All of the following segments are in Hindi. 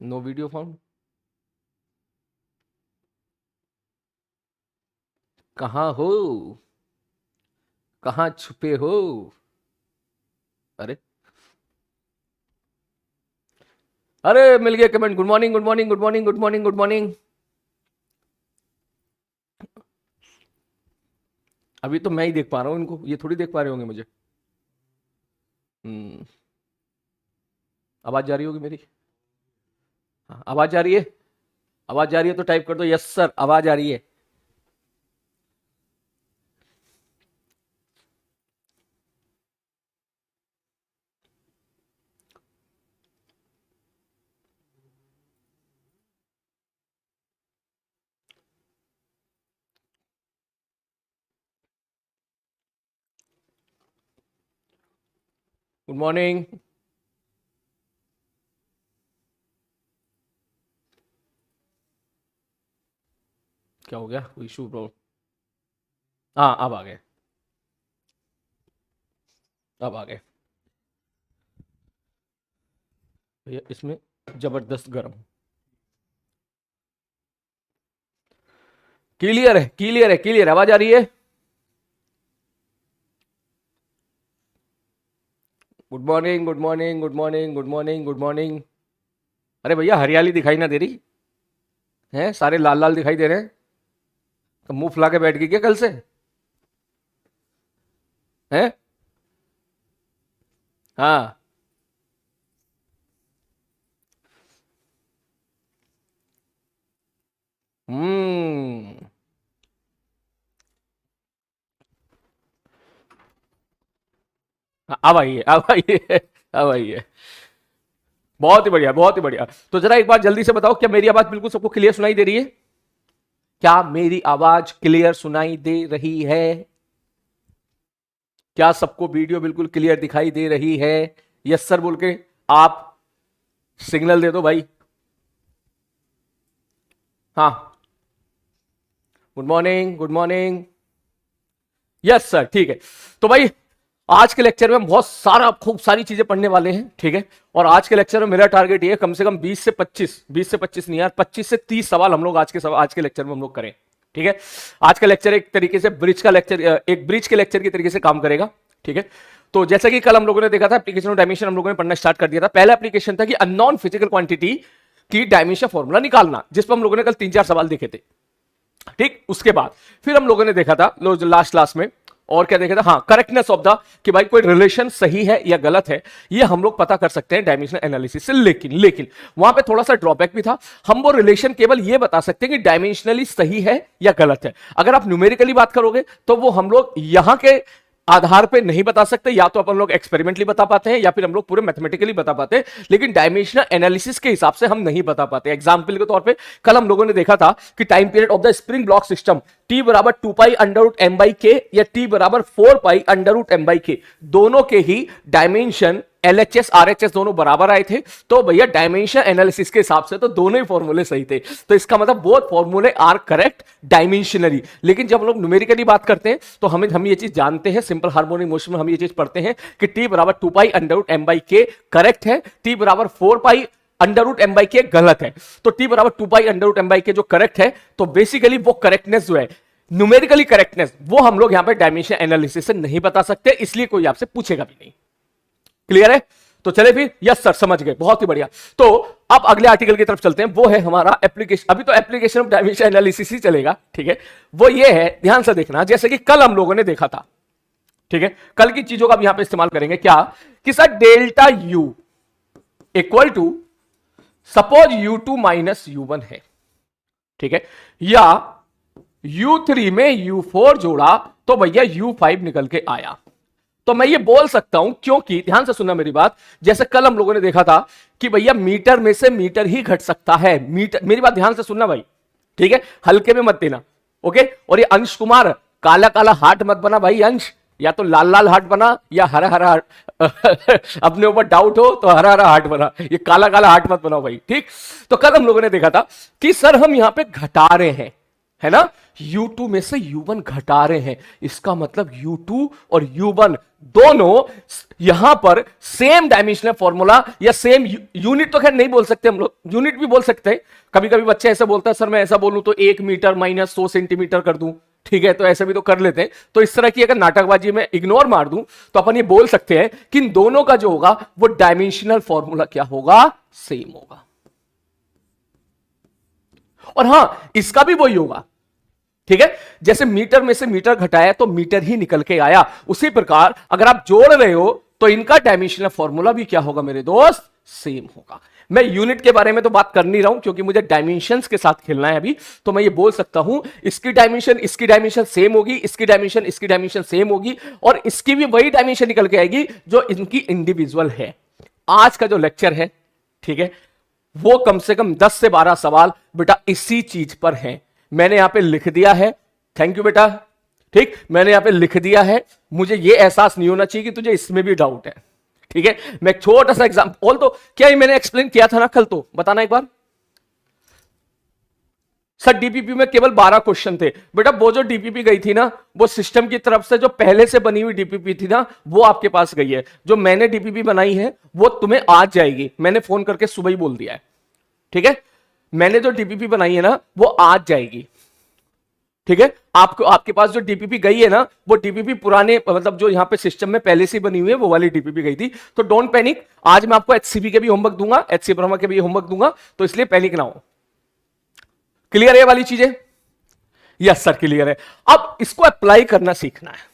No video found. कहाँ हो? कहाँ छुपे हो? अरे अरे मिल गया comment. Good morning good morning good morning good morning good morning. अभी तो मैं ही देख पा रहा हूँ इनको, ये थोड़ी देख पा रहे होंगे मुझे। हम्म। आवाज जा रही होगी मेरी? हाँ, आवाज जा रही है? आवाज जा रही है तो टाइप कर दो यस सर, आवाज आ रही है। Good morning. क्या हो गया? कोई इशू प्रॉब्लम? हाँ अब आ गए, अब आ गए भैया। इसमें जबरदस्त गर्म। क्लियर है क्लियर है क्लियर, आवाज आ रही है? Good morning good morning good morning good morning good morning. अरे भैया हरियाली दिखाई ना दे रही है? सारे लाल लाल दिखाई दे रहे हैं। तो मुंह फुला के बैठ गई क्या कल से? हैं? हाँ। हम्म। अब आइए अब आइए अब आइए। बहुत ही बढ़िया बहुत ही बढ़िया। तो जरा एक बार जल्दी से बताओ, क्या मेरी आवाज बिल्कुल सबको क्लियर सुनाई दे रही है? क्या मेरी आवाज क्लियर सुनाई दे रही है? क्या सबको वीडियो बिल्कुल क्लियर दिखाई दे रही है? यस सर बोल के आप सिग्नल दे दो भाई। हाँ। Good morning good morning. Yes sir ठीक है। तो भाई आज के लेक्चर में हम बहुत सारा खूब सारी चीजें पढ़ने वाले हैं, ठीक है। और आज के लेक्चर में मेरा टारगेट ये है कम से कम 20 से 25 नहीं यार, 25 से 30 सवाल हम लोग आज के लेक्चर में हम लोग करें, ठीक है। आज का लेक्चर एक तरीके से ब्रिज का लेक्चर, एक ब्रिज के लेक्चर की तरीके से काम करेगा, ठीक है। तो जैसा कि कल हम लोगों ने देखा था, एप्लीकेशन ऑफ डायमेंशन हम लोगों ने पढ़ना स्टार्ट कर दिया था। पहला एप्लीकेशन था कि अननोन फिजिकल क्वांटिटी की डायमेंशन फॉर्मूला निकालना, जिस पर हम लोगों ने कल 3-4 सवाल देखे थे, ठीक। उसके बाद फिर हम लोगों ने देखा था लास्ट क्लास में, और क्या देखा था, हाँ, करेक्टनेस ऑफ द, कि भाई कोई रिलेशन सही है या गलत है, ये हम लोग पता कर सकते हैं डायमेंशनल एनालिसिस से। लेकिन लेकिन वहां पे थोड़ा सा ड्रॉबैक भी था। हम वो रिलेशन केवल ये बता सकते हैं कि डायमेंशनली सही है या गलत है। अगर आप न्यूमेरिकली बात करोगे तो वो हम लोग यहां के आधार पे नहीं बता सकते, या तो अपन लोग एक्सपेरिमेंटली बता पाते हैं या फिर हम लोग पूरे मैथमेटिकली बता पाते हैं, लेकिन डायमेंशनल एनालिसिस के हिसाब से हम नहीं बता पाते। एग्जांपल के तौर पे कल हम लोगों ने देखा था कि time period of the spring block system t बराबर 2 pi under root m by k या t बराबर 4 pi under root m by k, दोनों के ही डायमेंशन LHS RHS दोनों बराबर आए थे। तो भैया डायमेंशन एनालिसिस के हिसाब से तो दोनों ही फॉर्मूले सही थे। तो इसका मतलब बोथ फॉर्मूले आर करेक्ट डायमेंशनली। लेकिन जब हम लोग न्यूमेरिकली बात करते हैं तो हम ये चीज जानते हैं, सिंपल हार्मोनिक मोशन में हम ये चीज पढ़ते हैं कि t बराबर 2 pi under root m by k correct है, t बराबर 4 pi under root m by k गलत है। तो t बराबर 2 pi under root m by k जो करेक्ट है, तो बेसिकली वो करेक्टनेस जो है, न्यूमेरिकली करेक्टनेस, वो हम लोग यहां पे डायमेंशन एनालिसिस से नहीं बता सकते, इसलिए कोई आपसे पूछेगा भी नहीं। क्लियर है? तो चले फिर, यस सर समझ गए, बहुत ही बढ़िया। तो अब अगले आर्टिकल की तरफ चलते हैं, वो है हमारा एप्लीकेशन। अभी तो एप्लीकेशन ऑफ डायमेंशन एनालिसिस ही चलेगा, ठीक है। वो ये है, ध्यान से देखना, जैसे कि कल हम लोगों ने देखा था, ठीक है। कल की चीजों का भी यहां पे इस्तेमाल करेंगे, क्या कि sir delta u equal to suppose u2 minus u1 है, ठीक है, या u3 में u4 जोड़ा तो भैया u5 निकल के आया। तो मैं ये बोल सकता हूं, क्योंकि ध्यान से सुनना मेरी बात, जैसे कल हम लोगों ने देखा था कि भैया मीटर में से मीटर ही घट सकता है। मीटर, मेरी बात ध्यान से सुनना भाई, ठीक है, हल्के में मत देना, ओके। और ये अंश कुमार काला काला हार्ट मत बना भाई, अंश या तो लाल लाल हार्ट बना या हरा हरा हार्ट अपने ऊपर डाउट हो तो हरा हरा हार्ट बना, ये काला काला हार्ट मत बनाओ भाई, ठीक। तो कल हम लोगों ने देखा था कि सर हम यहां पे घटा रहे हैं, है ना, U2 में से U1 घटा रहे हैं, इसका मतलब U2 और U1 दोनों यहां पर सेम डायमेंशनल फॉर्मूला या सेम यूनिट, तो खैर नहीं बोल सकते हम लोग, यूनिट भी बोल सकते हैं। कभी कभी बच्चे ऐसे बोलते हैं सर मैं ऐसा बोलूं तो 1 मीटर माइनस 100 सेंटीमीटर कर दूं, ठीक है, तो ऐसे भी तो कर लेते हैं। तो इस तरह की अगर नाटकबाजी में इग्नोर मार दूं तो अपन ये बोल सकते हैं कि इन दोनों का जो होगा वो डायमेंशनल फॉर्मूला क्या होगा, सेम होगा। और हां, इसका भी वही होगा, ठीक है, जैसे मीटर में से मीटर घटाया तो मीटर ही निकल के आया, उसी प्रकार अगर आप जोड़ रहे हो तो इनका डायमेंशनल फॉर्मूला भी क्या होगा मेरे दोस्त, सेम होगा। मैं यूनिट के बारे में तो बात कर नहीं रहा हूं क्योंकि मुझे डायमेंशंस के साथ खेलना है अभी, तो मैं ये बोल सकता हूं इसकी डायमेंशन सेम होगी, इसकी डायमेंशन सेम होगी, और इसकी भी वही डायमेंशन निकल के आएगी जो इनकी इंडिविजुअल है। आज का जो लेक्चर है, ठीक है, वो कम से कम 10 से 12 सवाल बेटा इसी चीज पर हैं। मैंने यहां पे लिख दिया है, थैंक यू बेटा, ठीक, मैंने यहां पे लिख दिया है। मुझे ये एहसास नहीं होना चाहिए कि तुझे इसमें भी डाउट है, ठीक है। मैं एक छोटा सा एग्जांपल, तो क्या ये मैंने एक्सप्लेन किया था ना कल, तो बताना एक बार। सर डीपीपी में केवल 12 क्वेश्चन थे बेटा, वो जो डीपीपी गई थी ना, वो सिस्टम की तरफ से जो पहले से बनी हुई डीपीपी थी ना, वो आपके पास गई है। जो मैंने डीपीपी बनाई है वो तुम्हें आज जाएगी, मैंने फोन करके सुबह ही बोल दिया है, ठीक है। मैंने जो डीपीपी बनाई है ना वो आज जाएगी, ठीक है। आपको आपके पास जो डीपीपी गई है ना, वो डीपीपी पुराने मतलब जो यहां पे सिस्टम में पहले से बनी हुई है वो वाली डीपीपी गई थी। तो डोंट पैनिक, आज मैं आपको एचसीबी के भी होमवर्क दूंगा, एचसी ब्रह्मा के भी होमवर्क दूंगा, तो इसलिए पैनिक ना हो। क्लियर है वाली चीजें? यस सर क्लियर है। अब इसको अप्लाई करना सीखना है,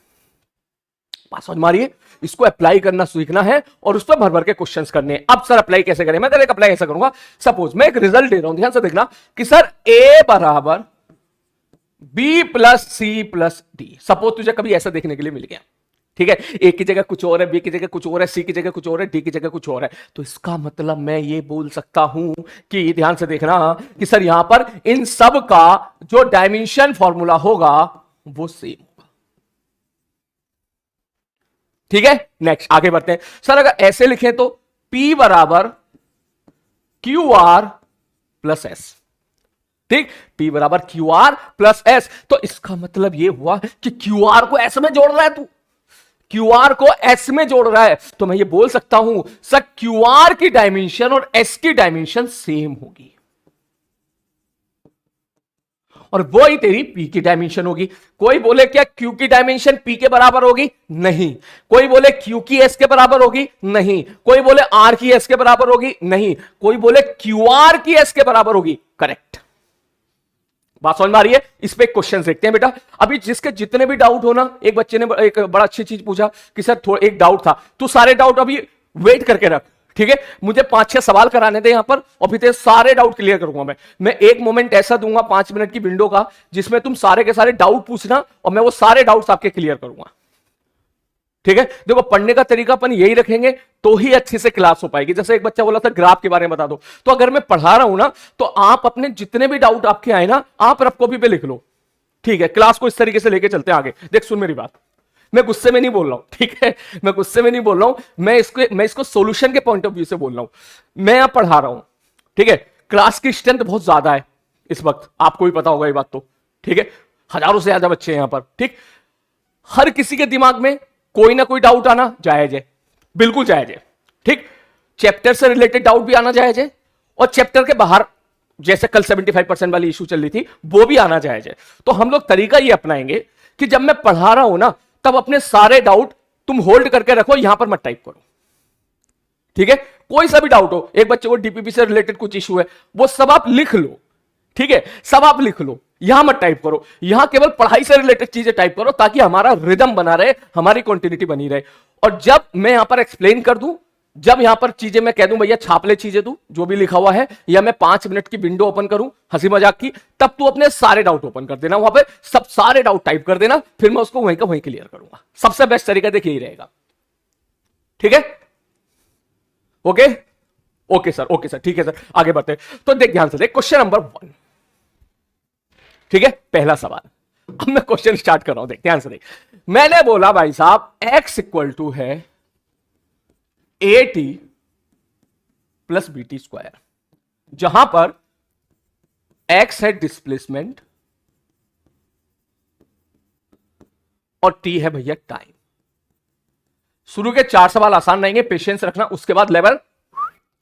बात समझ मारिए, इसको अप्लाई करना सीखना है और उस पर भर भर के क्वेश्चंस करने हैं। अब सर अप्लाई कैसे करें? मैं डायरेक्ट अप्लाई ऐसा करूंगा, सपोज मैं एक रिजल्ट दे रहा हूं, ध्यान से देखना कि सर ए बराबर B plus C plus D, suppose तुझे कभी ऐसा देखने के लिए मिल गया, ठीक है, ए की जगह कुछ और है, बी की जगह कुछ और है, सी की जगह कुछ और है, डी की जगह कुछ और है, तो इसका मतलब मैं ये बोल सकता हूं कि ध्यान से देखना कि सर यहां पर इन सब का जो डायमेंशन फॉर्मूला होगा वो सेम होगा, ठीक है। नेक्स्ट आगे बढ़ते हैं। सर अगर ऐसे लिखें तो P बराबर क्यू आर प्लस एस, ठीक, P बराबर क्यू आर प्लस एस, तो इसका मतलब यह हुआ कि क्यू आर को एस में जोड़ रहा है, तू क्यू आर को एस में जोड़ रहा है, तो मैं ये बोल सकता हूं सर क्यू आर की डायमेंशन और एस की डायमेंशन सेम होगी, और वो ही तेरी पी की डायमेंशन होगी। कोई बोले क्या क्यू की डायमेंशन पी के बराबर होगी? नहीं। कोई बोले क्यू की एस के बराबर होगी? नहीं। कोई बोले आर की एस के बराबर होगी? नहीं। कोई बोले क्यू आर की एस के बराबर होगी? करेक्ट। बात समझ में आ रही है? इस पे क्वेश्चन देखते हैं बेटा। अभी जिसके जितने भी डाउट हो ना, एक बच्चे ने एक बड़ा अच्छी चीज पूछा कि सर थोड़ा एक डाउट था, तू सारे डाउट अभी वेट करके रख, ठीक है, मुझे 5-6 सवाल कराने थे यहां पर और फिर सारे डाउट क्लियर करूंगा। मैं एक मोमेंट ऐसा दूंगा 5 मिनट की विंडो का जिसमें तुम सारे के सारे डाउट पूछना और मैं वो सारे डाउट्स आपके क्लियर करूंगा, ठीक है। देखो पढ़ने का तरीका अपन यही रखेंगे तो ही अच्छे से क्लास हो पाएगी। जैसे एक बच्चा बोला था ग्राफ के बारे में बता दो, तो अगर मैं पढ़ा रहा हूं ना तो आप अपने जितने भी डाउट आपके आए ना आप रफ कॉपी पे लिख लो, ठीक है। क्लास को इस तरीके से लेके चलते हैं आगे। देख सुन मेरी बात, मैं गुस्से में नहीं बोल रहा हूं, ठीक है, मैं गुस्से में नहीं बोल रहा हूं, मैं इसको सॉल्यूशन के पॉइंट ऑफ व्यू से बोल रहा हूं। मैं यहां पढ़ा रहा हूं, ठीक है, क्लास की स्ट्रेंथ बहुत ज्यादा है इस वक्त, आपको भी पता होगा ये बात तो, ठीक है, हजारों से ज्यादा बच्चे हैं यहां पर, ठीक। हर किसी के दिमाग में कोई ना कोई डाउट आना जायज है, बिल्कुल जायज है, ठीक। चैप्टर से रिलेटेड डाउट भी आना जायज है और चैप्टर के बाहर जैसे कल 75% वाली इशू चल रही थी वो भी आना जायज है। तो हम लोग तरीका ये अपनाएंगे कि जब मैं पढ़ा रहा हूं ना तब अपने सारे डाउट तुम होल्ड करके रखो, यहां पर मत टाइप करो, ठीक है। कोई सा भी डाउट हो, एक बच्चे को डीपीपी से रिलेटेड कुछ इशू है, वो सब आप लिख लो, ठीक है, सब आप लिख लो, यहां मत टाइप करो, यहां केवल पढ़ाई से रिलेटेड चीजें टाइप करो ताकि हमारा रिदम बना रहे, हमारी कंटिन्यूटी बनी रहे। और जब मैं यहां पर एक्सप्लेन कर दूं, जब यहां पर चीजें मैं कह दूं भैया छाप ले चीजें तू जो भी लिखा हुआ है, या मैं 5 मिनट की विंडो ओपन करूं हंसी मजाक की, तब तू अपने सारे डाउट ओपन कर देना, वहां पे सब सारे डाउट टाइप कर देना, फिर मैं उसको वहीं का वहीं क्लियर करूंगा। सबसे बेस्ट तरीका देखिए यही रहेगा, ठीक है। Okay okay sir, okay sir, ठीक है सर, आगे बढ़ते हैं। तो देख ध्यान से देख, क्वेश्चन नंबर 1, ठीक है, पहला सवाल। अब मैं क्वेश्चन स्टार्ट कर रहा हूं, देख ध्यान से देख। मैंने बोला भाई साहब x इक्वल टू है AT प्लस BT स्क्वायर, जहां पर x है डिस्प्लेसमेंट, और टी है भैया टाइम। शुरू के 4 सवाल आसान रहेंगे, पेशेंस रखना, उसके बाद लेवल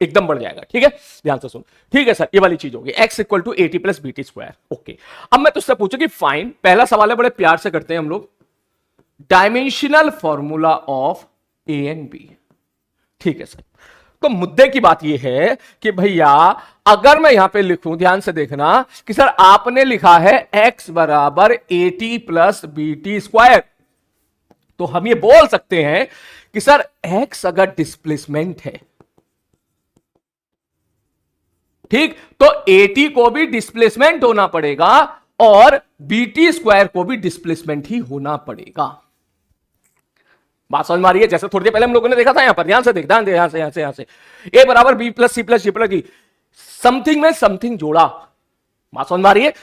एकदम बढ़ जाएगा। ठीक है, ध्यान से सुन। ठीक है सर, ये वाली चीज होगी x equal to a T plus B T square. Okay, अब मैं तुझसे पूछूं कि फाइन, पहला सवाल है, बड़े प्यार से करते हैं हम लोग, dimensional formula of A and B. ठीक है सर, तो मुद्दे की बात यह है कि भैया अगर मैं यहां पे लिखूं, ध्यान से देखना कि सर आपने लिखा है x बराबर A T plus B T square, तो हम ये बोल सकते हैं कि सर x अगर डिस्प्लेसमेंट है, ठीक, तो एटी को भी डिस्प्लेसमेंट होना पड़ेगा और बीटी स्क्वायर को भी डिस्प्लेसमेंट ही होना पड़ेगा। बात समझ में आ रही है? जैसे थोड़ी देर पहले हम लोगों ने देखा था, यहां पर ध्यान से देख, ध्यान दे, यहां से ए बराबर बी प्लस सी प्लस जी प्लस डी, समथिंग में समथिंग जोड़ा। बात समझ में आ रही है?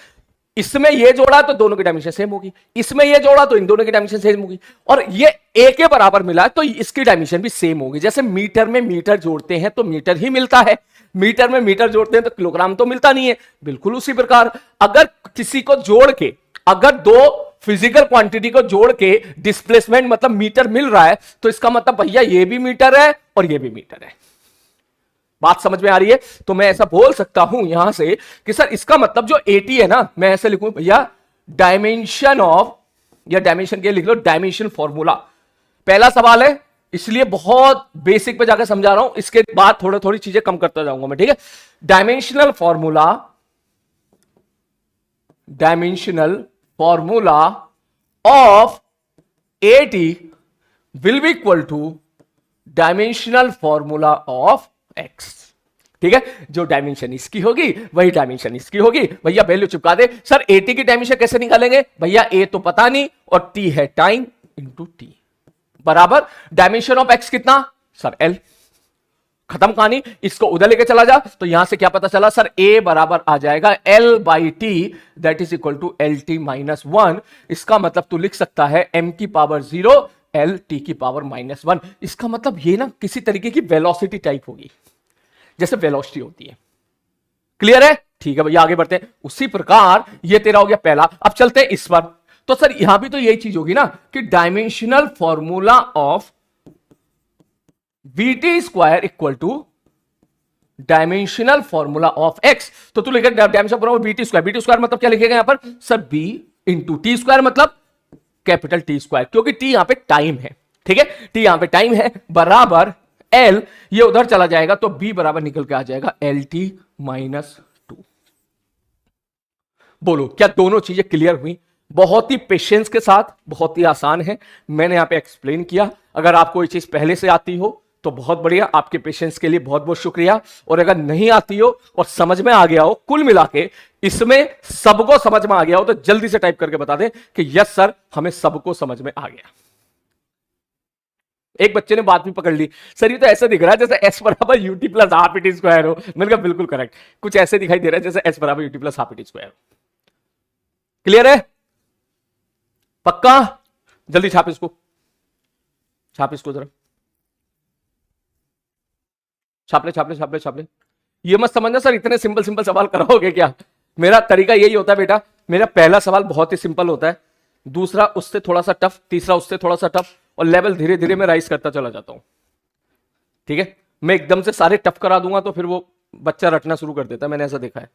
इसमें ये जोड़ा तो दोनों की डायमेंशन सेम होगी, इसमें ये जोड़ा तो इन दोनों की डायमेंशन सेम होगी, और ये ए के बराबर मिला तो इसकी डायमेंशन भी सेम होगी। जैसे मीटर में मीटर जोड़ते हैं तो मीटर ही मिलता है, मीटर में मीटर जोड़ते हैं तो किलोग्राम तो मिलता नहीं है। बिल्कुल उसी प्रकार अगर किसी को जोड़ के, अगर दो फिजिकल क्वांटिटी को जोड़ के डिस्प्लेसमेंट मतलब मीटर मिल रहा है, तो इसका मतलब भैया ये भी मीटर है और ये भी मीटर है। बात समझ में आ रही है? तो मैं ऐसा बोल सकता हूं यहां से कि सर इसका मतलब जो 80 है ना, मैं ऐसे लिखूं भैया डायमेंशन ऑफ, या डायमेंशन के लिख लो डायमेंशन फॉर्मूला। पहला सवाल है इसलिए बहुत बेसिक पे जाकर समझा रहा हूं, इसके बाद थोड़ी थोड़ी चीजें कम करता जाऊंगा मैं। ठीक है, dimensional formula, dimensional formula of 80 will be equal to dimensional formula of x। ठीक है, जो डायमेंशन इसकी होगी वही डायमेंशन इसकी होगी। भैया वैल्यू चिपका दे। सर 80 की डायमेंशन कैसे निकालेंगे? भैया a तो पता नहीं और t है टाइम इंटू टी बराबर डायमेंशन ऑफ x कितना? Sir l। खत्म कहानी, इसको उधर लेके चला जा तो यहां से क्या पता चला? सर a बराबर आ जाएगा l by T, that is equal to L T minus 1। इसका मतलब तू लिख सकता है m की पावर 0 एल टी की पावर -1। इसका मतलब ये ना किसी तरीके की वेलोसिटी टाइप होगी, जैसे वेलोसिटी होती है। क्लियर है? ठीक है भैया, आगे बढ़ते हैं। उसी प्रकार ये तेरा हो गया पहला। अब चलते हैं इस पर। तो सर यहां भी तो यही चीज होगी ना कि dimensional formula of B T square equal to dimensional formula of X. तो तू लिखेगा dimensional formula B T square. B T square मतलब क्या लिखेगा यहां पर? Sir B into T square, मतलब कैपिटल टी स्क्वायर, क्योंकि टी यहां पे टाइम है। ठीक है, टी यहां पे टाइम है, बराबर एल, ये उधर चला जाएगा तो बी बराबर निकल के आ जाएगा एल टी माइनस 2। बोलो क्या दोनों चीजें क्लियर हुई? बहुत ही पेशेंस के साथ, बहुत ही आसान है, मैंने यहां पे एक्सप्लेन किया। अगर आपको ये चीज पहले से आती हो तो बहुत बढ़िया, आपके पेशेंस के लिए बहुत बहुत शुक्रिया। और अगर नहीं आती हो और समझ में आ गया हो, कुल मिला के इसमें सबको समझ में आ गया हो, तो जल्दी से टाइप करके बता दें कि यस सर हमें सबको समझ में आ गया। एक बच्चे ने बात भी पकड़ ली, सर ये तो ऐसा दिख रहा है जैसे एस बराबर U T plus half A T square हो। मैंने कहा बिल्कुल करेक्ट, कुछ ऐसे दिखाई दे रहा है जैसे एस बराबर U T plus half A T square. Clear है? पक्का? जल्दी छाप इसको, छाप इसको जरा, छाप ले छाप ले छाप ले छाप ले। ये मत समझना सर इतने सिंपल सिंपल सवाल कराओगे क्या, मेरा तरीका यही होता है बेटा। मेरा पहला सवाल बहुत ही सिंपल होता है, दूसरा उससे थोड़ा सा टफ, तीसरा उससे थोड़ा सा टफ, और लेवल धीरे धीरे मैं राइज करता चला जाता हूं। ठीक है, मैं एकदम से सारे टफ करा दूंगा तो फिर वो बच्चा रटना शुरू कर देता है, मैंने ऐसा देखा है।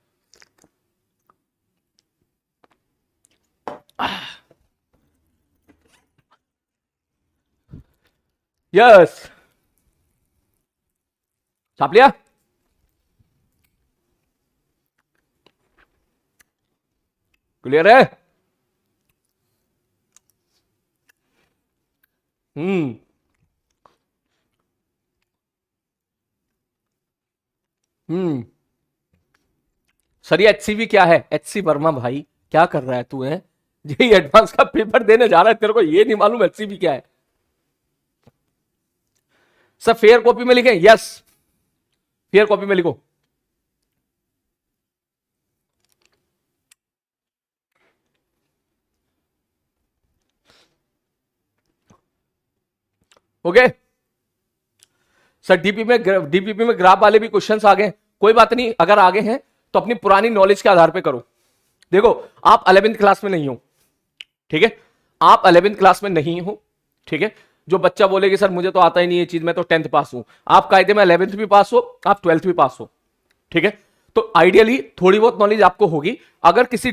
यस, छाप लिया? क्लियर है? सर ये एचसीवी क्या है? एचसी वर्मा भाई क्या कर रहा है तू? है ये एडवांस का पेपर देने जा रहा है, तेरे को ये नहीं मालूम एचसीवी क्या है? सर फेयर कॉपी में लिखे? यस, फेयर कॉपी में लिखो। ओके सर, डीपीपी में ग्राफ वाले भी क्वेश्चंस आ गए, कोई बात नहीं, अगर आगे हैं तो अपनी पुरानी नॉलेज के आधार पे करो। देखो आप 11th क्लास में नहीं हो, ठीक है, आप 11th क्लास में नहीं हो, ठीक है। जो बच्चा बोले कि सर मुझे तो आता ही नहीं ये चीज, मैं तो 10th पास हूं, आप कायदे में 11th भी पास हो, आप 12th भी पास हो, ठीक है। तो आइडियली थोड़ी बहुत नॉलेज आपको होगी। अगर किसी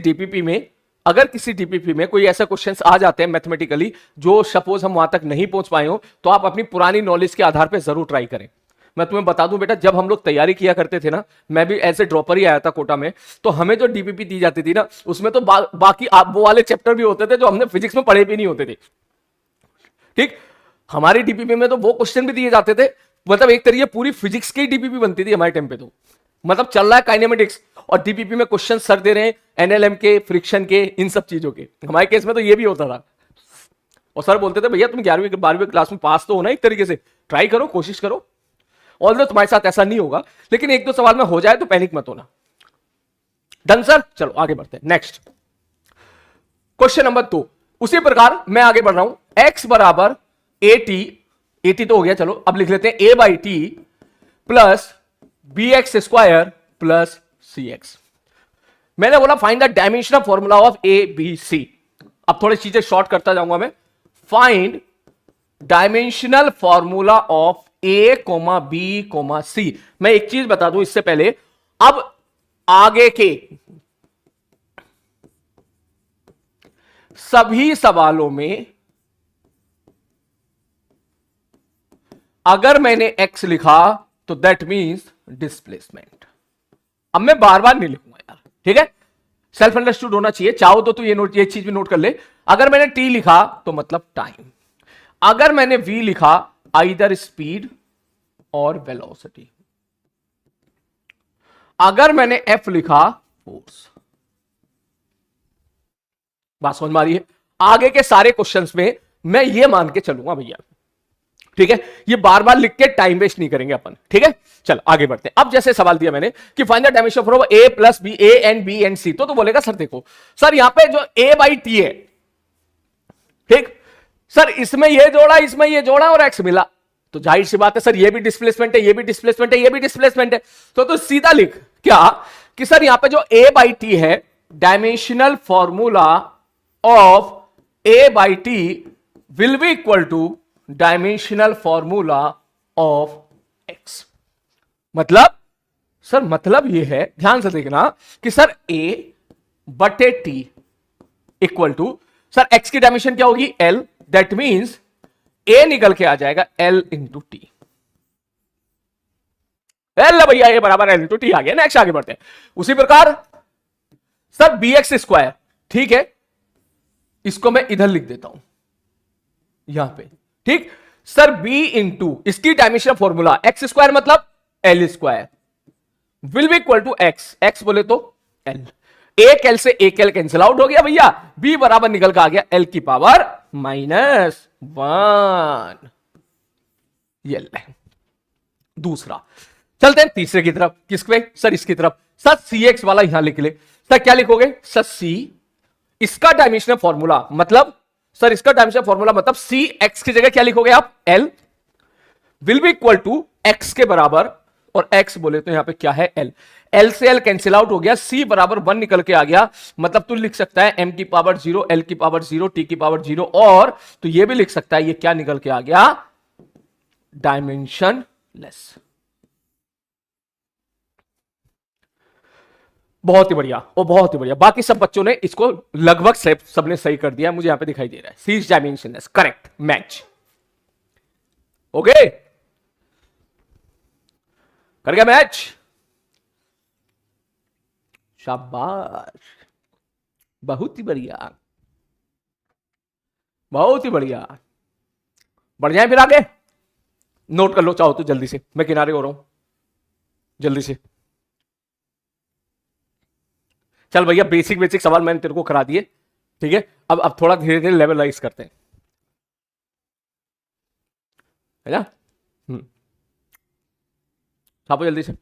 डीपीपी में कोई ऐसा क्वेश्चंस आ जाते हैं मैथमेटिकली जो सपोज हम वहां तक नहीं पहुंच पाए हो, तो आप अपनी पुरानी नॉलेज के आधार पर जरूर ट्राई करें। मैं तुम्हें बता दूं बेटा, जब हम लोग तैयारी किया करते थे ना, मैं भी ऐसे ड्रॉपर ही आया था कोटा में, तो हमें जो डीपीपी दी जाती थी ना, उसमें तो बाकी आप वो वाले चैप्टर भी होते थे जो हमने फिजिक्स में पढ़े भी नहीं होते थे, ठीक। हमारी डीपीपी में तो वो क्वेश्चन भी दिए जाते थे, मतलब एक तरीके पूरी फिजिक्स की डीपीपी बनती थी हमारे टाइम पे। तो मतलब चल रहा है काइनेमेटिक्स और डीपीपी में क्वेश्चन सर दे रहे हैं एनएलएम के, फ्रिक्शन के, इन सब चीजों के। हमारे केस में तो ये भी होता था, और सर बोलते थे भैया तुम 11वीं 12वीं क्लास में पास तो होना, एक तरीके से ट्राई करो, कोशिश करो। ऑल्दो तुम्हारे साथ ऐसा नहीं होगा, लेकिन एक दो सवाल में हो जाए तो पैनिक मत होना। डन सर, चलो आगे बढ़ते हैं। Next question number 2। उसी प्रकार मैं आगे बढ़ रहा हूं, x बराबर एटी तो हो गया, चलो अब लिख लेते हैं a/t plus B X square plus C X. मैंने बोला find the dimensional formula of A B C. अब थोड़ी चीजें शॉर्ट करता जाऊंगा मैं। Find dimensional formula of A comma B comma C. मैं एक चीज बता दूं इससे पहले, अब आगे के सभी सवालों में अगर मैंने x लिखा तो दैट मींस डिस्प्लेसमेंट। अब मैं बार बार नहीं लिखूंगा यार, ठीक है, सेल्फ अंडरस्टूड होना चाहिए। चाहो तो ये चीज भी नोट कर ले। अगर मैंने t लिखा तो मतलब टाइम, अगर मैंने v लिखा आइदर स्पीड और वेलोसिटी, अगर मैंने f लिखा फोर्स। बात समझ में आ रही है? आगे के सारे क्वेश्चंस में मैं ये मान के चलूंगा भैया, ठीक है, ये बार बार लिख के टाइम वेस्ट नहीं करेंगे अपन, ठीक है। चल आगे बढ़ते हैं। अब जैसे सवाल दिया मैंने कि find the dimension of A plus B, A and B and C, तो बोलेगा सर देखो सर यहां पे जो ए बाई टी है, ठीक सर, इसमें ये जोड़ा, इसमें ये जोड़ा और एक्स मिला, तो जाहिर सी बात है सर ये भी डिस्प्लेसमेंट है, ये भी डिस्प्लेसमेंट है, ये भी डिस्प्लेसमेंट है। तो सीधा लिख क्या कि सर यहां पे जो ए बाई टी है, dimensional formula of A by T will be equal to dimensional formula of x. मतलब सर मतलब यह है, ध्यान से देखना कि सर ए बटे T equal to sir X की डायमेंशन क्या होगी एल, दैट मींस ए निकल के आ जाएगा एल इंटू टी। एल भैया ए बराबर एल इंटू टी आ गया। नेक्स्ट आगे बढ़ते हैं। उसी प्रकार सर बी एक्स स्क्वायर, ठीक है, इसको मैं इधर लिख देता हूं यहां पे, ठीक सर बी इंटू इसकी डायमेंशन फॉर्मूला एक्स स्क्वायर मतलब L square will be equal to X, X बोले तो एल, एक एल से एक एल कैंसिल आउट हो गया भैया, बी बराबर निकल कर आ गया एल की पावर -1। ये दूसरा। चलते हैं तीसरे की तरफ, किस पे सर इसकी तरफ। सर सी एक्स वाला यहां लिख ले। सर क्या लिखोगे सर सी, इसका डायमेंशनल फॉर्मूला मतलब सर इसका डायमेंशनल फॉर्मूला मतलब सी एक्स की जगह क्या लिखोगे आप L will be equal to X के बराबर, और x बोले तो यहां पे क्या है l, l से l कैंसिल आउट हो गया, c बराबर 1 निकल के आ गया। मतलब तू लिख सकता है m की पावर 0, l की पावर 0, t की पावर 0, और तो ये भी लिख सकता है ये क्या निकल के आ गया डायमेंशन लेस। बहुत ही बढ़िया, और बहुत ही बढ़िया। बाकी सब बच्चों ने इसको लगभग सबने सही कर दिया, मुझे यहां पे दिखाई दे रहा है C is dimensionless, correct match. Okay कर गया मैच, शाबाश, बहुत ही बढ़िया, बहुत ही बढ़िया। बढ़ जाए फिर आगे, नोट कर लो चाहो तो जल्दी से, मैं किनारे हो रहा हूं जल्दी से। चल भैया बेसिक बेसिक सवाल मैंने तेरे को करा दिए, ठीक है, अब थोड़ा धीरे धीरे लेवलाइज करते हैं, है ना। छापो जल्दी से।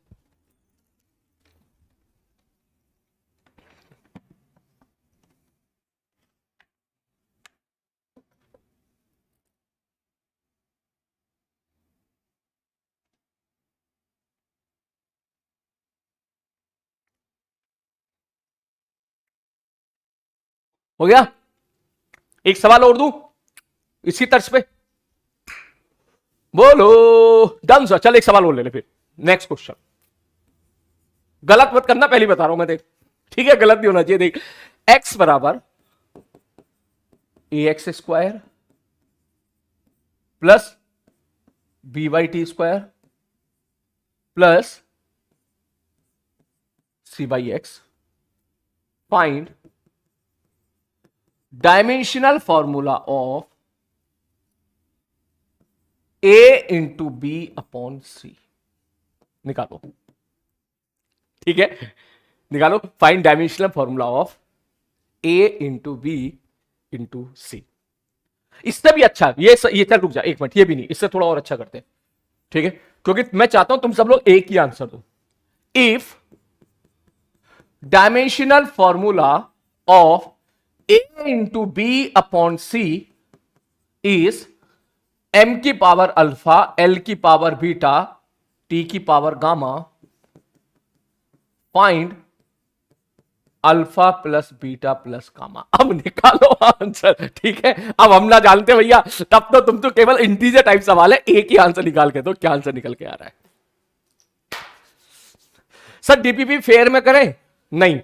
हो गया एक सवाल और दूं इसी तर्ज पे, बोलो। डन सर, चल एक सवाल और ले ले फिर। नेक्स्ट क्वेश्चन, गलत मत करना, पहले बता रहा हूं मैं, देख ठीक है, गलत नहीं होना चाहिए। देख, x बराबर ax square plus B Y T square plus C by X, find dimensional formula of a into B upon C. निकालो, ठीक है, निकालो। Find dimensional formula of a into B into C. इससे भी अच्छा, ये चल रुक जा एक मिनट, ये भी नहीं, इससे थोड़ा और अच्छा करते हैं, ठीक है, क्योंकि मैं चाहता हूं तुम सब लोग एक ही आंसर दो। If dimensional formula of a into B upon C is m की पावर अल्फा, l की पावर बीटा, t की power gamma, find alpha plus beta plus gamma. अब निकालो आंसर, ठीक है। अब हम ना जानते भैया, तब तो तुम तो केवल इंटीजर टाइप सवाल है, एक ही आंसर निकाल के दो, क्या आंसर निकल के आ रहा है। सर डीपीपी फेयर में करें? नहीं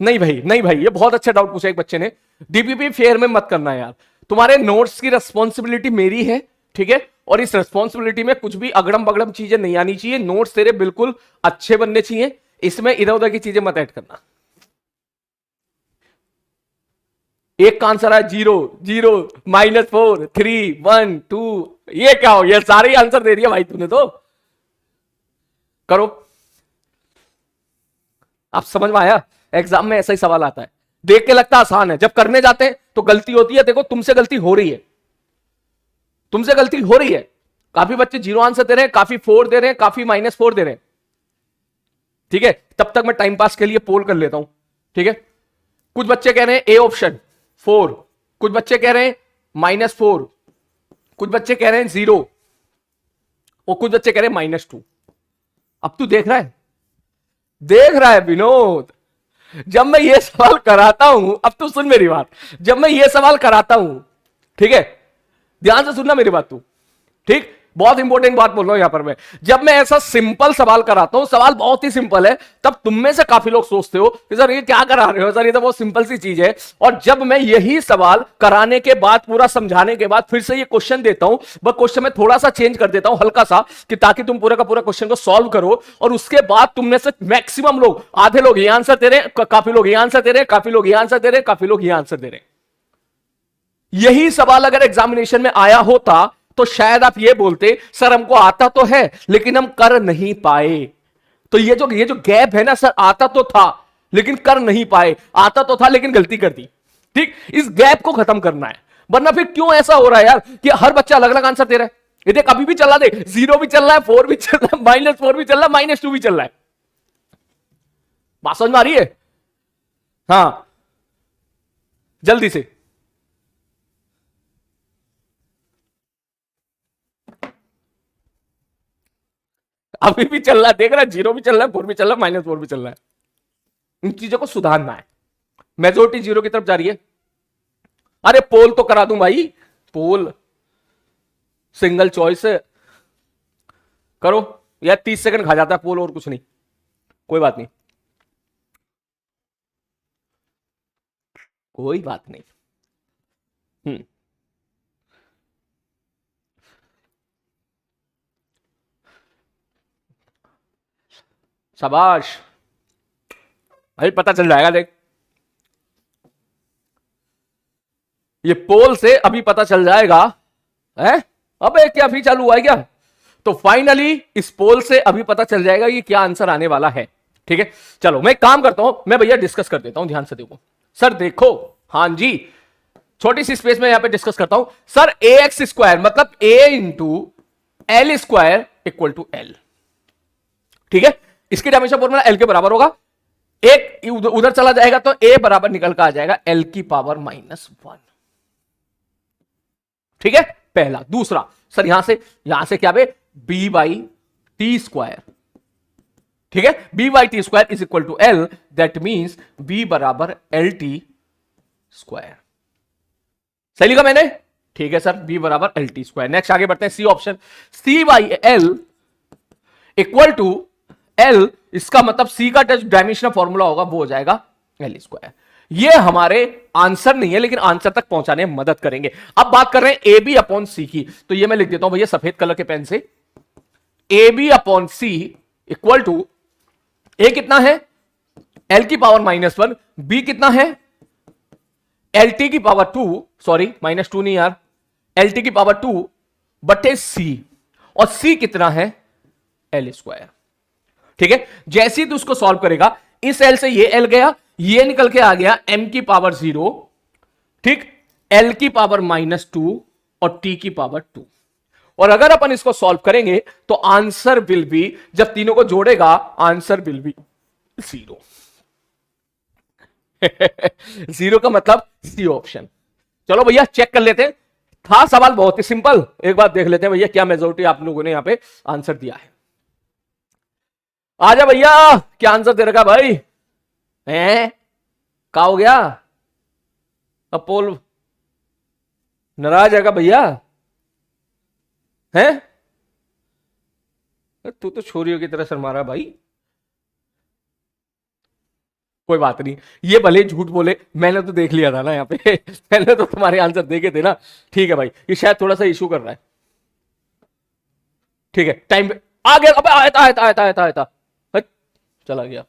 नहीं भाई, नहीं भाई, ये बहुत अच्छा डाउट पूछा एक बच्चे ने। डीपीपी फेयर में मत करना यार, तुम्हारे नोट्स की रिस्पॉन्सिबिलिटी मेरी है, ठीक है, और इस रिस्पॉन्सिबिलिटी में कुछ भी अगड़म बगड़म चीजें नहीं आनी चाहिए। नोट्स तेरे बिल्कुल अच्छे बनने चाहिए, इसमें इधर उधर की चीजें मत ऐड करना। एक का आंसर है 0 0 -4 3 1 2। ये क्या हो, ये सारे आंसर दे दिया भाई तूने तो। करो, आप समझ में आया? एग्जाम में ऐसा ही सवाल आता है, देख के लगता आसान है, जब करने जाते हैं तो गलती होती है। देखो तुमसे गलती हो रही है, तुमसे गलती हो रही है। काफी बच्चे 0 आंसर दे रहे हैं, काफी 4 दे रहे हैं, काफी -4 दे रहे हैं, ठीक है। तब तक मैं टाइम पास के लिए पोल कर लेता हूं, ठीक है। कुछ बच्चे कह रहे हैं ए ऑप्शन 4, कुछ बच्चे कह रहे हैं -4, कुछ बच्चे कह रहे हैं 0 और कुछ बच्चे कह रहे हैं -2। अब तू देख रहा है, देख रहा है विनोद, जब मैं ये सवाल कराता हूं, अब तू सुन मेरी बात, जब मैं ये सवाल कराता हूं, ठीक है, ध्यान से सुनना मेरी बात तू, ठीक, बहुत इंपॉर्टेंट बात बोल रहा हूं यहां पर मैं। जब मैं ऐसा सिंपल सवाल कराता हूं, सवाल बहुत ही सिंपल है, तब तुम में से काफी लोग सोचते हो कि सर ये क्या करा रहे हो सर, ये तो बहुत सिंपल सी चीज है। और जब मैं यही सवाल कराने के बाद, पूरा समझाने के बाद फिर से ये क्वेश्चन देता हूं, बस क्वेश्चन में थोड़ा सा चेंज कर देता हूं हल्का सा, कि ताकि तुम पूरा का पूरा क्वेश्चन को सॉल्व करो, और उसके बाद तुम में से मैक्सिमम लोग, आधे लोग ये आंसर दे रहे हैं, काफी लोग ये आंसर दे रहे हैं, काफी लोग ये आंसर दे रहे हैं, काफी लोग ये आंसर दे रहे हैं। यही सवाल अगर एग्जामिनेशन में आया होता तो शायद आप ये बोलते सर हमको आता तो है लेकिन हम कर नहीं पाए। तो ये जो गैप है ना सर, आता तो था लेकिन कर नहीं पाए, आता तो था लेकिन गलती कर दी, ठीक, इस गैप को खत्म करना है। वरना फिर क्यों ऐसा हो रहा है यार कि हर बच्चा अलग अलग आंसर दे रहा है। ये देख अभी भी चल रहा, देख 0 भी चल रहा है, 4 भी चल रहा है, -4 भी चल रहा है, -2 भी चल रहा है। बात समझ में आ रही है? हां, जल्दी से। अभी भी चल रहा है, देख रहा है, 0 भी चल रहा है, 4 भी चल रहा है, -4 भी चल रहा है। इन चीजों को सुधारना है। मेजोरिटी 0 की तरफ जा रही है। अरे पोल तो करा दूं भाई, पोल सिंगल चॉइस करो यार, 30 सेकंड खा जाता है पोल, और कुछ नहीं, कोई बात नहीं, कोई बात नहीं। शाबाश भाई, पता चल जाएगा। देख ये पोल से अभी पता चल जाएगा है। अबे क्या अभी चालू हुआ है क्या? तो फाइनली इस पोल से अभी पता चल जाएगा कि क्या आंसर आने वाला है, ठीक है। चलो मैं काम करता हूं, मैं भैया डिस्कस कर देता हूं, ध्यान से देखो सर, देखो हां जी, छोटी सी स्पेस में यहां पे डिस्कस करता हूं। सर ए एक्स स्क्वायर मतलब A into L square equal to L, ठीक है। इसकी डायमेंशन फॉर्मूला एल के बराबर होगा, एक उधर चला जाएगा तो ए बराबर निकल कर आ जाएगा एल की पावर -1, ठीक है, पहला। दूसरा सर यहां से क्या बे, बी बाई टी स्क्वायर, ठीक है, B by T square is equal to L, that means B बराबर एल टी स्क्वायर। सही लिखा मैंने? ठीक है सर, b बराबर एल टी स्क्वायर। नेक्स्ट आगे बढ़ते हैं, C option, C by L equal to L, इसका मतलब सी का डायमेंशनल फॉर्मूला होगा वो हो जाएगा एल स्क्वायर। ये हमारे आंसर नहीं है लेकिन आंसर तक पहुंचाने में मदद करेंगे। अब बात कर रहे हैं ए बी अपॉन सी की, तो ये मैं लिख देता हूं भैया सफेद कलर के पेन से, A B upon C equal to, A कितना है एल की पावर -1, बी कितना है एल टी की पावर 2, सॉरी -2 नहीं यार, एल टी की पावर 2 बटे सी, और सी कितना है एल स्क्वायर। ठीक है, जैसे ही तू उसको सॉल्व करेगा, इस एल से ये एल गया, ये निकल के आ गया m की पावर 0, ठीक, l की पावर -2 और t की पावर 2। और अगर अपन इसको सॉल्व करेंगे तो आंसर विल बी, जब तीनों को जोड़ेगा आंसर विल बी 0। 0 का मतलब सी ऑप्शन। चलो भैया चेक कर लेते हैं, था सवाल बहुत ही सिंपल, एक बार देख लेते हैं भैया क्या मेजोरिटी आप लोगों ने यहां पे आंसर दिया है। आजा भैया, क्या आंसर दे रखा भाई? हैं क्या हो गया? अपोल नाराज है क्या भैया? हैं? तू तो छोरियों की तरह शर्मा रहा भाई। कोई बात नहीं, ये भले झूठ बोले, मैंने तो देख लिया था ना यहाँ पे। मैंने तो तुम्हारे आंसर देखे थे ना। ठीक है भाई, ये शायद थोड़ा सा इशू कर रहा है। ठीक है, टाइम पे आ गया। अबे आयता आयता आयता आयता आयता चला गया।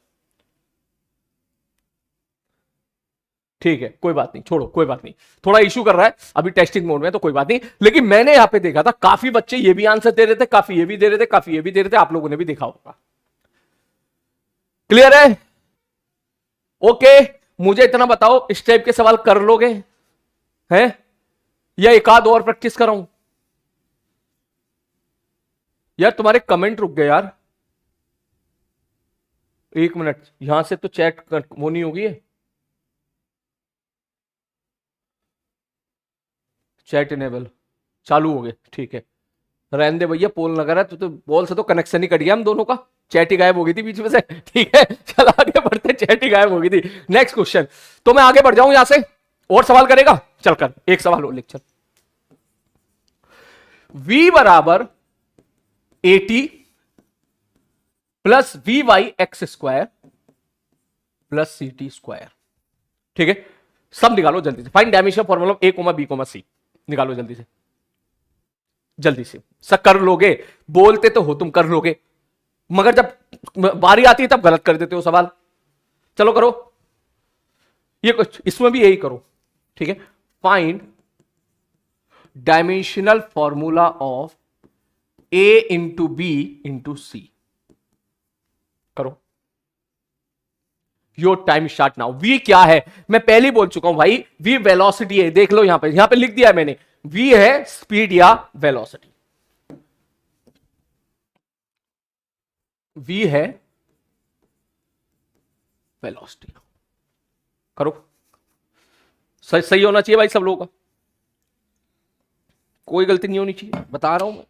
ठीक है, कोई बात नहीं, छोड़ो, कोई बात नहीं, थोड़ा इशू कर रहा है, अभी टेस्टिंग मोड में, तो कोई बात नहीं। लेकिन मैंने यहां पे देखा था काफी बच्चे ये भी आंसर दे रहे थे, काफी ये भी दे रहे थे, काफी ये भी दे रहे थे, आप लोगों ने भी देखा होगा। क्लियर है? ओके, मुझे इतना बताओ, इस टाइप के सवाल कर लोगे हैं या एक आध और प्रैक्टिस कराऊं? यार तुम्हारे कमेंट रुक गए यार, एक मिनट, यहां से तो चैट वो नहीं होगी है, चैट इनेबल चालू हो गए। ठीक है, रहने दे भैया, पोल नगर है तो बॉल से तो कनेक्शन ही कट गया हम दोनों का, चैट ही गायब हो गई थी बीच में से। ठीक है, चल आगे बढ़ते, चैट ही गायब हो गई थी। नेक्स्ट क्वेश्चन, तो मैं आगे बढ़ जाऊं यहां से, और सवाल करेगा? चल कर, एक सवाल और लिख चल। v बराबर 80 plus V Y X square plus C T square. ठीक है, सब निकालो जल्दी से, find dimension formula A comma B comma C, निकालो जल्दी से, जल्दी से। सब कर लोगे, बोलते तो हो तुम कर लोगे, मगर जब बारी आती है तब गलत कर देते हो सवाल। चलो करो, ये कुछ इसमें भी यही करो। ठीक है, find dimensional formula of A into B into C, करो। Your time start now. V क्या है मैं पहले ही बोल चुका हूं भाई, वी वेलोसिटी है, देख लो यहां पे लिख दिया है मैंने, वी है स्पीड या वेलोसिटी, वी है वेलोसिटी। करो, सही सही होना चाहिए भाई सब लोगों का, कोई गलती नहीं होनी चाहिए, बता रहा हूं मैं।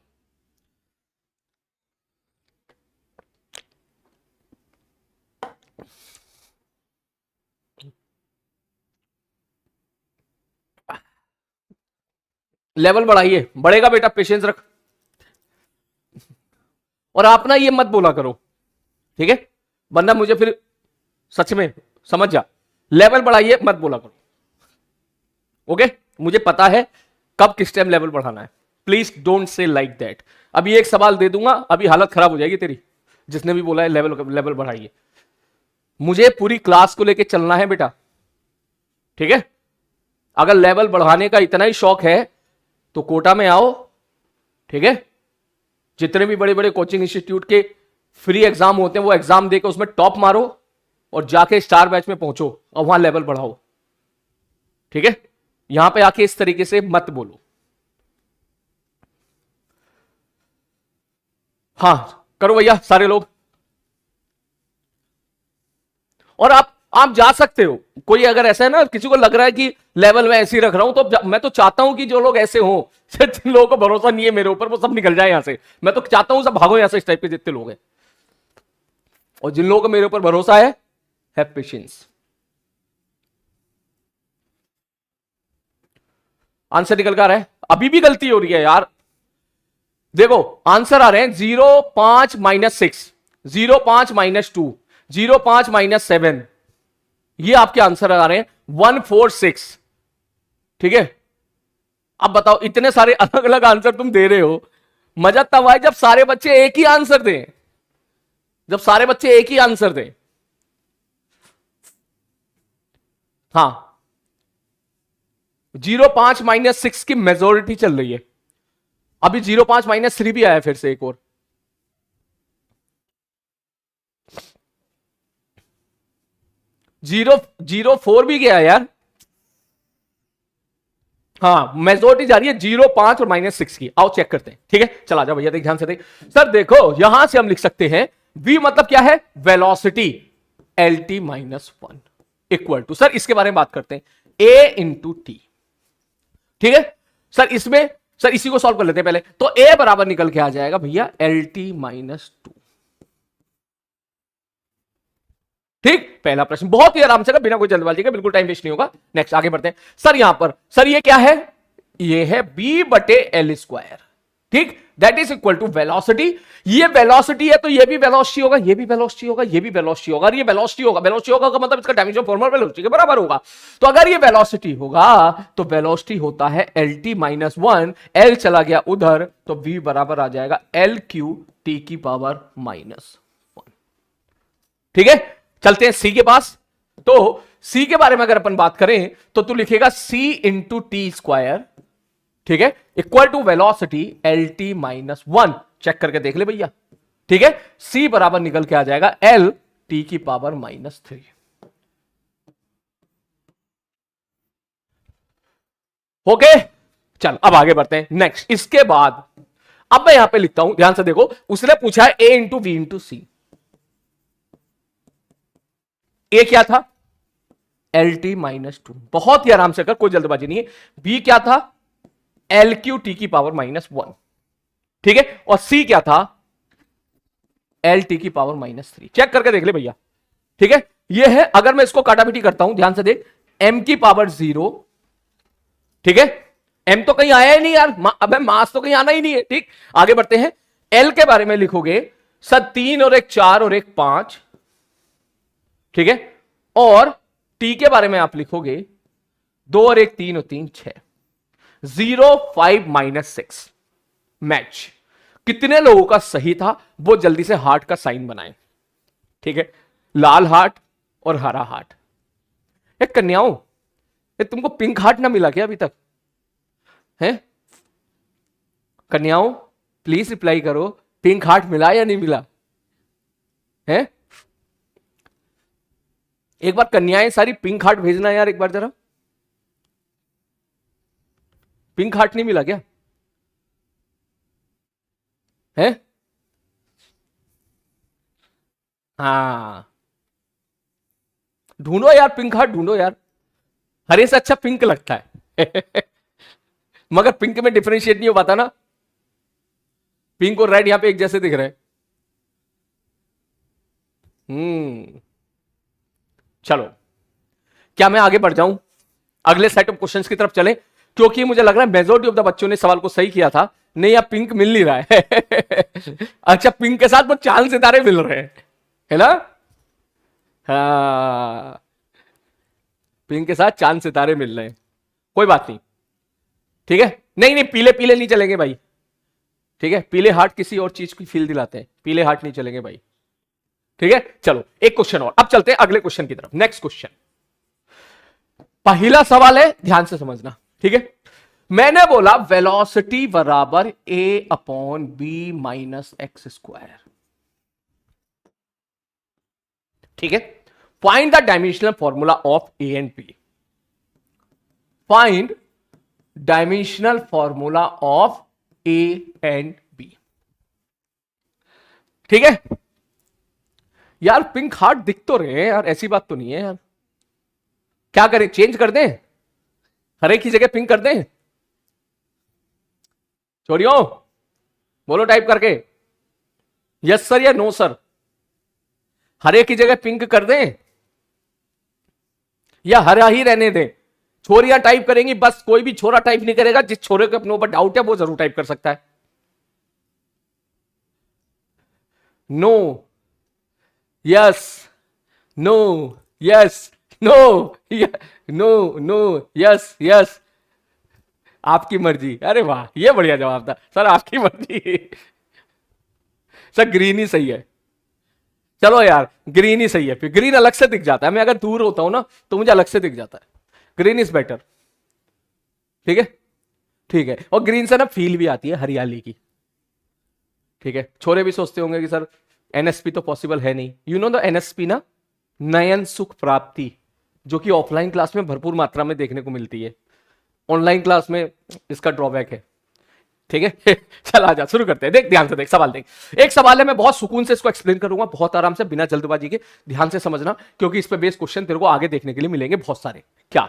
लेवल बढ़ाइए, बढ़ेगा बेटा, पेशेंस रख। और आप ना ये मत बोला करो, ठीक है, वरना मुझे फिर सच में समझ जा, लेवल बढ़ाइए मत बोला करो। ओके, मुझे पता है कब किस टाइम लेवल बढ़ाना है, please don't say like that. अभी एक सवाल दे दूंगा, अभी हालत खराब हो जाएगी तेरी, जिसने भी बोला है लेवल बढ़ाइए। मुझे पूरी क्लास को लेके चलना है बेटा, ठीक है। अगर लेवल बढ़ाने का इतना ही शौक है तो कोटा में आओ, ठीक है। जितने भी बड़े बड़े कोचिंग इंस्टीट्यूट के फ्री एग्जाम होते हैं वो एग्जाम देकर उसमें टॉप मारो और जाके स्टार बैच में पहुंचो और वहां लेवल बढ़ाओ, ठीक है। यहां पे आके इस तरीके से मत बोलो। हां करो भैया सारे लोग, और आप जा सकते हो। कोई अगर ऐसा है ना, किसी को लग रहा है कि लेवल में ऐसे ही रख रहा हूं, तो मैं तो चाहता हूं कि जो लोग ऐसे हों, जिन लोगों को भरोसा नहीं है मेरे ऊपर, वो सब निकल जाए यहां से। मैं तो चाहता हूं सब भागो यहां से, इस टाइप के जितने लोग हैं। और जिन लोगों को मेरे ऊपर भरोसा है, हैव पेशेंस। आंसर निकल कर आ रहा है, अभी भी गलती हो रही है यार। देखो आंसर आ रहे हैं 0 5 - 6, 0 5 - 2, 0 5 - 7, ये आपके आंसर आ रहे हैं 1 4 6। ठीक है, अब बताओ इतने सारे अलग अलग आंसर तुम दे रहे हो, मजा तब आए जब सारे बच्चे एक ही आंसर दें, जब सारे बच्चे एक ही आंसर दें। हाँ, 0 5 - 6 की मेजोरिटी चल रही है। अभी 0 5 - 3 भी आया फिर से एक और। जीरो 0 4 भी गया यार। हाँ, मेजोरिटी जा रही है 0 5 और -6 की। आओ चेक करते हैं। ठीक है, चला जाओ भैया, देख ध्यान से देख। सर देखो यहां से हम लिख सकते हैं v मतलब क्या है, velocity, LT - 1 equal to, sir इसके बारे में बात करते हैं, a इंटू टी। ठीक है सर, इसमें सर इसी को सॉल्व कर लेते हैं पहले। तो a बराबर निकल के आ जाएगा भैया LT - 2। ठीक, पहला प्रश्न बहुत ही आराम से, बिना कोई जल्दबाजी के, बिल्कुल टाइम वेस्ट नहीं होगा। नेक्स्ट आगे बढ़ते हैं। सर यहां पर सर ये क्या है, ये है B/L²। ठीक, that is equal to velocity. ये वेलोसिटी है तो ये भी वेलोसिटी होगा, ये भी वेलोसिटी होगा, ये भी वेलोसिटी होगा, और ये वेलोसिटी होगा। वेलोसिटी होगा का मतलब इसका डायमेंशन फॉर्मूला वेलोसिटी के बराबर होगा। तो अगर ये वेलोसिटी होगा तो वेलोसिटी होता है LT - 1, L चला गया उधर, तो V बराबर आ जाएगा LQ⁻⁻1। ठीक है, चलते हैं सी के पास। तो सी के बारे में अगर अपन बात करें तो तू लिखेगा C इंटू टी स्क्वायर, ठीक है, equal to velocity LT - 1। Check करके देख ले भैया। ठीक है, C बराबर निकल के आ जाएगा LT⁻⁻3। ओके, चल अब आगे बढ़ते हैं। नेक्स्ट, इसके बाद अब मैं यहां पे लिखता हूं, ध्यान से देखो। उसने पूछा है A इंटू वी इंटू सी। ए क्या था, LT - 2। बहुत ही आराम से कर, कोई जल्दबाजी नहीं है। बी क्या था, LQ⁻⁻1। ठीक है, और सी क्या था, LT⁻⁻3। चेक करके देख ले भैया। ठीक है, ये है। अगर मैं इसको काटापीटी करता हूं, ध्यान से देख, m⁻0। ठीक है, m तो कहीं आया ही नहीं यार, अबे मास तो कहीं आना ही नहीं है। ठीक, आगे बढ़ते हैं। L के बारे में लिखोगे सर 3 और 1 4 और 1 5। ठीक है, और T के बारे में आप लिखोगे 2 और 1 3 और 3 6। 0 5 - 6 मैच। कितने लोगों का सही था वो जल्दी से हार्ट का साइन बनाएं। ठीक है, लाल हार्ट और हरा हार्ट। कन्याओं, तुमको पिंक हार्ट ना मिला क्या अभी तक है? कन्याओं प्लीज रिप्लाई करो, पिंक हार्ट मिला या नहीं मिला है? एक बार कन्याएं सारी पिंक हार्ट भेजना यार, एक बार जरा। पिंक हार्ट नहीं मिला क्या है? हाँ, ढूंढो यार, पिंक हार्ट ढूंढो यार। हरे से अच्छा पिंक लगता है मगर पिंक में डिफरेंशिएट नहीं हो पाता ना। पिंक और रेड यहां पे एक जैसे दिख रहे हैं। चलो, क्या मैं आगे बढ़ जाऊं, अगले सेट ऑफ क्वेश्चंस की तरफ चलें? क्योंकि मुझे लग रहा है मेजोरिटी ऑफ द बच्चों ने सवाल को सही किया था। नहीं, अब पिंक मिल नहीं रहा है अच्छा, पिंक के साथ वो चांद सितारे मिल रहे हैं, है ना? हाँ, पिंक के साथ चांद सितारे मिल रहे हैं। कोई बात नहीं, ठीक है। नहीं नहीं, पीले पीले नहीं चलेंगे भाई। ठीक है, पीले हार्ट किसी और चीज की फील दिलाते हैं, पीले हार्ट नहीं चलेंगे भाई। ठीक है, चलो एक क्वेश्चन और। अब चलते हैं अगले क्वेश्चन की तरफ। नेक्स्ट क्वेश्चन, पहला सवाल है, ध्यान से समझना। ठीक है, मैंने बोला वेलोसिटी बराबर A/B - x²। ठीक है, find the dimensional formula of A and B। Find dimensional formula of A and B। ठीक है यार, पिंक हार्ट दिख तो रहे हैं यार, ऐसी बात तो नहीं है यार। क्या करें, चेंज कर दें, हर एक की जगह पिंक कर दें? छोड़ियो, बोलो टाइप करके, यस सर या नो सर। हर एक की जगह पिंक कर दें या हरा ही रहने दें? छोरियां टाइप करेंगी बस, कोई भी छोरा टाइप नहीं करेगा। जिस छोरे को अपने ऊपर डाउट है वो जरूर टाइप कर सकता है। No, yes, no, yes, no, no, no, yes, yes, आपकी मर्जी। अरे वाह, ये बढ़िया जवाब था सर, आपकी मर्जी। सर ग्रीन ही सही है। चलो यार, ग्रीन ही सही है, फिर ग्रीन अलग से दिख जाता है। मैं अगर दूर होता हूं ना तो मुझे अलग से दिख जाता है। Green is better. ठीक है, ठीक है। और ग्रीन से ना फील भी आती है हरियाली की। ठीक है, छोरे भी सोचते होंगे कि सर एनएसपी तो पॉसिबल है नहीं। यू नो द एनएसपी ना, नयन सुख प्राप्ति, जो कि ऑफलाइन क्लास में भरपूर मात्रा में देखने को मिलती है, ऑनलाइन क्लास में इसका ड्रॉबैक है। ठीक है। चल आजा, शुरू करते हैं। देख ध्यान से, देख सवाल देख। एक सवाल है, मैं बहुत सुकून से इसको एक्सप्लेन करूंगा, बहुत आराम से, बिना जल्दबाजी के। ध्यान से समझना, क्योंकि इस पे बेस्ड क्वेश्चन तेरे को आगे देखने के लिए मिलेंगे बहुत सारे। क्या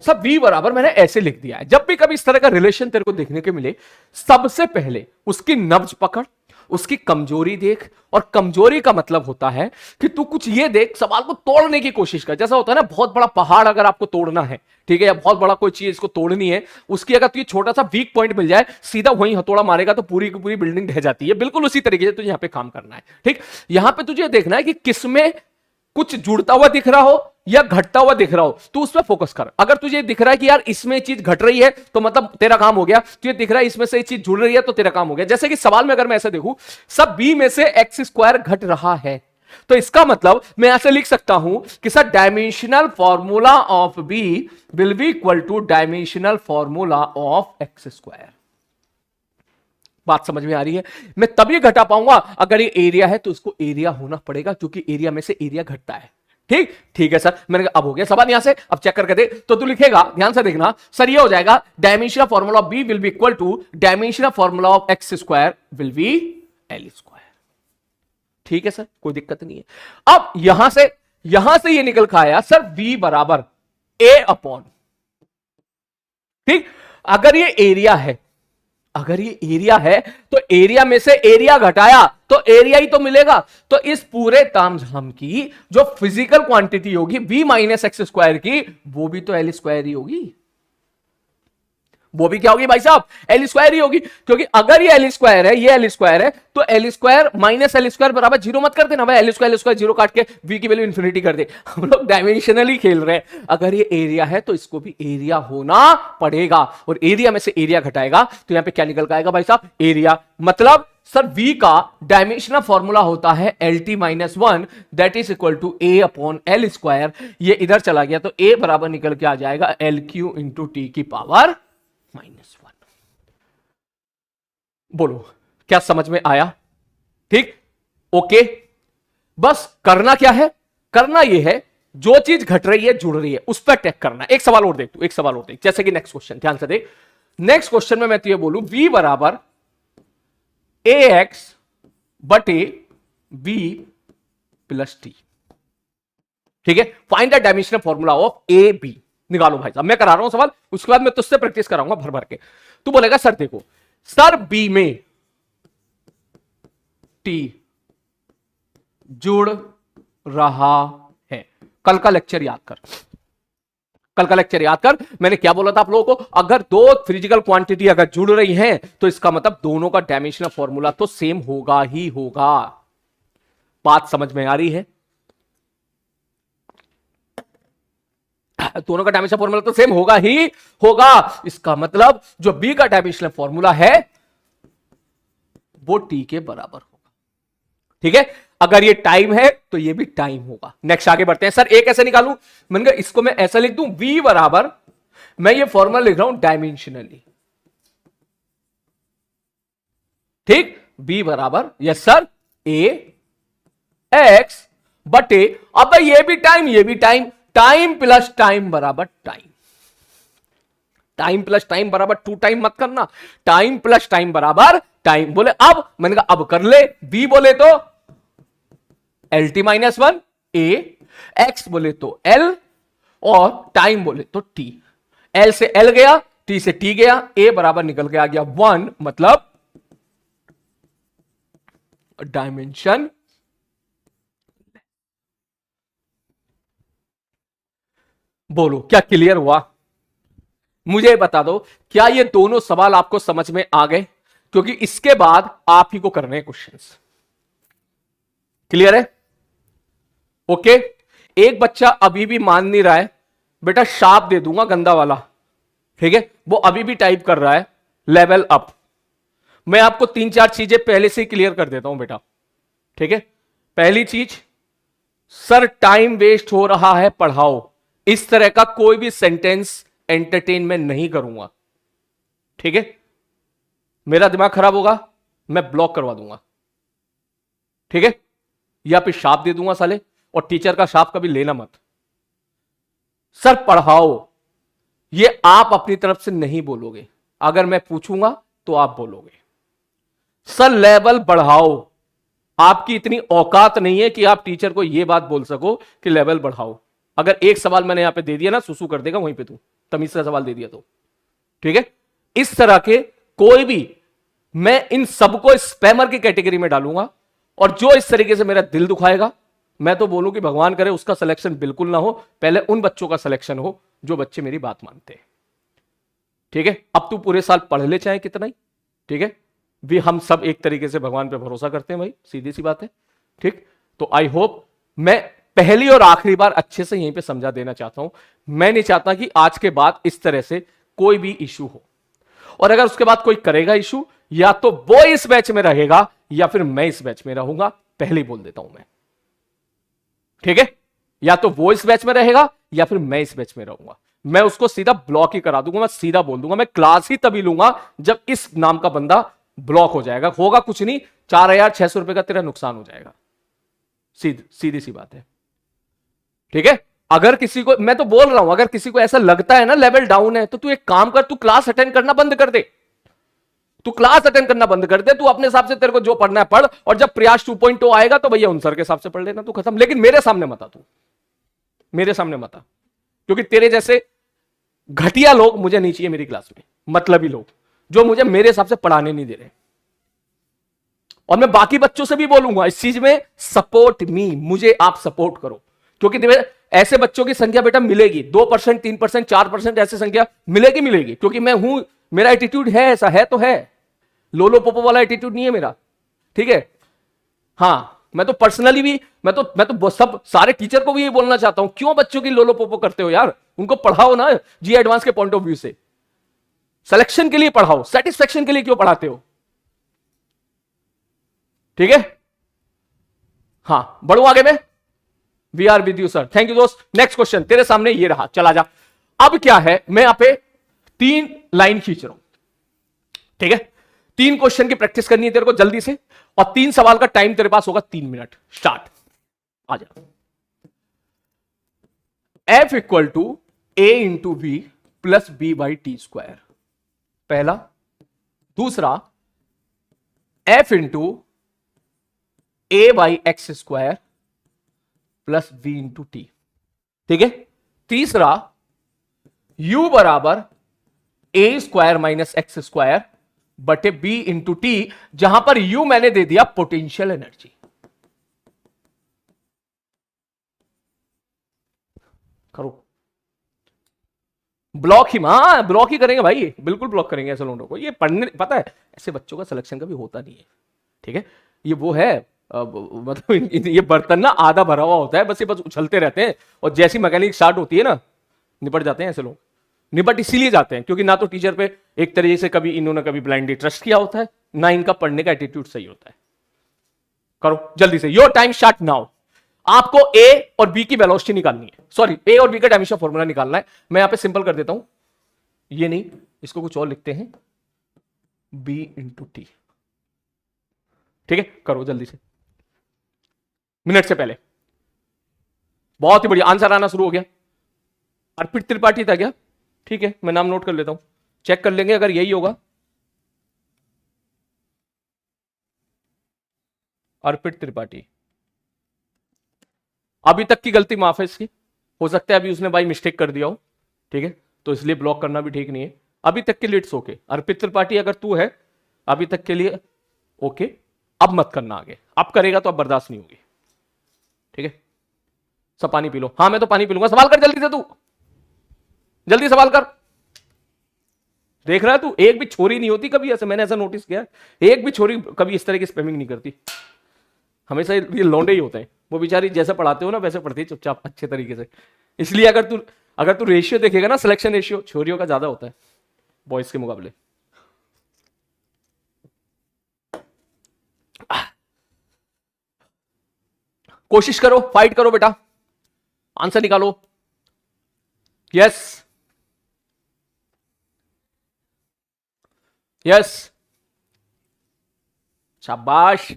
सब v बराबर मैंने ऐसे लिख दिया है। जब भी कभी इस तरह का रिलेशन तेरे को देखने के मिले, सबसे पहले उसकी नब्ज पकड़, उसकी कमजोरी देख। और कमजोरी का मतलब होता है कि तू कुछ ये देख, सवाल को तोड़ने की कोशिश कर। जैसा होता है ना, बहुत बड़ा पहाड़ अगर आपको तोड़ना है, ठीक है, या बहुत बड़ा कोई चीज इसको तोड़नी है, उसकी अगर तुझे छोटा सा वीक पॉइंट मिल जाए, सीधा वहीं हथौड़ा मारेगा तो पूरी की पूरी बिल्डिंग ढह जाती है। बिल्कुल उसी तरीके से तुझे यहां पे काम करना है। ठीक, यहां पे तुझे देखना है कि किसमें कुछ जुड़ता हुआ दिख रहा हो या घटता हुआ दिख रहा हो, तू उस पर फोकस कर। अगर तुझे दिख रहा है कि यार इसमें चीज घट रही है तो मतलब तेरा काम हो गया। तुझे दिख रहा है इसमें से चीज जुड़ रही है तो तेरा काम हो गया। जैसे कि सवाल में अगर मैं ऐसे देखूं, सब बी में से एक्स स्क्वायर घट रहा है, तो इसका मतलब मैं ऐसे लिख सकता हूं कि sir dimensional formula of B will be equal to dimensional formula of X square. बात समझ में आ रही है? मैं तभी घटा पाऊंगा अगर ये एरिया है तो इसको एरिया होना पड़ेगा, क्योंकि एरिया में से एरिया घटता है। ठीक, ठीक है सर, मैंने कहा अब हो गया सवाल यहां से। अब चेक करके दे, तो तू लिखेगा, ध्यान से देखना सर, ये हो जाएगा dimension formula of B will be equal to dimension formula of X square will be L square. ठीक है सर, कोई दिक्कत नहीं है। अब यहां से ये निकल के आया सर v बराबर a अपॉन, ठीक, अगर ये एरिया है, अगर ये एरिया है तो एरिया में से एरिया घटाया तो एरिया ही तो मिलेगा। तो इस पूरे तामझाम की जो फिजिकल क्वांटिटी होगी v माइनस एक्स स्क्वायर की, वो भी तो एल स्क्वायर ही होगी। वो भी क्या होगी भाई साहब? एल स्क्वायर ही होगी। क्योंकि अगर ये एल स्क्वायर है, ये एल स्क्वायर है, तो L square minus L square बराबर जीरो मत कर देना भाई। एल स्क्वायर जीरो काट के वी की वैल्यू इंफिनिटी कर दे। हम लोग डायमेंशनली खेल रहे हैं। अगर ये एरिया है तो इसको भी एरिया होना पड़ेगा, और एरिया में से एरिया घटाएगा तो यहां पे क्या निकल के आएगा भाई साहब? एरिया। मतलब सर v का डायमेंशनल फॉर्मूला होता है L T minus one, that is equal to A upon L square. ये इधर चला गया तो a बराबर निकल के आ जाएगा एल क्यू इंटू टी की पावर माइनस वन। बोलो क्या समझ में आया? ठीक, ओके। बस करना क्या है? करना यह है, जो चीज घट रही है जुड़ रही है उस पर टैग करना। एक सवाल और देख तू, एक सवाल और देख, जैसे कि नेक्स्ट क्वेश्चन, ध्यान से देख। नेक्स्ट क्वेश्चन में मैं तुझे बोलूं v बराबर ए एक्स बटे बी प्लस टी। ठीक है, find the dimensional formula of A B. निकालो भाई साहब, मैं करा रहा हूं सवाल, उसके बाद मैं तुझसे प्रैक्टिस कराऊंगा भर भर के। तू बोलेगा सर देखो, सर बी में टी जुड़ रहा है। कल का लेक्चर याद कर, कल का लेक्चर याद कर। मैंने क्या बोला था आप लोगों को? अगर दो फिजिकल क्वांटिटी अगर जुड़ रही हैं तो इसका मतलब दोनों का डायमेंशनल फॉर्मूला तो सेम होगा ही होगा। बात समझ में आ रही है? दोनों का डायमेंशनल फॉर्मूला तो सेम होगा ही होगा। इसका मतलब जो बी का डायमेंशनल फॉर्मूला है वो टी के बराबर होगा। ठीक है, अगर ये टाइम है तो ये भी टाइम होगा। नेक्स्ट आगे बढ़ते हैं। सर एक ऐसे निकालूं, मैंने कहा इसको मैं ऐसा लिख दूं, v बराबर, मैं ये फॉर्मूला लिख रहा हूं डायमेंशनली। ठीक, b बराबर यस सर a एक्स बटे, अब ये भी टाइम, ये भी टाइम, टाइम प्लस टाइम बराबर टाइम। टाइम प्लस टाइम बराबर टू टाइम मत करना, टाइम प्लस टाइम बराबर टाइम। बोले अब, मैंने कहा अब कर ले। b बोले तो एल टी माइनस वन ए, एक्स बोले तो एल, और टाइम बोले तो टी। एल से एल गया, टी से टी गया, ए बराबर निकल के आ गया वन, मतलब डायमेंशन। बोलो क्या क्लियर हुआ? मुझे बता दो, क्या ये दोनों सवाल आपको समझ में आ गए? क्योंकि इसके बाद आप ही को करने हैं क्वेश्चंस। क्लियर है? ओके। एक बच्चा अभी भी मान नहीं रहा है, बेटा शार्प दे दूंगा गंदा वाला, ठीक है? वो अभी भी टाइप कर रहा है लेवल अप। मैं आपको 3-4 चीजें पहले से ही क्लियर कर देता हूं बेटा, ठीक है? पहली चीज, सर टाइम वेस्ट हो रहा है, पढ़ाओ। इस तरह का कोई भी सेंटेंस एंटरटेन में नहीं करूंगा, ठीक है? मेरा दिमाग खराब होगा, मैं ब्लॉक करवा दूंगा, ठीक है? या फिर शाप दे दूंगा साले, और टीचर का शाप कभी लेना मत। सर पढ़ाओ, ये आप अपनी तरफ से नहीं बोलोगे, अगर मैं पूछूंगा तो आप बोलोगे। सर लेवल बढ़ाओ, आपकी इतनी औकात नहीं है कि आप टीचर को यह बात बोल सको कि लेवल बढ़ाओ। अगर एक सवाल मैंने यहां पे दे दिया ना, सुसु कर देगा वहीं पे तू, तमीज का सवाल दे दिया तो, ठीक है? इस तरह के कोई भी, मैं इन सबको स्पैमर की कैटेगरी में डालूंगा, और जो इस तरीके से मेरा दिल दुखाएगा, मैं तो बोलूं कि भगवान करे उसका सिलेक्शन बिल्कुल ना हो, पहले उन बच्चों का सिलेक्शन हो जो बच्चे मेरी बात मानते हैं, ठीक है? अब तू पूरे साल पढ़ ले चाहे कितना ही, ठीक है? भी हम सब एक तरीके से भगवान पे भरोसा करते हैं भाई, सीधी सी बात है, ठीक? तो आई होप मैं पहली और आखिरी बार अच्छे से यहीं पे समझा देना चाहता हूं। मैं नहीं चाहता कि आज के बाद इस तरह से कोई भी इशू हो, और अगर उसके बाद कोई करेगा इशू, या तो वो इस बैच में रहेगा या फिर मैं इस बैच में रहूंगा, पहले ही बोल देता हूं मैं, ठीक है? या तो वो इस बैच में रहेगा या फिर मैं इस बैच में रहूंगा। मैं उसको सीधा ब्लॉक ही करा दूंगा, मैं सीधा बोल दूंगा, मैं क्लास ही तभी लूंगा जब इस नाम का बंदा ब्लॉक हो जाएगा। होगा कुछ नहीं, 4,600 रुपए का तेरा नुकसान हो जाएगा, सीधी सी बात है, ठीक है? अगर किसी को, मैं तो बोल रहा हूं, अगर किसी को ऐसा लगता है ना लेवल डाउन है, तो तू एक काम कर, तू क्लास अटेंड करना बंद कर दे। तू क्लास अटेंड करना बंद कर दे, तू अपने हिसाब से तेरे को जो पढ़ना है पढ़, और जब प्रयास 2.0 आएगा तो भैया उन सर के हिसाब से पढ़ लेना, तू खत्म। लेकिन मेरे सामने मत आ, तू मेरे सामने मत आ, क्योंकि तेरे जैसे घटिया लोग मुझे नहीं चाहिए मेरी क्लास में, मतलबी लोग जो मुझे मेरे हिसाब से पढ़ाने नहीं दे रहे। और मैं बाकी बच्चों से भी बोलूंगा इस चीज में, सपोर्ट मी, मुझे आप सपोर्ट करो, क्योंकि ऐसे बच्चों की संख्या बेटा मिलेगी, 2%, 3%, 4% ऐसी संख्या मिलेगी, क्योंकि मैं हूं, मेरा एटीट्यूड है, ऐसा है तो है, लोलो पोपो वाला एटीट्यूड नहीं है मेरा, ठीक है? हाँ, मैं तो पर्सनली भी, मैं तो सब सारे टीचर को भी ये बोलना चाहता हूं, क्यों बच्चों की लोलो पोपो करते हो यार? उनको पढ़ाओ ना जी एडवांस के पॉइंट ऑफ व्यू से, सिलेक्शन के लिए पढ़ाओ, सेटिस्फेक्शन के लिए क्यों पढ़ाते हो? ठीक है? हाँ, बढ़ू आगे में। We are with you sir, thank you दोस्त। नेक्स्ट क्वेश्चन तेरे सामने ये रहा, चला जा। अब क्या है, मैं यहां पे 3 लाइन खींच रहा हूं, ठीक है? 3 क्वेश्चन की प्रैक्टिस करनी है तेरे को जल्दी से, और 3 सवाल का टाइम तेरे पास होगा 3 मिनट। स्टार्ट, आ जा। F equal to A into B plus B by T square, पहला। दूसरा, F into A by X square plus B into T, ठीक है? तीसरा, u बराबर A square minus X square बटे बी इंटू टी, जहां पर u मैंने दे दिया पोटेंशियल एनर्जी। करो ब्लॉक ही, हाँ ब्लॉक ही करेंगे भाई, बिल्कुल ब्लॉक करेंगे ऐसे लोगों को। ये पढ़ने, पता है ऐसे बच्चों का सिलेक्शन कभी होता नहीं है, ठीक है? ये वो है, मतलब ये बर्तन ना आधा भरा हुआ होता है, बस ये बस उछलते रहते हैं, और जैसी मैकेनिक स्टार्ट होती है ना, निपट जाते हैं ऐसे लोग। निपट इसीलिए जाते हैं क्योंकि ना तो टीचर पे एक तरीके से कभी इन्होंने कभी ब्लाइंडली ट्रस्ट किया होता है, ना इनका पढ़ने का एटीट्यूड सही होता है। करो जल्दी से, योर टाइम स्टार्ट नाउ। आपको ए और बी की वेलोसिटी निकालनी है, सॉरी ए और बी का डायमेंशन फॉर्मूला निकालना है। मैं यहां पे सिंपल कर देता हूं, ये नहीं, इसको कुछ और लिखते हैं, बी इंटू टी, ठीक है? करो जल्दी से, मिनट से पहले। बहुत ही बढ़िया, आंसर आना शुरू हो गया। अर्पित त्रिपाठी था क्या? ठीक है, मैं नाम नोट कर लेता हूं, चेक कर लेंगे अगर यही होगा। अर्पित त्रिपाठी, अभी तक की गलती माफ है इसकी, हो सकता है अभी उसने बाई मिस्टेक कर दिया हो, ठीक है? तो इसलिए ब्लॉक करना भी ठीक नहीं है। अभी तक के लिए इट्स ओके। अर्पित त्रिपाठी अगर तू है अभी तक के लिए ओके, अब मत करना आगे, अब करेगा तो अब बर्दाश्त नहीं होगी, ठीक है? सब पानी पी लो। हाँ मैं तो पानी पी लूंगा, सवाल कर जल्दी से, तू जल्दी सवाल कर। देख रहा है तू, एक भी छोरी नहीं होती कभी ऐसे, मैंने ऐसा नोटिस किया, एक भी छोरी कभी इस तरह की स्पैमिंग नहीं करती, हमेशा ये लौंडे ही होते हैं। वो बेचारी जैसे पढ़ाते हो ना वैसे पढ़ती है चुपचाप अच्छे तरीके से। इसलिए अगर तू रेशियो देखेगा ना, सिलेक्शन रेशियो छोरियों का ज्यादा होता है बॉयज के मुकाबले। कोशिश करो, फाइट करो बेटा, आंसर निकालो। यस यस, शाबाश,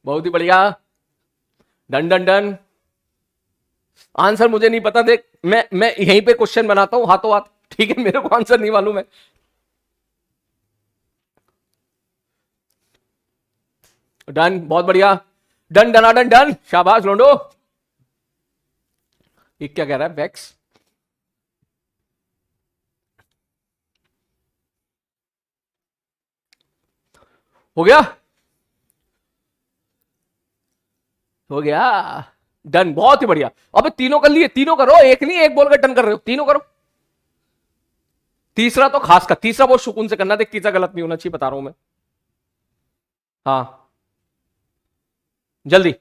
बहुत ही बढ़िया, डन डन डन। आंसर मुझे नहीं पता, देख मैं यहीं पे क्वेश्चन बनाता हूं हाथों हाथ, ठीक है, मेरे को आंसर नहीं मालूम है। डन, बहुत बढ़िया, डन डना डन डन, शाबाश लोंडो। ये क्या कह रहा है बैक्स? हो गया, हो गया, डन, बहुत ही बढ़िया। अब तीनों कर लिए, तीनों करो, एक नहीं एक बोल कर डन कर रहे हो, तीनों करो। तीसरा तो खास का, तीसरा बहुत सुकून से करना, देख तीसरा गलत नहीं होना चाहिए, बता रहा हूं मैं। हाँ जल्दी,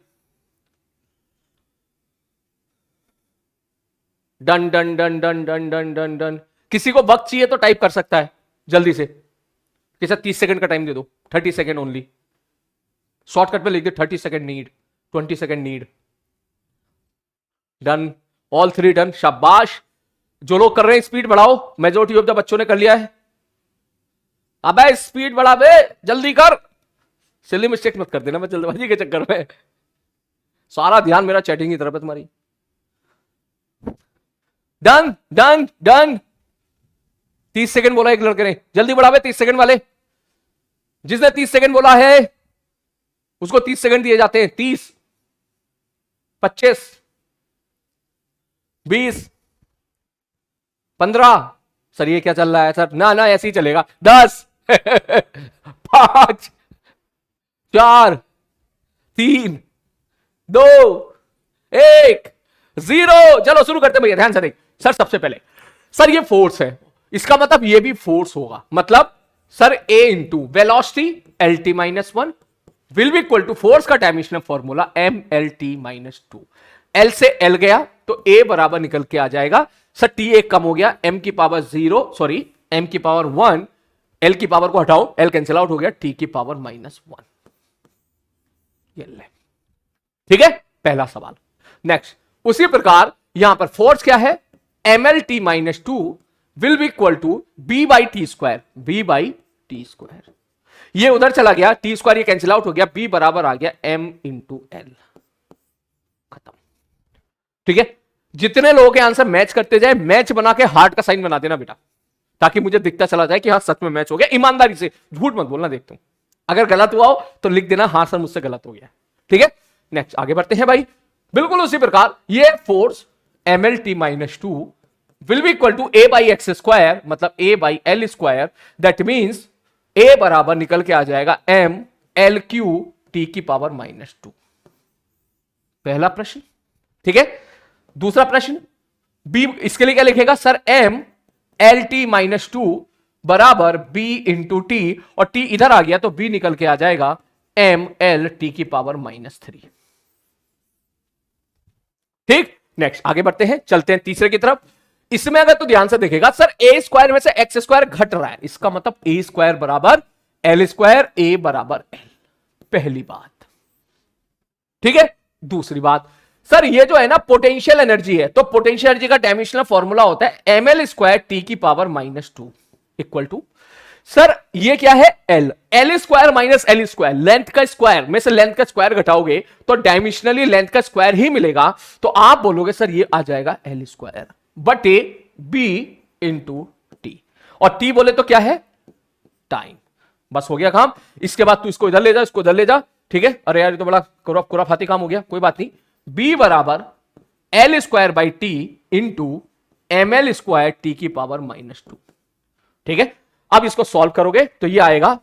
done done done done done done done done. किसी को वक्त चाहिए तो टाइप कर सकता है जल्दी से, किसी 30 सेकंड का टाइम दे दो, 30 सेकंड ओनली, शॉर्टकट पे लिख दे 30 second need, 20 second need. Done, all three done, शाबाश। जो लोग कर रहे हैं स्पीड बढ़ाओ, मेजोरिटी ऑफ द बच्चों ने कर लिया है। अबे स्पीड बढ़ा बे, जल्दी कर, सिली मिस्टेक मत कर देना मैं जल्दबाजी के चक्कर में, सारा ध्यान मेरा चैटिंग की तरफ है तुम्हारी। डन डन डन, 30 सेकंड बोला एक लड़के ने, जल्दी बढ़ावे 30 सेकंड वाले, जिसने 30 सेकंड बोला है उसको 30 सेकंड दिए जाते हैं, 30, 25, 20, 15, सर ये क्या चल रहा है सर, ना ना ऐसे ही चलेगा, 10, 5, 4, 3, 2, 1, 0। चलो शुरू करते भैया, ध्यान से देख। सर सबसे पहले, सर ये फोर्स है, इसका मतलब ये भी फोर्स होगा, मतलब sir A into velocity L T minus 1 will be equal to force का dimensional formula M L T minus 2। L से एल गया तो ए बराबर निकल के आ जाएगा, सर टी एक कम हो गया, एम की पावर 0, सॉरी एम की पावर 1, एल की पावर को हटाओ, एल कैंसिल आउट हो गया, टी की पावर -1। ये ले, ठीक है, पहला सवाल। नेक्स्ट, उसी प्रकार यहां पर फोर्स क्या है, M L T minus 2 will be equal to B by T square, B by T square. ये उधर चला गया, टी स्क्वायर ये कैंसिल आउट हो गया, बी बराबर आ गया एम इंटू एल, खत्म। ठीक है, जितने लोगों के आंसर मैच करते जाए, मैच बना के हार्ट का साइन बना देना बेटा, ताकि मुझे दिखता चला जाए कि हाँ सच में मैच हो गया। ईमानदारी से, झूठ मत बोलना, देखता हूं, अगर गलत हुआ हो तो लिख देना हाँ सर मुझसे गलत हो गया। ठीक है, नेक्स्ट आगे बढ़ते हैं भाई। बिल्कुल उसी प्रकार ये force M L T minus 2 will be equal to A by X square, मतलब A by L square, that means A बराबर निकल के आ जाएगा एम एल क्यू टी की पावर -2। पहला प्रश्न, ठीक है। दूसरा प्रश्न, बी, इसके लिए क्या लिखेगा sir, M L T minus 2 बराबर बी इंटू टी, और टी इधर आ गया तो बी निकल के आ जाएगा एम एल टी की पावर -3। ठीक, नेक्स्ट आगे बढ़ते हैं, चलते हैं तीसरे की तरफ। इसमें अगर तू ध्यान से देखेगा, सर ए स्क्वायर में से एक्स स्क्वायर घट रहा है, इसका मतलब ए स्क्वायर बराबर एल स्क्वायर, ए बराबर एल, पहली बात। ठीक है, दूसरी बात, सर ये जो है ना पोटेंशियल एनर्जी है, तो पोटेंशियल एनर्जी का डायमेंशनल फॉर्मूला होता है एम एल स्क्वायर टी की पावर -2 इक्वल टू, सर ये क्या है, L, L square minus L square, length का स्क्वायर में से लेंथ का स्क्वायर घटाओगे तो डायमेंशनली लेंथ का स्क्वायर ही मिलेगा, तो आप बोलोगे सर ये आ जाएगा एल स्क्वायर बटे बी इंटू टी, और टी बोले तो क्या है, टाइम। बस हो गया काम। इसके बाद तू इसको इधर ले जा, इसको इधर ले जा, ठीक है। अरे यार ये तो बड़ा कुराफाती काम हो गया, कोई बात नहीं। बी बराबर L square by T into M L square T की पावर -2। ठीक है, अब इसको सॉल्व करोगे तो ये आएगा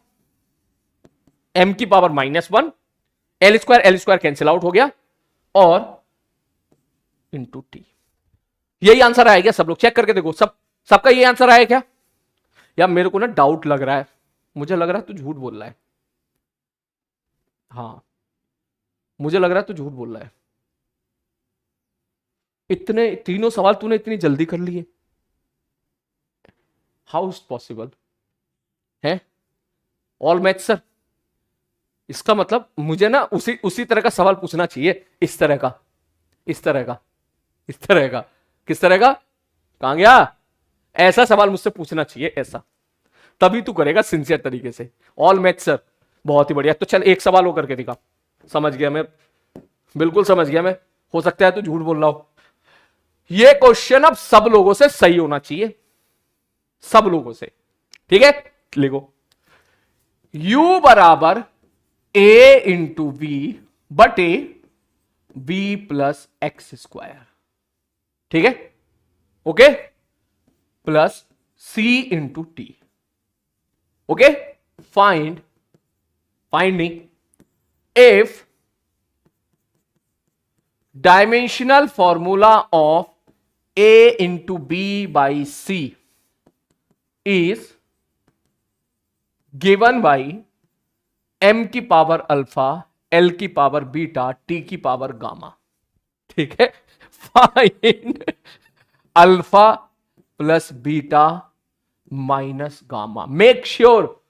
m की power -1, L square cancel out हो गया, और इंटू टी। यही आंसर आएगा, सब लोग चेक करके देखो, सबका ये आंसर आया क्या, या मेरे को ना डाउट लग रहा है, मुझे लग रहा है तू झूठ बोल रहा है। हाँ, मुझे लग रहा है तू झूठ बोल रहा है। इतने तीनों सवाल तूने इतनी जल्दी कर लिए, हाउ इज पॉसिबल है? ऑल मैथ सर, इसका मतलब मुझे ना उसी उसी तरह का सवाल पूछना चाहिए, इस तरह का, इस तरह का, इस तरह का। किस तरह का? कहां गया? ऐसा सवाल मुझसे पूछना चाहिए, ऐसा, तभी तू करेगा सिंसियर तरीके से। ऑल मैथ सर, बहुत ही बढ़िया। तो चल एक सवाल हो करके दिखा। समझ गया मैं, बिल्कुल समझ गया मैं। हो सकता है तू झूठ बोल रहा हो। ये क्वेश्चन अब सब लोगों से सही होना चाहिए, सब लोगों से। ठीक है, लिखो u बराबर a इंटू वी बटे b प्लस एक्स स्क्वायर। ठीक है, okay, plus c into T. Okay, finding if dimensional formula of a into b by c is given by m की पावर अल्फा, l की पावर बीटा, t की पावर गामा। ठीक है, find alpha plus beta minus gamma. Make sure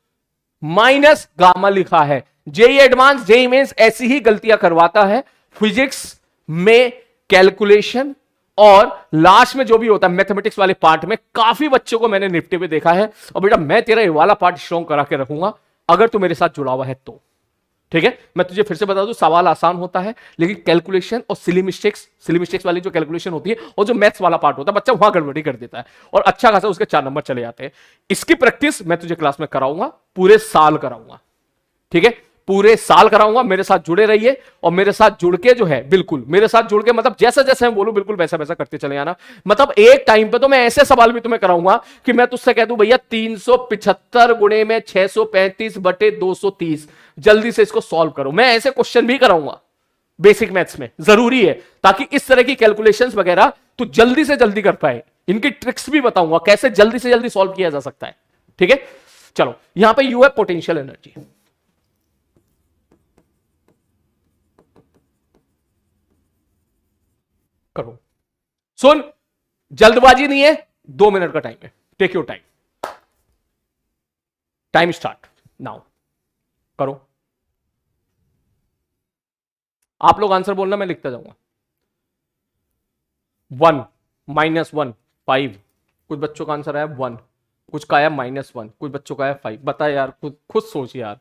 minus gamma लिखा है। जेई एडवांस, जेई मेंस ऐसी ही गलतियां करवाता है फिजिक्स में, कैलकुलेशन और लास्ट में जो भी होता है मैथमेटिक्स वाले पार्ट में। काफी बच्चों को मैंने निफ्टी पे देखा है। और बेटा मैं तेरा ये वाला पार्ट स्ट्रॉन्ग करा के रखूंगा अगर तू मेरे साथ जुड़ा हुआ है तो। ठीक है, मैं तुझे फिर से बता दूं, सवाल आसान होता है लेकिन कैलकुलेशन और सिली मिस्टेक्स वाली जो कैलकुलेशन होती है और जो मैथ्स वाला पार्ट होता है, बच्चा वहां गड़बड़ी कर देता है और अच्छा खासा उसके 4 नंबर चले जाते हैं। इसकी प्रैक्टिस मैं तुझे क्लास में कराऊंगा, पूरे साल कराऊंगा। ठीक है, पूरे साल कराऊंगा, मेरे साथ जुड़े रहिए। और मेरे साथ जुड़ के जो है, बिल्कुल मेरे साथ जुड़ के, मतलब जैसा जैसे मैं बोलूं बिल्कुल वैसा वैसा करते चले जाना। मतलब एक टाइम पे तो मैं ऐसे सवाल भी तुम्हें कराऊंगा कि मैं तुझसे कह दूं भैया 375 गुणे में 635 बटे 230, जल्दी से इसको सॉल्व करो। मैं ऐसे क्वेश्चन भी कराऊंगा बेसिक मैथ्स में, जरूरी है, ताकि इस तरह की कैलकुलेशंस वगैरह तू जल्दी से जल्दी कर पाए। इनकी ट्रिक्स भी बताऊंगा कैसे जल्दी से जल्दी सॉल्व किया जा सकता है। ठीक है, चलो यहां पे यू है पोटेंशियल एनर्जी। करो, सुन, जल्दबाजी नहीं है, 2 मिनट का टाइम है, take your time. Time start now, करो। आप लोग आंसर बोलना, मैं लिखता जाऊंगा। 1, -1, 5। कुछ बच्चों का आंसर आया 1, कुछ का आया -1, कुछ बच्चों का आया 5। बता यार, खुद खुद सोच यार।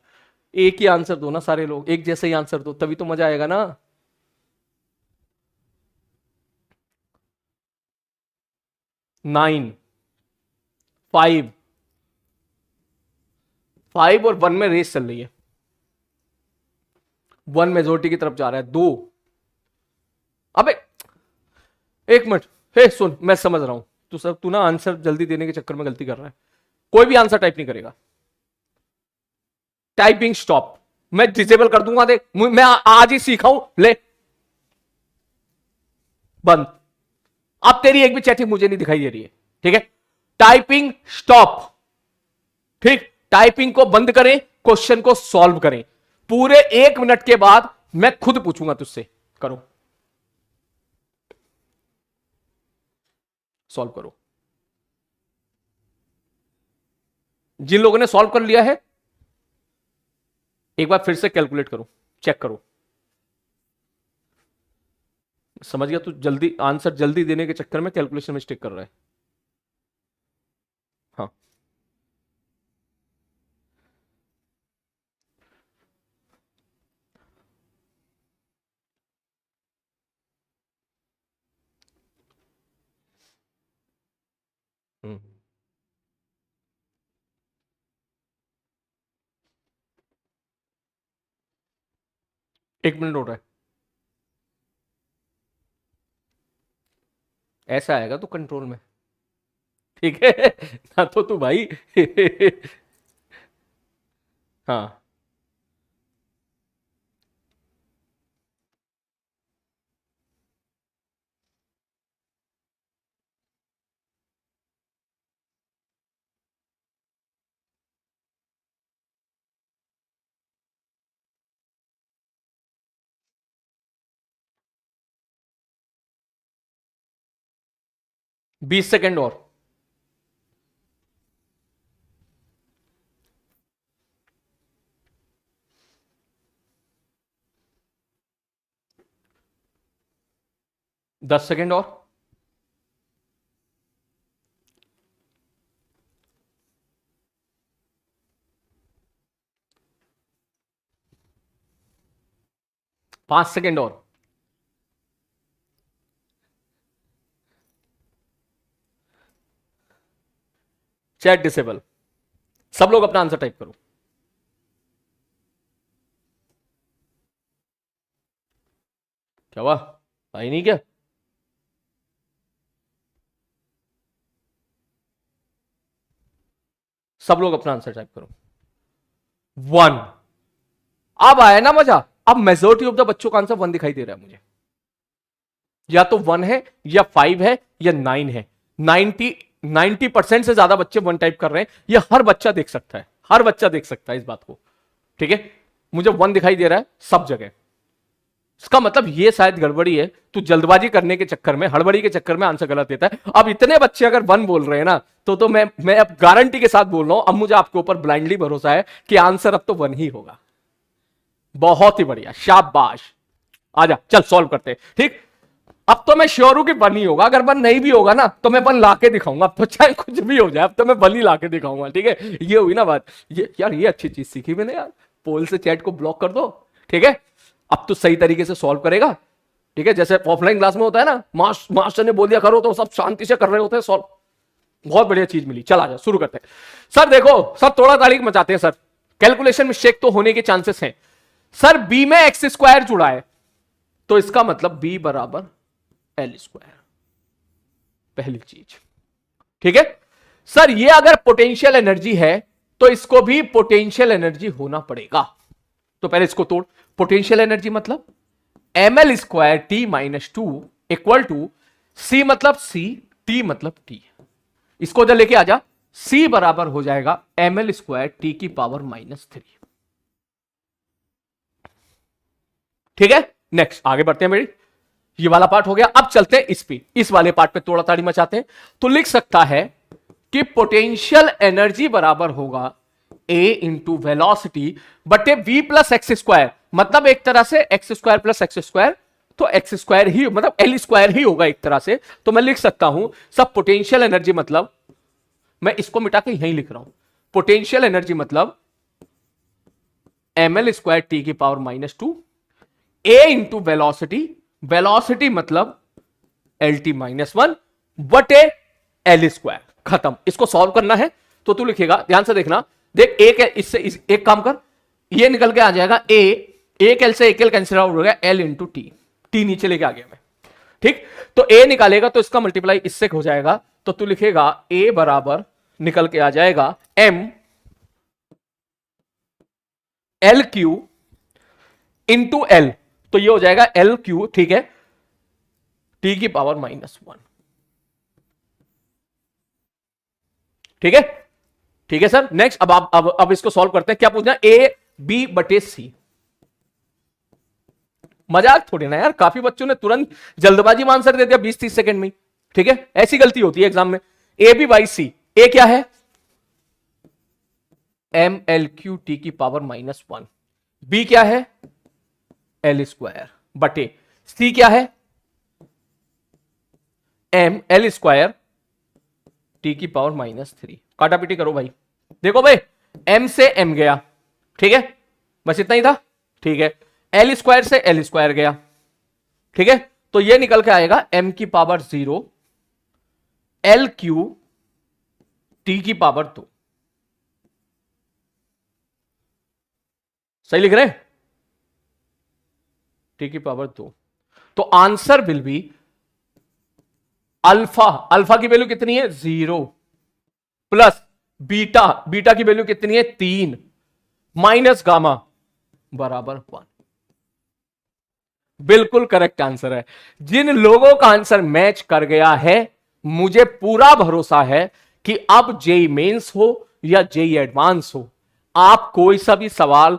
एक ही आंसर दो ना, सारे लोग एक जैसे ही आंसर दो, तभी तो मजा आएगा ना। 9, 5, 5 और 1 में रेस चल रही है। 1 मेजोरिटी की तरफ जा रहा है, 2। अबे एक मिनट, हे सुन, मैं समझ रहा हूं तू ना आंसर जल्दी देने के चक्कर में गलती कर रहा है। कोई भी आंसर टाइप नहीं करेगा, टाइपिंग स्टॉप। मैं डिसेबल कर दूंगा, देख मैं आज ही सीखा हूं, ले बंद। अब तेरी एक भी चैटिंग मुझे नहीं दिखाई दे रही है। ठीक है, टाइपिंग स्टॉप। ठीक, टाइपिंग को बंद करें, क्वेश्चन को सॉल्व करें। पूरे 1 मिनट के बाद मैं खुद पूछूंगा तुझसे, करो, सॉल्व करो। जिन लोगों ने सॉल्व कर लिया है, एक बार फिर से कैलकुलेट करो, चेक करो। समझ गया, तू जल्दी आंसर जल्दी देने के चक्कर में कैलकुलेशन मिस्टेक कर रहा है। हाँ, हम्म, 1 मिनट हो रहा है। ऐसा आएगा तो कंट्रोल में। ठीक है ना, तो तू भाई हाँ, 20 सेकेंड और। दस सेकेंड और। पांच सेकेंड और। Chat disable. सब लोग अपना आंसर टाइप करो। क्या हुआ, आई नहीं क्या? सब लोग अपना आंसर टाइप करो। 1। अब आया ना मजा। अब मेजोरिटी ऑफ द बच्चों का आंसर 1 दिखाई दे रहा है मुझे। या तो 1 है या 5 है या 9 है। 90% से ज्यादा बच्चे 1 टाइप कर रहे हैं। ये हर बच्चा देख सकता है, हर बच्चा देख सकता है इस बात को। ठीक है, मुझे 1 दिखाई दे रहा है सब जगह। इसका मतलब ये शायद गड़बड़ी है, तू जल्दबाजी करने के चक्कर में, हड़बड़ी के चक्कर में आंसर गलत देता है। अब इतने बच्चे अगर 1 बोल रहे हैं ना, तो मैं अब गारंटी के साथ बोल रहा हूं, अब मुझे आपके ऊपर ब्लाइंडली भरोसा है कि आंसर अब तो 1 ही होगा। बहुत ही बढ़िया, शाबाश। आजा चल सॉल्व करते हैं। ठीक, अब तो मैं श्योर हूं कि 1 ही होगा। अगर 1 नहीं भी होगा ना तो मैं 1 लाके दिखाऊंगा। अब तो चाहे कुछ भी हो जाए, अब तो मैं 1 ही लाके दिखाऊंगा। ठीक है, ये हुई ना बात। ये यार, ये अच्छी चीज सीखी मैंने यार। पोल से चैट को ब्लॉक कर दो। ठीक है, अब तो सही तरीके से सॉल्व करेगा। ठीक है, जैसे ऑफलाइन क्लास में होता है ना, मास्टर ने बोल दिया करो तो सब शांति से कर रहे होते हैं सॉल्व। बहुत बढ़िया चीज मिली। चल आजा शुरू करते हैं। सर देखो सर, थोड़ा तारीख मचाते हैं सर। कैलकुलेशन मिस्टेक तो होने के चांसेस हैं। सर बी में एक्स स्क्वायर जुड़ा है, तो इसका मतलब बी बराबर एल स्क्वायर, पहली चीज। ठीक है सर, ये अगर पोटेंशियल एनर्जी है तो इसको भी पोटेंशियल एनर्जी होना पड़ेगा। तो पहले इसको तोड़। पोटेंशियल एनर्जी मतलब ml square T minus 2 equal to C मतलब सी, टी मतलब टी। इसको उधर लेके आजा। सी बराबर हो जाएगा ml स्क्वायर टी की पावर -3। ठीक है, नेक्स्ट आगे बढ़ते हैं। मेरी ये वाला पार्ट हो गया। अब चलते हैं इस वाले पार्ट पे तोड़ा ताड़ी मचाते हैं। तो लिख सकता है कि पोटेंशियल एनर्जी बराबर होगा ए इंटू वेलोसिटी बटे वी प्लस एक्स स्क्वायर। मतलब एक तरह से x square plus x square, तो एक्स स्क्वायर ही मतलब एल स्क्वायर ही होगा एक तरह से। तो मैं लिख सकता हूं सब पोटेंशियल एनर्जी मतलब, मैं इसको मिटा के यहीं लिख रहा हूं, पोटेंशियल एनर्जी मतलब ml स्क्वायर टी की पावर -2 ए इंटू वेलोसिटी, वेलोसिटी मतलब LT-1 बटे एल स्क्वायर। खत्म। इसको सॉल्व करना है तो तू लिखेगा, ध्यान से देखना। देख इससे एक काम कर, ये निकल के आ जाएगा एक एल से एक एल कैंसिल आउट हो गया, एल इंटू टी नीचे लेके आ गया मैं। ठीक, तो ए निकालेगा तो इसका मल्टीप्लाई इससे हो जाएगा। तो तू लिखेगा ए बराबर निकल के आ जाएगा M L Q into L, तो ये हो जाएगा एल क्यू। ठीक है, टी की पावर -1। ठीक है, ठीक है सर। नेक्स्ट अब इसको सॉल्व करते हैं। क्या पूछना? ए बी बटे सी। मजाक थोड़ी ना यार, काफी बच्चों ने तुरंत जल्दबाजी में आंसर दे दिया 20-30 सेकंड में। ठीक है, ऐसी गलती होती है एग्जाम में। ए बी बाई सी। ए क्या है? एम एल क्यू टी की पावर -1। बी क्या है? एल स्क्वायर बटे सी क्या है? एम एल स्क्वायर टी की पावर -3। काटा पीटी करो भाई। देखो भाई, एम से एम गया। ठीक है, बस इतना ही था। ठीक है, एल स्क्वायर से एल स्क्वायर गया। ठीक है, तो ये निकल के आएगा एम की पावर 0 एल क्यू टी की पावर 2। सही लिख रहे हैं? टी की पावर 2। तो answer will be alpha. Alpha की वैल्यू कितनी है? 0 प्लस बीटा, बीटा की वैल्यू कितनी है? 3 माइनस गामा बराबर 1। बिल्कुल करेक्ट आंसर है। जिन लोगों का आंसर मैच कर गया है, मुझे पूरा भरोसा है कि अब जेई मेंस हो या जेई एडवांस हो, आप कोई सा भी सवाल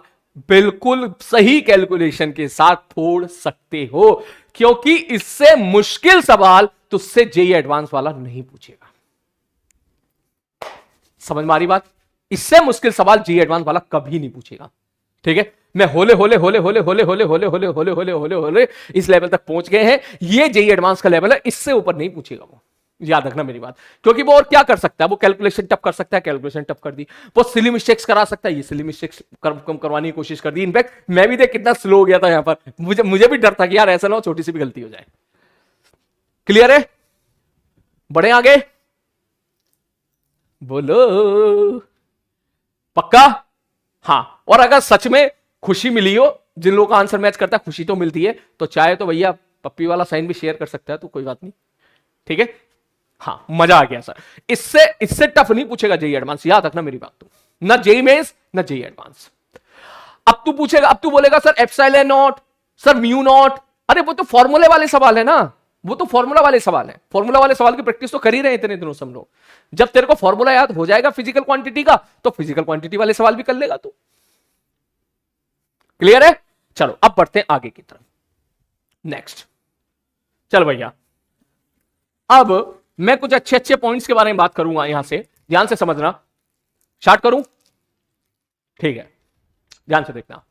बिल्कुल सही कैलकुलेशन के साथ छोड़ सकते हो। क्योंकि इससे मुश्किल सवाल तुझसे जेईई एडवांस वाला नहीं पूछेगा। समझ में आ रही बात? इससे मुश्किल सवाल जेईई एडवांस वाला कभी नहीं पूछेगा। ठीक है, मैं होले होले होले होले होले होले होले होले होले होले होले होले इस लेवल तक पहुंच गए हैं। ये जेईई एडवांस का लेवल है, इससे ऊपर नहीं पूछेगा वो। याद रखना मेरी बात, क्योंकि वो और क्या कर सकता है? वो कैलकुलेशन टफ कर सकता है, कैलकुलेशन टफ कर दी। वो सिली मिस्टेक्स करा सकता है, ये सिली मिस्टेक्स कम करवाने की कोशिश कर दी। इनफैक्ट मैं भी देख कितना स्लो हो गया था यहां पर, मुझे भी डर था कि यार ऐसा ना हो छोटी सी भी गलती हो जाए। क्लियर है? बढ़े आगे, बोलो पक्का? हाँ, और अगर सच में खुशी मिली हो, जिन लोगों का आंसर मैच करता है खुशी तो मिलती है, तो चाहे तो भैया पप्पी वाला साइन भी शेयर कर सकता है, तो कोई बात नहीं। ठीक है, हाँ, मजा आ गया सर। इससे टफ नहीं पूछेगा जेईई एडवांस, याद रखना मेरी बात। तो ना जेईई मेंस ना जेईई एडवांस। अब तू पूछेगा, अब तू बोलेगा sir epsilon not, sir mu naught. अरे वो तो फॉर्मूले वाले सवाल है ना, वो तो फॉर्मूला वाले सवाल है। फॉर्मूला वाले सवाल की प्रैक्टिस तो कर ही रहे हैं इतने दिनों से हम लोग। जब तेरे को फॉर्मूला याद हो जाएगा फिजिकल क्वांटिटी का, तो फिजिकल क्वांटिटी वाले सवाल भी कर लेगा तू। क्लियर है? चलो अब बढ़ते हैं आगे की तरफ। नेक्स्ट, चल भैया, अब मैं कुछ अच्छे अच्छे पॉइंट्स के बारे में बात करूंगा, यहां से ध्यान से समझना। स्टार्ट करूं? ठीक है, ध्यान से देखना,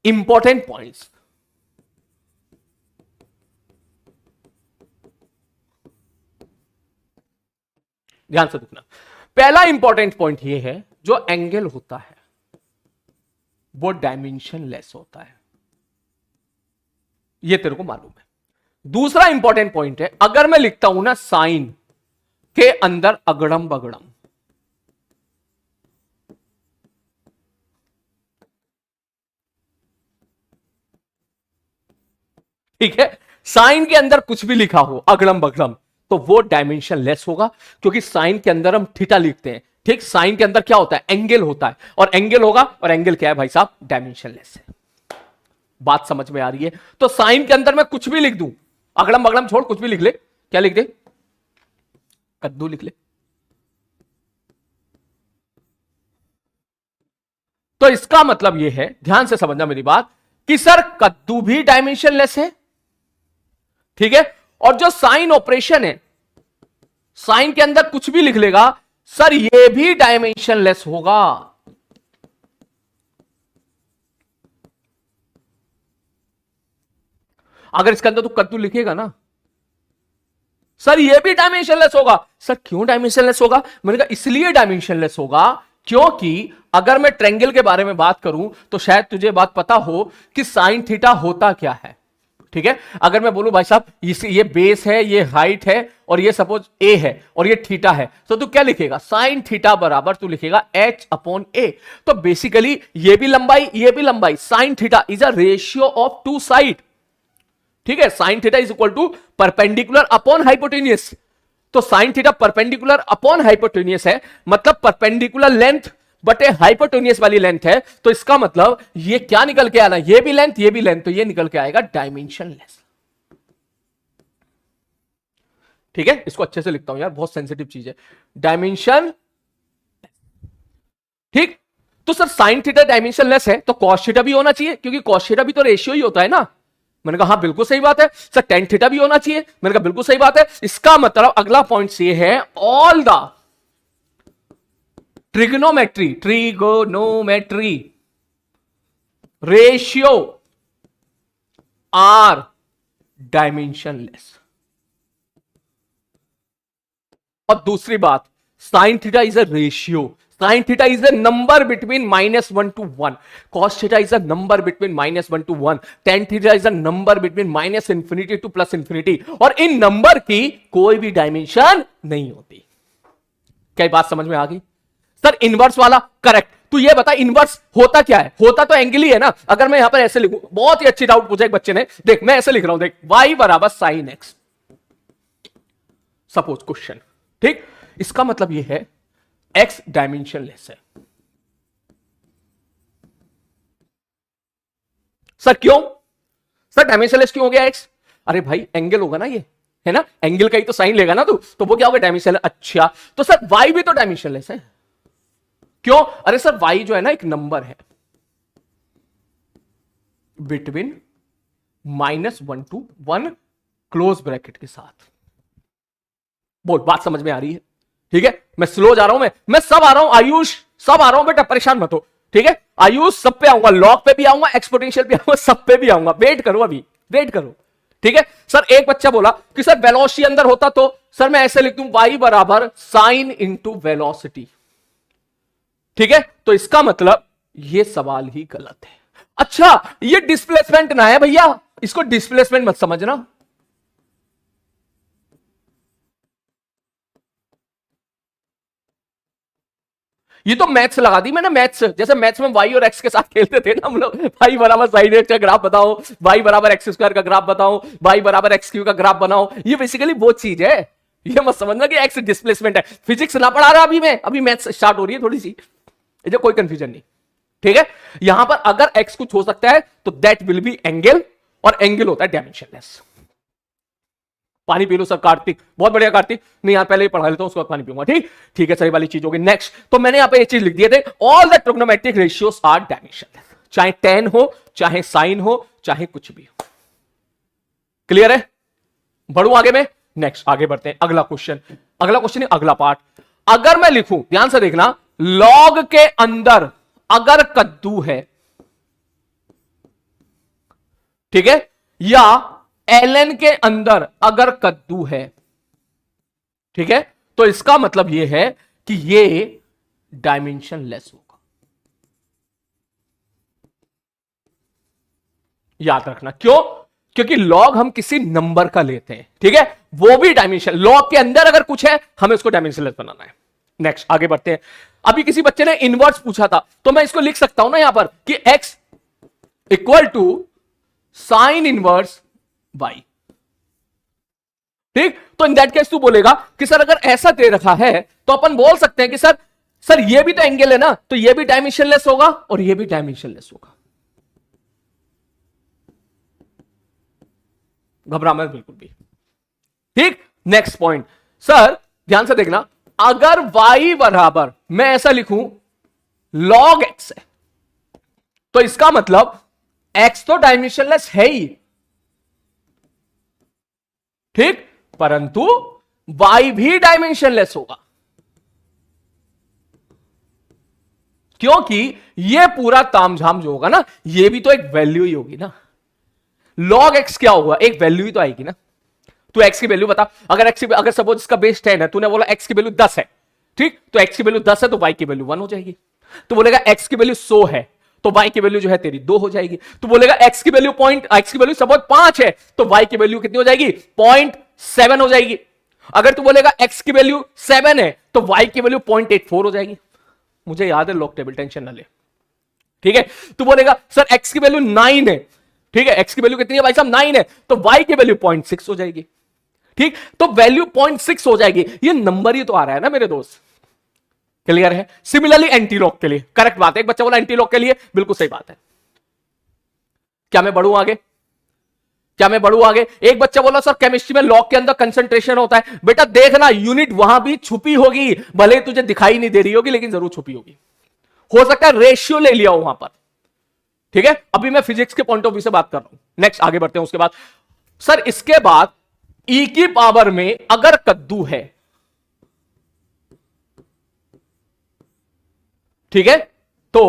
इंपॉर्टेंट पॉइंट्स। ध्यान से देखना। पहला इंपॉर्टेंट पॉइंट यह है, जो एंगल होता है वो डायमेंशन लेस होता है, यह तेरे को मालूम है। दूसरा इंपॉर्टेंट पॉइंट है, अगर मैं लिखता हूं ना साइन के अंदर अगड़म बगड़म, ठीक है, साइन के अंदर कुछ भी लिखा हो अगड़म बगड़म, तो वो डायमेंशन लेस होगा, क्योंकि साइन के अंदर हम थीटा लिखते हैं। ठीक, साइन के अंदर क्या होता है? एंगल होता है, और एंगल होगा, और एंगल क्या है भाई साहब? डायमेंशन लेस है। बात समझ में आ रही है? तो साइन के अंदर मैं कुछ भी लिख दूं, अगड़म बगड़म छोड़, कुछ भी लिख ले। क्या लिख दे? कद्दू लिख ले। तो इसका मतलब यह है, ध्यान से समझना मेरी बात, कि सर कद्दू भी डायमेंशन लेस है। ठीक है, और जो साइन ऑपरेशन है, साइन के अंदर कुछ भी लिख लेगा, सर ये भी डायमेंशन लेस होगा। अगर इसके अंदर तू कद्दू लिखेगा ना, सर ये भी डायमेंशनलेस होगा। सर क्यों डायमेंशनलेस होगा? मैंने कहा इसलिए डायमेंशनलेस होगा क्योंकि अगर मैं ट्रायंगल के बारे में बात करूं तो शायद तुझे बात पता हो कि साइन थीटा होता क्या है। ठीक है, अगर मैं बोलूं भाई साहब ये बेस है, ये हाइट है, और ये सपोज ए है, और ये थीटा है, तो तू क्या लिखेगा? साइन थीटा बराबर तू लिखेगा h अपॉन ए। तो बेसिकली ये भी लंबाई, ये भी लंबाई, sine theta is a ratio of two side. ठीक है, sine theta is equal to perpendicular upon hypotenuse. तो sine theta perpendicular upon hypotenuse है, मतलब परपेंडिकुलर लेंथ बटे हाइपोटेन्यूस वाली लेंथ है। तो इसका मतलब ये क्या निकल के आना? ये भी लेंथ, ये भी लेंथ, तो ये निकल के आएगा डायमेंशनलेस। ठीक है, इसको अच्छे से लिखता हूं यार, बहुत सेंसिटिव चीज है, डायमेंशन। ठीक, तो सर साइन थीटा डायमेंशनलेस है, तो कॉस थीटा भी होना चाहिए, क्योंकि कॉस थीटा भी तो रेशियो ही होता है ना। मैंने कहा हाँ बिल्कुल सही बात है। सर टेन थीटा भी होना चाहिए। मैंने कहा बिल्कुल सही बात है। इसका मतलब अगला पॉइंट ये है, all the trigonometry ratio are dimensionless. और दूसरी बात, sine theta is a ratio, sine theta is a number between -1 to 1, cos theta is a number between -1 to 1, tan theta is a number between -infinity to +infinity, और इन नंबर की कोई भी डायमेंशन नहीं होती। क्या बात समझ में आ गई? सर इनवर्स वाला करेक्ट। तू ये बता इनवर्स होता क्या है? होता तो एंगल ही है ना। अगर मैं यहां पर ऐसे लिखूं, बहुत ही अच्छी डाउट पूछा एक बच्चे ने, देख मैं ऐसे लिख रहा हूं, देख y बराबर साइन एक्स, सपोज क्वेश्चन। ठीक, इसका मतलब यह है x डायमेंशनलेस है। सर क्यों? सर डायमेंशनलेस क्यों हो गया x? अरे भाई एंगल होगा ना, ये है ना, एंगल का ही तो साइन लेगा ना तू, तो वो क्या होगा? डायमेंशनलेस। अच्छा, तो सर y भी तो डायमेंशनलेस है। क्यों? अरे सर y जो है ना एक नंबर है बिटवीन -1 क्लोज ब्रैकेट के साथ। बोल, बात समझ में आ रही है? ठीक है, मैं स्लो जा रहा हूं, मैं सब आ रहा हूं, आयुष सब आ रहा हूं बेटा, परेशान मत हो। ठीक है, आयुष सब पे आऊंगा, लॉग पे भी आऊंगा, एक्सपोनेंशियल पे आऊंगा, सब पे भी आऊंगा। वेट करो, अभी वेट करो। ठीक है सर, एक बच्चा बोला कि सर वेलोसिटी अंदर होता तो सर मैं ऐसे लिख दूं y बराबर साइन इंटू वेलोसिटी। ठीक है, तो इसका मतलब ये सवाल ही गलत है। अच्छा, ये डिस्प्लेसमेंट ना है भैया, इसको डिस्प्लेसमेंट मत समझना। ये तो मैथ्स लगा दी मैंने, मैथ्स जैसे मैथ्स में वाई और एक्स के साथ खेलते थे ना हम लोग, वाई बराबर साइन एक्स का ग्राफ बताओ, वाई बराबर एक्स स्क्वायर का ग्राफ बताओ, वाई बराबर एक्स क्यू का ग्राफ बनाओ। ये बेसिकली वो चीज है, ये मत समझना कि एक्स डिस्प्लेसमेंट है। फिजिक्स ना पढ़ा रहा अभी मैं, अभी मैथ्स स्टार्ट हो रही है थोड़ी सी, जो कोई कंफ्यूजन नहीं। ठीक है, यहां पर अगर एक्स कुछ हो सकता है तो दैट विल बी एंगल, और एंगल होता है डायमेंशनलेस। पानी पी लो सर कार्तिक, बहुत बढ़िया कार्तिक, नहीं यार पहले ही पढ़ा लेता हूं, उसके बाद पानी पीऊंगा। ठीक ठीक है, सही वाली चीज होगी। नेक्स्ट, तो मैंने यहां पे ये चीज लिख दिए थे, all the trigonometric ratios are dimensionless, चाहे tan हो, चाहे साइन हो, चाहे कुछ भी हो। क्लियर है? बढ़ू आगे में, नेक्स्ट आगे बढ़ते हैं। अगला क्वेश्चन, अगला क्वेश्चन है अगला पार्ट। अगर मैं लिखूं, ध्यान से देखना, लॉग के अंदर अगर कद्दू है, ठीक है, या ln के अंदर अगर कद्दू है, ठीक है, तो इसका मतलब यह है कि यह डायमेंशनलेस होगा। याद रखना, क्यों? क्योंकि लॉग हम किसी नंबर का लेते हैं, ठीक है, वो भी डायमेंशन, लॉग के अंदर अगर कुछ है हमें उसको डायमेंशनलेस बनाना है। नेक्स्ट आगे बढ़ते हैं। अभी किसी बच्चे ने इनवर्स पूछा था, तो मैं इसको लिख सकता हूं ना यहां पर कि x equal to sine inverse y। ठीक, तो इन दैट केस तू बोलेगा कि सर अगर ऐसा दे रखा है तो अपन बोल सकते हैं कि सर ये भी तो एंगल है ना, तो ये भी डायमेंशनलेस होगा और ये भी डायमेंशनलेस होगा। घबरा मत बिल्कुल भी। ठीक, नेक्स्ट पॉइंट, सर ध्यान से देखना, अगर y बराबर मैं ऐसा लिखूं log x है, तो इसका मतलब x तो डायमेंशनलेस है ही, ठीक, परंतु y भी डायमेंशनलेस होगा, क्योंकि ये पूरा तामझाम जो होगा ना, ये भी तो एक वैल्यू ही होगी ना। log x क्या होगा? एक वैल्यू ही तो आएगी ना। तू x की वैल्यू बता, अगर सपोज इसका बेस 10 है, तूने बोला x की वैल्यू 10 है, ठीक, तो x की वैल्यू 10 है तो y की वैल्यू 1 हो जाएगी। तो बोलेगा x की वैल्यू 100 है तो y की वैल्यू जो है तेरी 2 हो जाएगी। तो बोलेगा x की वैल्यू सपोज 5 है तो y की वैल्यू कितनी हो जाएगी? 0.7 हो जाएगी। अगर तू बोलेगा x की वैल्यू 7 है तो y की वैल्यू 0.84 हो जाएगी। मुझे याद है लॉग टेबल, टेंशन ना ले, ठीक है। तू बोलेगा सर x की वैल्यू 9 है, ठीक है, x की वैल्यू कितनी है भाई साहब? 9 है, तो y की वैल्यू 0.6 हो जाएगी। ठीक, तो वैल्यू 0.6 हो जाएगी, ये नंबर ही तो आ रहा है ना मेरे दोस्त। क्लियर है? सिमिलरली एंटी लॉग के लिए करेक्ट बात है, एक बच्चा बोला एंटी लॉग के लिए, बिल्कुल सही बात है। क्या मैं बढ़ूं आगे? एक बच्चा बोला सर केमिस्ट्री में लॉग के अंदर कंसंट्रेशन होता है। बेटा देखना, यूनिट वहां भी छुपी होगी, भले तुझे दिखाई नहीं दे रही होगी लेकिन जरूर छुपी होगी। हो सकता है रेशियो ले लिया हो वहां पर, ठीक है। अभी मैं फिजिक्स के पॉइंट ऑफ व्यू से बात कर रहा हूं। नेक्स्ट आगे बढ़ते हैं। उसके बाद सर इसके बाद ई की पावर में अगर कद्दू है, ठीक है, तो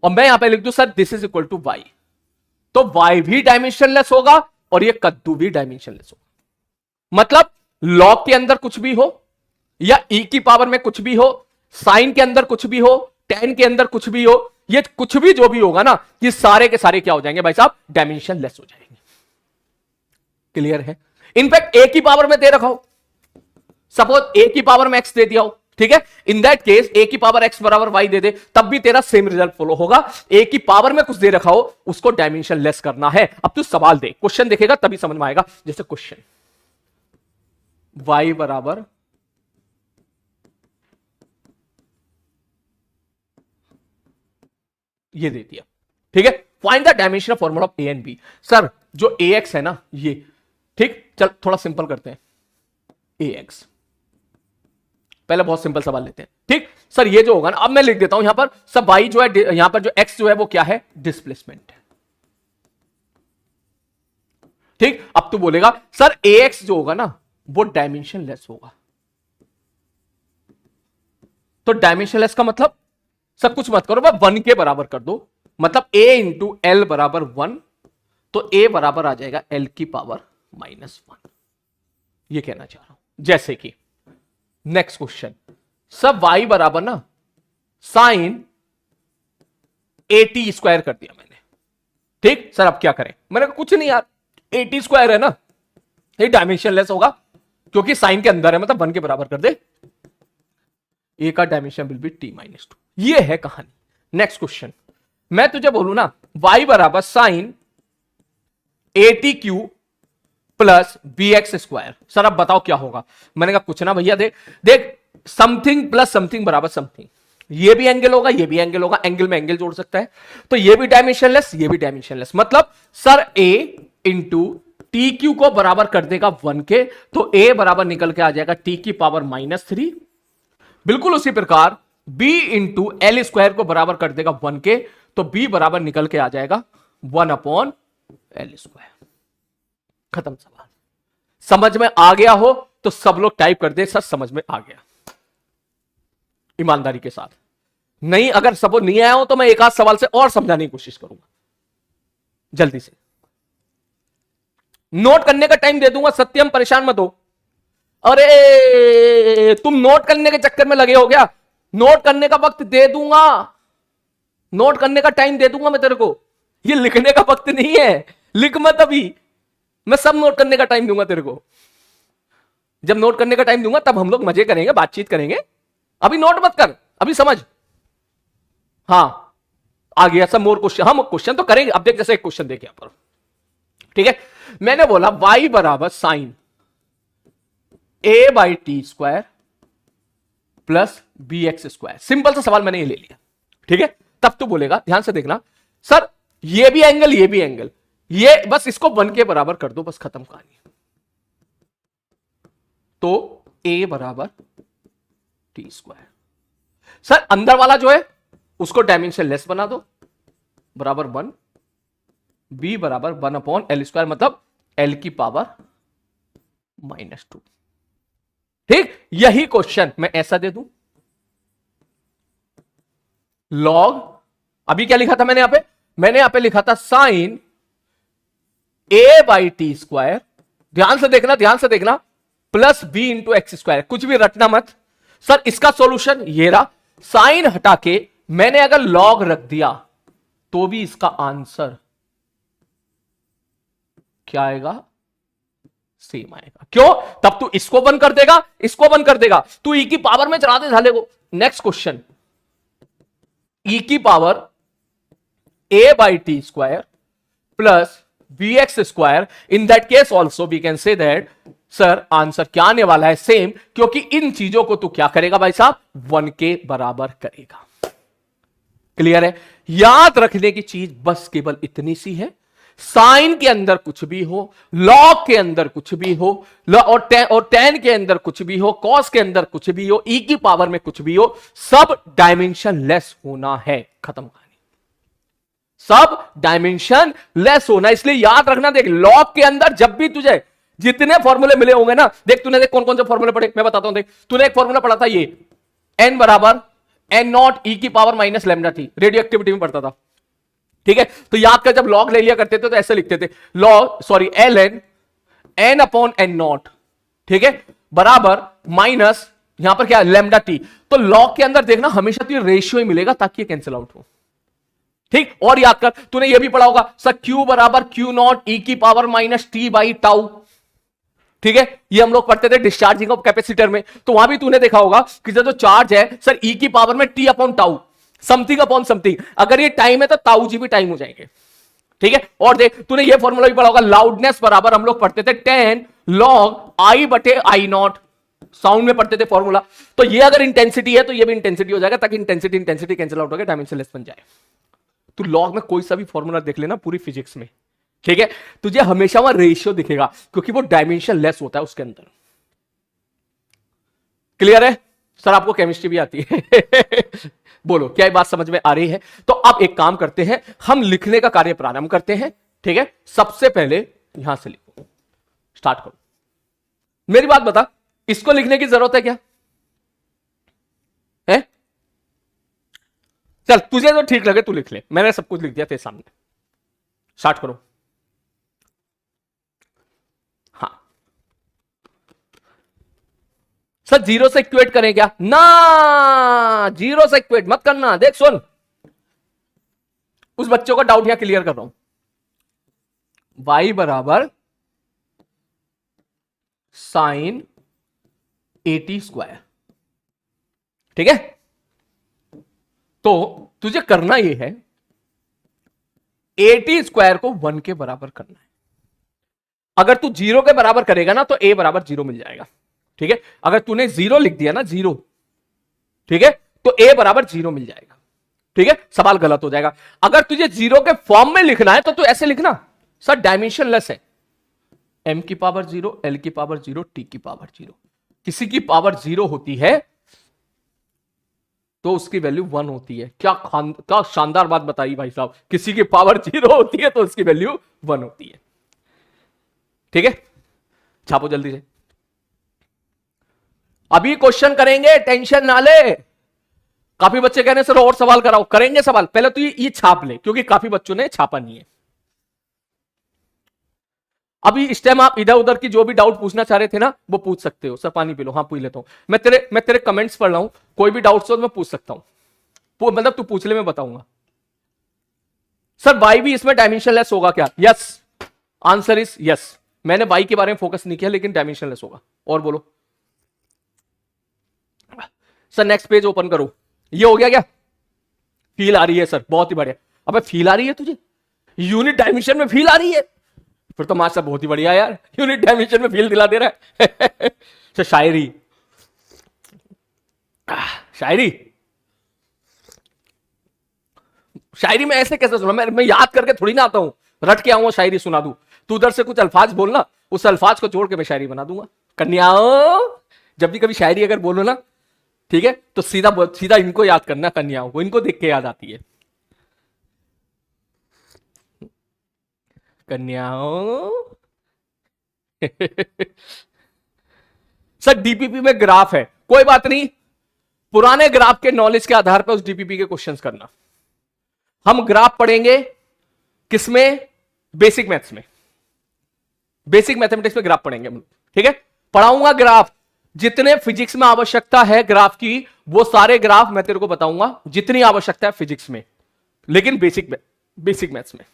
और मैं यहां पे लिख दूं sir this is equal to Y, तो वाई भी डायमेंशनलेस होगा और ये कद्दू भी डायमेंशनलेस होगा। मतलब लॉग के अंदर कुछ भी हो या ई की पावर में कुछ भी हो, साइन के अंदर कुछ भी हो, टेन के अंदर कुछ भी हो, ये कुछ भी जो भी होगा ना, ये सारे के सारे क्या हो जाएंगे भाई साहब? डायमेंशनलेस हो जाएंगे। क्लियर है? इनफैक्ट ए की पावर में दे रखा हो, सपोज ए की पावर में एक्स दे दिया हो, ठीक है, इन दैट केस ए की पावर एक्स बराबर वाई दे दे, तब भी तेरा सेम रिजल्ट फॉलो होगा। ए की पावर में कुछ दे रखा हो, उसको डायमेंशन लेस करना है। अब तू सवाल दे, क्वेश्चन देखेगा तभी समझ में आएगा। जैसे क्वेश्चन वाई बराबर ये दे दिया, ठीक है, find the dimension of formula of A and B. Sir जो ए एक्स है ना ये, ठीक, चल थोड़ा सिंपल करते हैं। ए एक्स, पहले बहुत सिंपल सवाल लेते हैं, ठीक। सर ये जो होगा ना, अब मैं लिख देता हूं यहां पर सब वाई जो है, यहां पर जो एक्स जो है वो क्या है? डिस्प्लेसमेंट है। ठीक, अब तू बोलेगा सर ax जो होगा ना वो डायमेंशन लेस होगा। तो डायमेंशन लेस का मतलब सब कुछ मत करो, बस 1 के बराबर कर दो, मतलब a इंटू एल बराबर 1, तो a बराबर आ जाएगा l की पावर -1। ये कहना चाह रहा हूं। जैसे कि नेक्स्ट क्वेश्चन, सब y बराबर ना साइन 80 स्क्वायर कर दिया मैंने, ठीक सर अब क्या करें? मैंने कहा कुछ नहीं यार, 80 स्क्वायर है ना, ये डायमेंशन लेस होगा क्योंकि साइन के अंदर है, मतलब 1 के बराबर कर दे, a का डायमेंशन विल बी t-2। ये है कहानी। नेक्स्ट क्वेश्चन, मैं तुझे बोलू ना y बराबर sine 80 Q plus bx square, sir अब बताओ क्या होगा? मैंने कहा कुछ ना भैया, देख देख समथिंग प्लस समथिंग बराबर समथिंग, ये भी एंगल होगा ये भी एंगल होगा, एंगल में एंगल जोड़ सकता है, तो ये भी डायमेंशनलेस ये भी डायमेंशनलेस, मतलब sir a into T Q को बराबर कर देगा 1 के, तो a बराबर निकल के आ जाएगा t की पावर -3। बिल्कुल उसी प्रकार b इंटू एल स्क्वायर को बराबर कर देगा 1 के, तो b बराबर निकल के आ जाएगा 1/l स्क्वायर। खत्म सवाल। समझ में आ गया हो तो सब लोग टाइप कर दे सर समझ में आ गया, ईमानदारी के साथ। नहीं, अगर सब नहीं आया हो तो मैं एक आध सवाल से और समझाने की कोशिश करूंगा, जल्दी से नोट करने का टाइम दे दूंगा, सत्यम परेशान मत हो। अरे तुम नोट करने के चक्कर में लगे हो क्या? नोट करने का वक्त दे दूंगा, नोट करने का टाइम दे दूंगा मैं तेरे को, ये लिखने का वक्त नहीं है, लिख मत अभी, मैं सब नोट करने का टाइम दूंगा तेरे को। जब नोट करने का टाइम दूंगा तब हम लोग मजे करेंगे, बातचीत करेंगे, अभी नोट मत कर, अभी समझ। हां आ गया सब मोर क्वेश्चन, हम क्वेश्चन तो करेंगे। अब देख जैसे एक क्वेश्चन देखे यहां पर, ठीक है, मैंने बोला y बराबर sine a/t² plus bx square, simple सा सवाल मैंने ये ले लिया, ठीक है। तब तो बोलेगा, ध्यान से देखना, सर ये भी एंगल ये भी एंगल, ये बस इसको 1 के बराबर कर दो, बस खत्म कहानी। तो a बराबर t², सर अंदर वाला जो है उसको डायमेंशन लेस बना दो, बराबर 1, b बराबर 1/l², मतलब l की पावर -2। ठीक, यही क्वेश्चन मैं ऐसा दे दूं, लॉग, अभी क्या लिखा था मैंने यहां पे लिखा था साइन a/t², ध्यान से देखना प्लस b इंटू x², कुछ भी रटना मत। सर इसका सॉल्यूशन ये रहा, साइन हटा के मैंने अगर लॉग रख दिया तो भी इसका आंसर क्या आएगा? सेम आएगा। क्यों? तब तू इसको बंद कर देगा, इसको बंद कर देगा, तू e की पावर में चला दे झाले को। नेक्स्ट क्वेश्चन, e की power a/t² plus bx², in that case also we can say that sir answer क्या आने वाला है? सेम, क्योंकि इन चीजों को तू क्या करेगा भाई साहब? 1 के बराबर करेगा। क्लियर है? याद रखने की चीज बस केवल इतनी सी है, साइन के अंदर कुछ भी हो, लॉग के अंदर कुछ भी हो, और tan के अंदर कुछ भी हो, कॉस के अंदर कुछ भी हो, e की पावर में कुछ भी हो, सब डायमेंशन लेस होना है। खत्म कहानी, सब डायमेंशन लेस होना। इसलिए याद रखना, देख लॉग के अंदर जब भी तुझे जितने फॉर्मूले मिले होंगे ना, देख तूने देख कौन कौन से फॉर्मूले पढ़े, मैं बताता हूं। देख तूने एक फॉर्मूला पढ़ा था, ये n बराबर n0 e की पावर -λ थी, रेडियो एक्टिविटी में पढ़ता था, ठीक है। तो याद कर, जब लॉग ले लिया करते थे तो ऐसे लिखते थे, ln n/n0, ठीक है, बराबर माइनस यहां पर क्या λt। तो लॉग के अंदर देखना हमेशा तो ये रेशियो ही मिलेगा ताकि ये कैंसिल आउट हो, ठीक। और याद कर, तूने ये भी पढ़ा होगा सर q बराबर q0 e की पावर -t/τ, ठीक है। ये हम लोग पढ़ते थे डिस्चार्जिंग ऑफ कैपेसिटर में, तो वहां भी तूने देखा होगा कि जो चार्ज है सर e की पावर में t/τ समथिंग अपॉन समथिंग, अगर ये टाइम है तो ताऊ जी भी टाइम हो जाएंगे, ठीक है। और देख तूने ये फॉर्मूला भी पढ़ा होगा, लाउडनेस बराबर हम लोग पढ़ते थे 10 log I/I0, साउंड में पढ़ते थे फॉर्मूला। तो ये अगर इंटेंसिटी है तो ये भी इंटेंसिटी हो जाएगा, ताकि इंटेंसिटी कैंसिल आउट होकर डायमेंशन लेस बन जाए। तू लॉग में कोई सा भी फॉर्मूला देख लेना पूरी फिजिक्स में, ठीक है, तुझे हमेशा वहां रेशियो दिखेगा क्योंकि वो डायमेंशन लेस होता है उसके अंदर। क्लियर है? सर आपको केमिस्ट्री भी आती है बोलो क्या ये बात समझ में आ रही है? तो अब एक काम करते हैं, हम लिखने का कार्य प्रारंभ करते हैं, ठीक है। सबसे पहले यहां से लिखो, स्टार्ट करो। मेरी बात बता, इसको लिखने की जरूरत है क्या? है? चल तुझे तो ठीक लगे तू लिख ले, मैंने सब कुछ लिख दिया तेरे सामने। स्टार्ट करो। हाँ सर, जीरो से इक्वेट करें क्या? ना, जीरो से इक्वेट मत करना। देख सुन, उस बच्चों का डाउट यहां क्लियर कर रहा हूं। y बराबर साइन 80 स्क्वायर, ठीक है? तो तुझे करना यह है, 80 स्क्वायर को 1 के बराबर करना है। अगर तू 0 के बराबर करेगा ना तो a बराबर 0 मिल जाएगा, ठीक है? अगर तूने 0 लिख दिया ना, 0, ठीक है, तो a बराबर 0 मिल जाएगा, ठीक है? सवाल गलत हो जाएगा। अगर तुझे 0 के फॉर्म में लिखना है तो तू ऐसे लिखना, सर डायमेंशनलेस है, m की पावर 0, l की पावर 0, t की पावर 0। किसी की पावर 0 होती है तो उसकी वैल्यू 1 होती है। क्या शानदार बात बताई भाई साहब, किसी की पावर 0 होती है तो उसकी वैल्यू 1 होती है, ठीक है? छापो जल्दी से, अभी क्वेश्चन करेंगे, टेंशन ना ले। काफी बच्चे कह रहे हैं सर और सवाल कराओ, करेंगे सवाल। पहले तो ये छाप ले, क्योंकि काफी बच्चों ने छापा नहीं है। अभी इस टाइम आप इधर उधर की जो भी डाउट पूछना चाह रहे थे ना, वो पूछ सकते हो। सर पानी पी लो। हाँ पूछ लेता हूं, मैं तेरे कमेंट्स पढ़ रहा हूं, कोई भी डाउट्स हो तो मैं पूछ सकता हूं। मतलब तू पूछ ले, मैं बताऊंगा। सर वाई भी इसमें डायमेंशनलेस होगा क्या? Yes, answer is yes. मैंने वाई के बारे में फोकस नहीं किया, लेकिन डायमेंशनलेस होगा। और बोलो सर, नेक्स्ट पेज ओपन करो। ये हो गया क्या? फील आ रही है सर, बहुत ही बढ़िया। अबे फील आ रही है तुझे? यूनिट डायमेंशन में फील आ रही है? फिर तो मास्टर बहुत ही बढ़िया यार, यूनिट डायमेंशन में फील दिला दे रहा है। तो शायरी, शायरी शायरी में ऐसे कैसे सुना? मैं याद करके थोड़ी ना आता हूं, रट के आऊंगा शायरी सुना दूं। तू उधर से कुछ अल्फाज बोलना, उस अल्फाज को जोड़ के मैं शायरी बना दूंगा। कन्याओं, जब भी कभी शायरी अगर बोलो ना, ठीक है, तो सीधा सीधा इनको याद करना, कन्याओं को, इनको देख के याद आती है। कन्याओं। सर डीपीपी में ग्राफ है, कोई बात नहीं, पुराने ग्राफ के नॉलेज के आधार पर उस डीपीपी के क्वेश्चंस करना। हम ग्राफ पढ़ेंगे किसमें? बेसिक मैथ्स में, बेसिक मैथमेटिक्स में ग्राफ पढ़ेंगे हम, ठीक है? पढ़ाऊंगा ग्राफ, जितने फिजिक्स में आवश्यकता है ग्राफ की, वो सारे ग्राफ मैं तेरे को बताऊंगा, जितनी आवश्यकता है फिजिक्स में, लेकिन बेसिक मैथ्स में।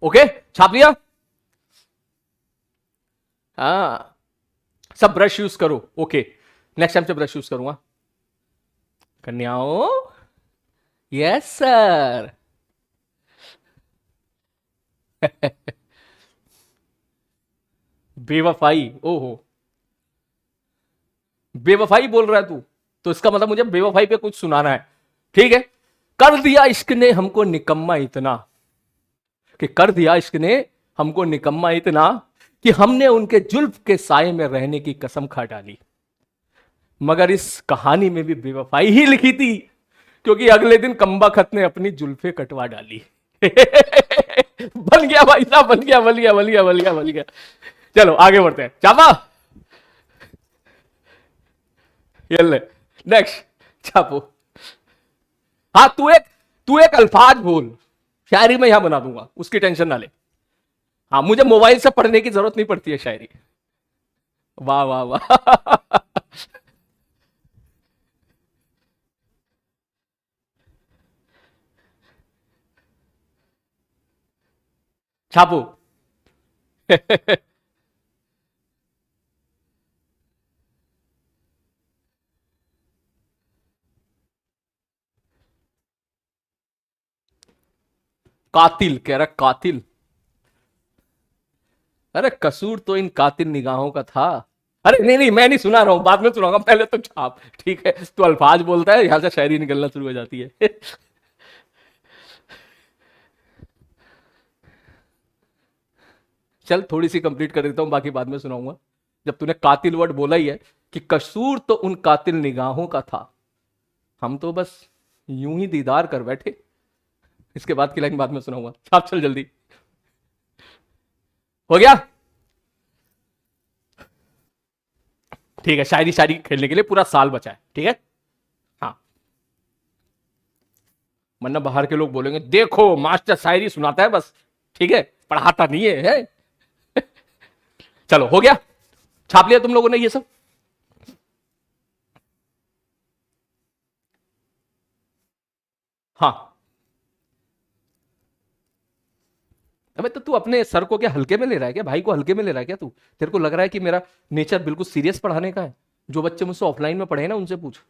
ओके, छाप लिया? हाँ, सब ब्रश यूज करो। ओके, नेक्स्ट टाइम से ब्रश यूज करूंगा। कन्याओं, यस सर। बेवफाई, ओहो, बेवफाई बोल रहा है तू, तो इसका मतलब मुझे बेवफाई पे कुछ सुनाना है, ठीक है? कर दिया इश्क ने हमको निकम्मा इतना, कि कर दिया इश्क ने हमको निकम्मा इतना, कि हमने उनके जुल्फ के साए में रहने की कसम खा डाली। मगर इस कहानी में भी बेवफाई ही लिखी थी, क्योंकि अगले दिन कम्बख्त ने अपनी जुल्फे कटवा डाली। बन गया भाई साहब, बन गया, बन गया, बन गया, बन गया, बन गया। चलो आगे बढ़ते हैं। चापा, ये ले, नेक्स्ट छापो। हाँ, तू एक अल्फाज बोल, शायरी में यहां बना दूंगा, उसकी टेंशन ना ले। हाँ, मुझे मोबाइल से पढ़ने की जरूरत नहीं पड़ती है शायरी। वाह वाह वाह। छापो। कातिल कह रहा, कातिल। अरे कसूर तो इन कातिल निगाहों का था। अरे नहीं नहीं, मैं नहीं सुना रहा हूं, बाद में सुनाऊंगा, पहले तो छाप, ठीक है? तू अल्फाज बोलता है, यहां से शायरी निकलना शुरू हो जाती है। चल थोड़ी सी कंप्लीट कर देता हूं, बाकी बाद में सुनाऊंगा। जब तूने कातिल वर्ड बोला ही है कि कसूर तो उन कातिल निगाहों का था, हम तो बस यूं ही दीदार कर बैठे। इसके बाद की लाइन बाद में सुनाऊंगा, आप चल जल्दी। हो गया? ठीक है, शायरी शायरी खेलने के लिए पूरा साल बचा है, ठीक है। हाँ, वरना बाहर के लोग बोलेंगे देखो मास्टर शायरी सुनाता है बस, ठीक है, पढ़ाता नहीं है। चलो हो गया, छाप लिया तुम लोगों ने ये सब? हाँ। अबे तो तू अपने सर को क्या हल्के में ले रहा है क्या, भाई को हल्के में ले रहा है क्या तू? तेरे को लग रहा है कि मेरा नेचर बिल्कुल सीरियस पढ़ाने का है? जो बच्चे मुझसे ऑफलाइन में पढ़े ना उनसे पूछ।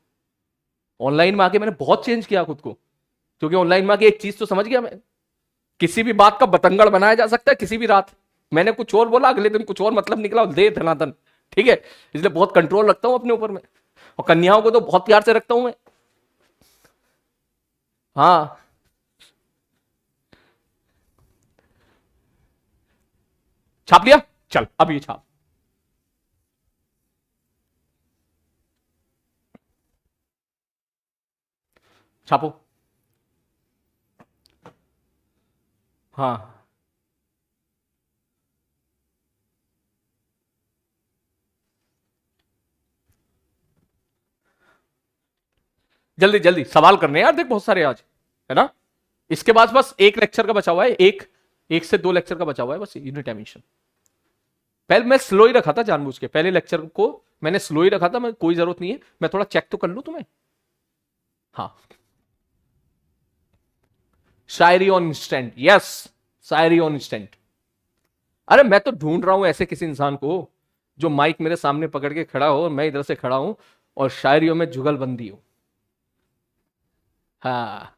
ऑनलाइन में आके मैंने बहुत चेंज किया खुद को, क्योंकि ऑनलाइन में आके एक चीज तो समझ गया मैं, किसी भी बात का बतंगड़ बनाया जा सकता है किसी भी रात। मैंने कुछ और बोला, अगले दिन कुछ और मतलब निकला, दे धनाधन, ठीक है। इसलिए बहुत कंट्रोल रखता हूं अपने ऊपर में, और कन्याओं को तो बहुत प्यार से रखता हूं मैं। हाँ, छाप लिया? चल अब ये छाप। छापो। हाँ, जल्दी जल्दी सवाल करने हैं यार, देख बहुत सारे आज, है ना। इसके बाद बस एक लेक्चर का बचा हुआ है, एक एक से दो लेक्चर का बचा हुआ है बस, यूनिट एमिशन। पहले मैं स्लो ही रखा था जानबूझ के, पहले लेक्चर को मैंने स्लो ही रखा था, मैं कोई जरूरत नहीं है, मैं थोड़ा चेक तो कर लूं तुम्हें। हाँ, shayari on instant, yes, shayari on instant. अरे मैं तो ढूंढ रहा हूं ऐसे किसी इंसान को जो माइक मेरे सामने पकड़ के खड़ा हो और मैं इधर से खड़ा हूं और शायरियों में जुगलबंदी हो। हाँ,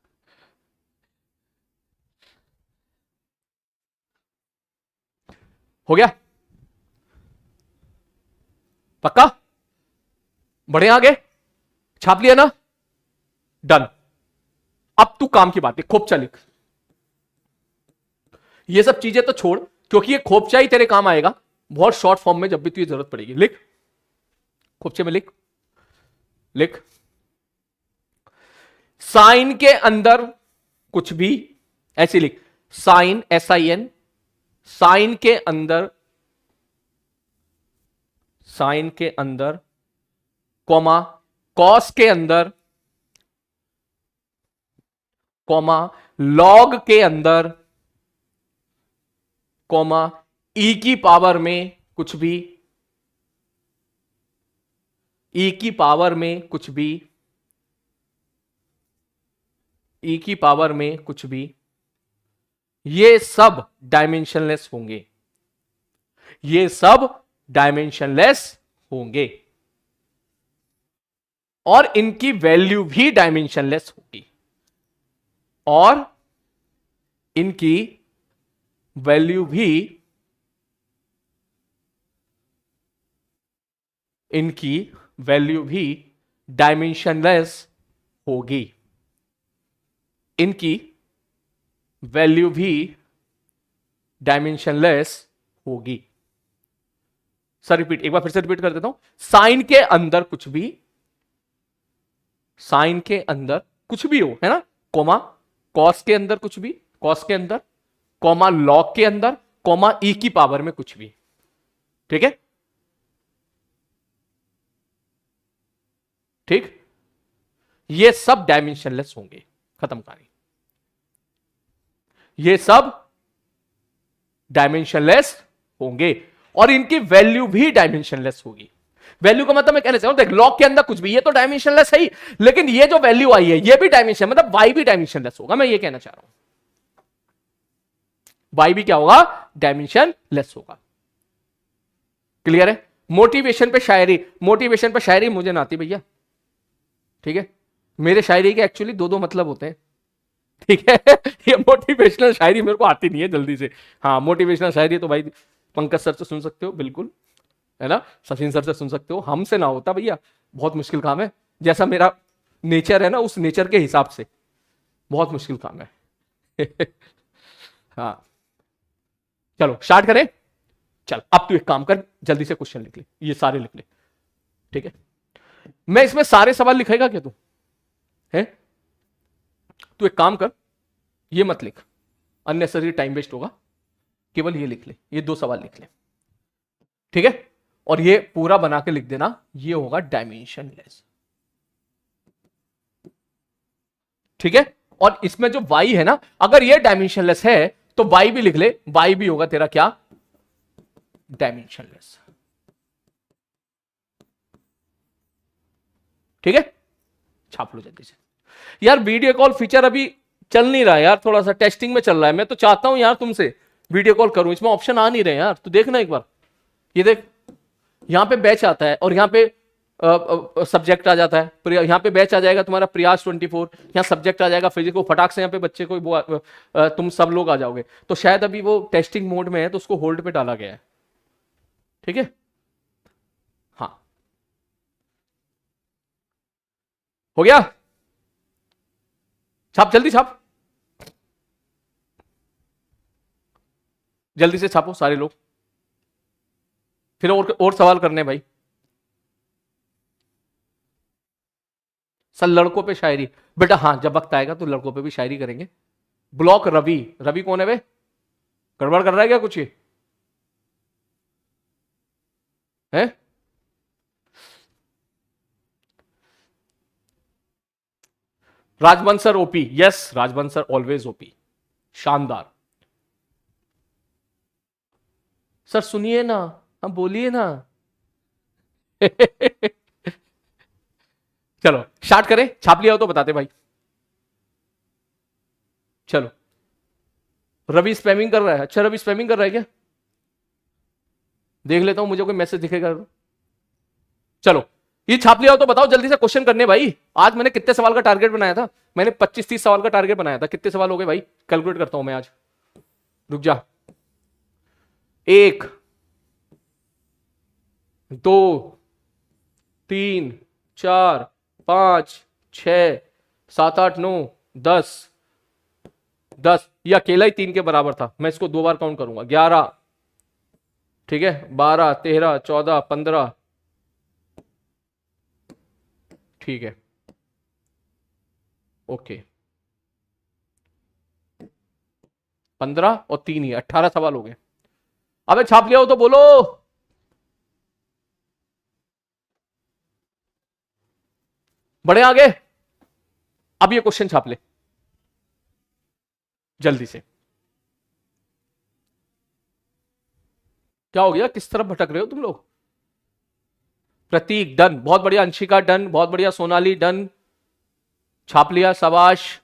हो गया? पक्का? बढ़े आगे? छाप लिया ना? डन। अब तू काम की बात है, खोपचा लिख। ये सब चीजें तो छोड़, क्योंकि ये खोपचा ही तेरे काम आएगा बहुत शॉर्ट फॉर्म में, जब भी तुझे जरूरत पड़ेगी। लिख, खोपचे में लिख, लिख। साइन के अंदर कुछ भी, ऐसे लिख, साइन, SIN, साइन के अंदर, साइन के अंदर, कॉमा, कॉस के अंदर, कॉमा, लॉग के अंदर, कॉमा, ई की पावर में कुछ भी, ई की पावर में कुछ भी, ई की पावर में कुछ भी, ये सब डायमेंशनलेस होंगे, ये सब डायमेंशनलेस होंगे, और इनकी वैल्यू भी डायमेंशनलेस होगी, और इनकी वैल्यू भी, इनकी वैल्यू भी डायमेंशनलेस होगी, इनकी वैल्यू भी डायमेंशनलेस होगी। सर रिपीट, एक बार फिर से रिपीट कर देता हूं। साइन के अंदर कुछ भी, साइन के अंदर कुछ भी हो, है ना, कोमा, कॉस के अंदर कुछ भी, कॉस के अंदर, कॉमा, लॉग के अंदर, कॉमा, ई की पावर में कुछ भी, ठीक है, ठीक। ये सब डायमेंशनलेस होंगे, खत्म कहानी, ये सब डायमेंशनलेस होंगे, और इनकी वैल्यू भी डायमेंशनलेस होगी। वैल्यू का मतलब मैं कहना चाहूं, देख, लॉग के अंदर कुछ भी, ये तो डायमेंशनलेस है ही, लेकिन ये जो वैल्यू आई है ये भी डायमेंशन, मतलब वाई भी डायमेंशनलेस होगा, मैं ये कहना चाह रहा हूं, वाई भी क्या होगा, डायमेंशनलेस होगा। क्लियर है? मोटिवेशन पे शायरी, मोटिवेशन पे शायरी मुझे ना आती भैया, ठीक है, मेरे शायरी के एक्चुअली दो दो मतलब होते हैं, ठीक है। ये मोटिवेशनल शायरी मेरे को आती नहीं है जल्दी से। हाँ, मोटिवेशनल शायरी तो भाई पंकज सर से सुन सकते हो, बिल्कुल, है ना, सचिन सर से सुन सकते हो, हमसे ना होता भैया, बहुत मुश्किल काम है, जैसा मेरा नेचर है ना, उस नेचर के हिसाब से बहुत मुश्किल काम है। हाँ, चलो स्टार्ट करें। चल अब तू एक काम कर, जल्दी से क्वेश्चन लिख ले, ये सारे लिख ले, ठीक है, मैं इसमें सारे सवाल लिखेगा क्या तू है? तू एक काम कर, ये मत लिख, अननेसेसरी टाइम वेस्ट होगा, केवल ये लिख ले, ये 2 सवाल लिख ले, ठीक है? और ये पूरा बना के लिख देना, ये होगा डायमेंशनलेस, ठीक है? और इसमें जो y है ना, अगर ये डायमेंशनलेस है तो y भी लिख ले, y भी होगा तेरा क्या? डायमेंशनलेस, ठीक है? छाप लो जल्दी से। यार वीडियो कॉल फीचर अभी चल नहीं रहा है यार, थोड़ा सा टेस्टिंग में चल रहा है, मैं तो चाहता हूं यार तुमसे वीडियो कॉल करूं, इसमें ऑप्शन आ नहीं रहे यार, तू देखना एक बार, ये देख, यहां पे बैच आता है और यहां पे सब्जेक्ट आ जाता है, यहां पे बैच आ जाएगा तुम्हारा प्रयास 24, यहां सब्जेक्ट आ जाएगा फिजिक्स, को फटाक से यहां पे बच्चे को वो तुम सब लोग आ जाओगे, तो शायद अभी वो टेस्टिंग मोड में है तो उसको होल्ड पे डाला गया है, ठीक है? हाँ, हो गया? छाप, जल्दी छाप, जल्दी से छापो सारे लोग, फिर और सवाल करने भाई। सर लड़कों पे शायरी, बेटा हाँ जब वक्त आएगा तो लड़कों पे भी शायरी करेंगे। ब्लॉक रवि, रवि कौन है बे? गड़बड़ कर रहा है क्या कुछ ये? है? राजबंसर ओपी, यस राजबंसर ऑलवेज ओपी, शानदार। सर सुनिए ना, हम बोलिए ना। चलो स्टार्ट करें, छाप लिया हो तो बताते भाई। चलो, रवि स्पैमिंग कर रहा है, अच्छा रवि स्पैमिंग कर रहा है क्या? देख लेता हूं, मुझे कोई मैसेज दिखेगा तो। चलो ये छाप लिया हो तो बताओ जल्दी से, क्वेश्चन करने भाई। आज मैंने कितने सवाल का टारगेट बनाया था? मैंने 25-30 सवाल का टारगेट बनाया था, कितने सवाल हो गए भाई? कैलकुलेट करता हूं मैं आज, रुक जा। 1 2 3 4 5 6 7 8 9 10 10, ये अकेला ही 3 के बराबर था, मैं इसको 2 बार काउंट करूंगा। 11, ठीक है, 12 13 14 15, ठीक है, ओके, 15 और 3 ही 18 सवाल हो गए। अबे छाप लिया हो तो बोलो। बढ़े आगे, अब ये क्वेश्चन छाप ले जल्दी से। क्या हो गया, किस तरफ भटक रहे हो तुम लोग? प्रतीक डन, बहुत बढ़िया। अंशिका डन, बहुत बढ़िया। सोनाली डन, छाप लिया, शाबाश।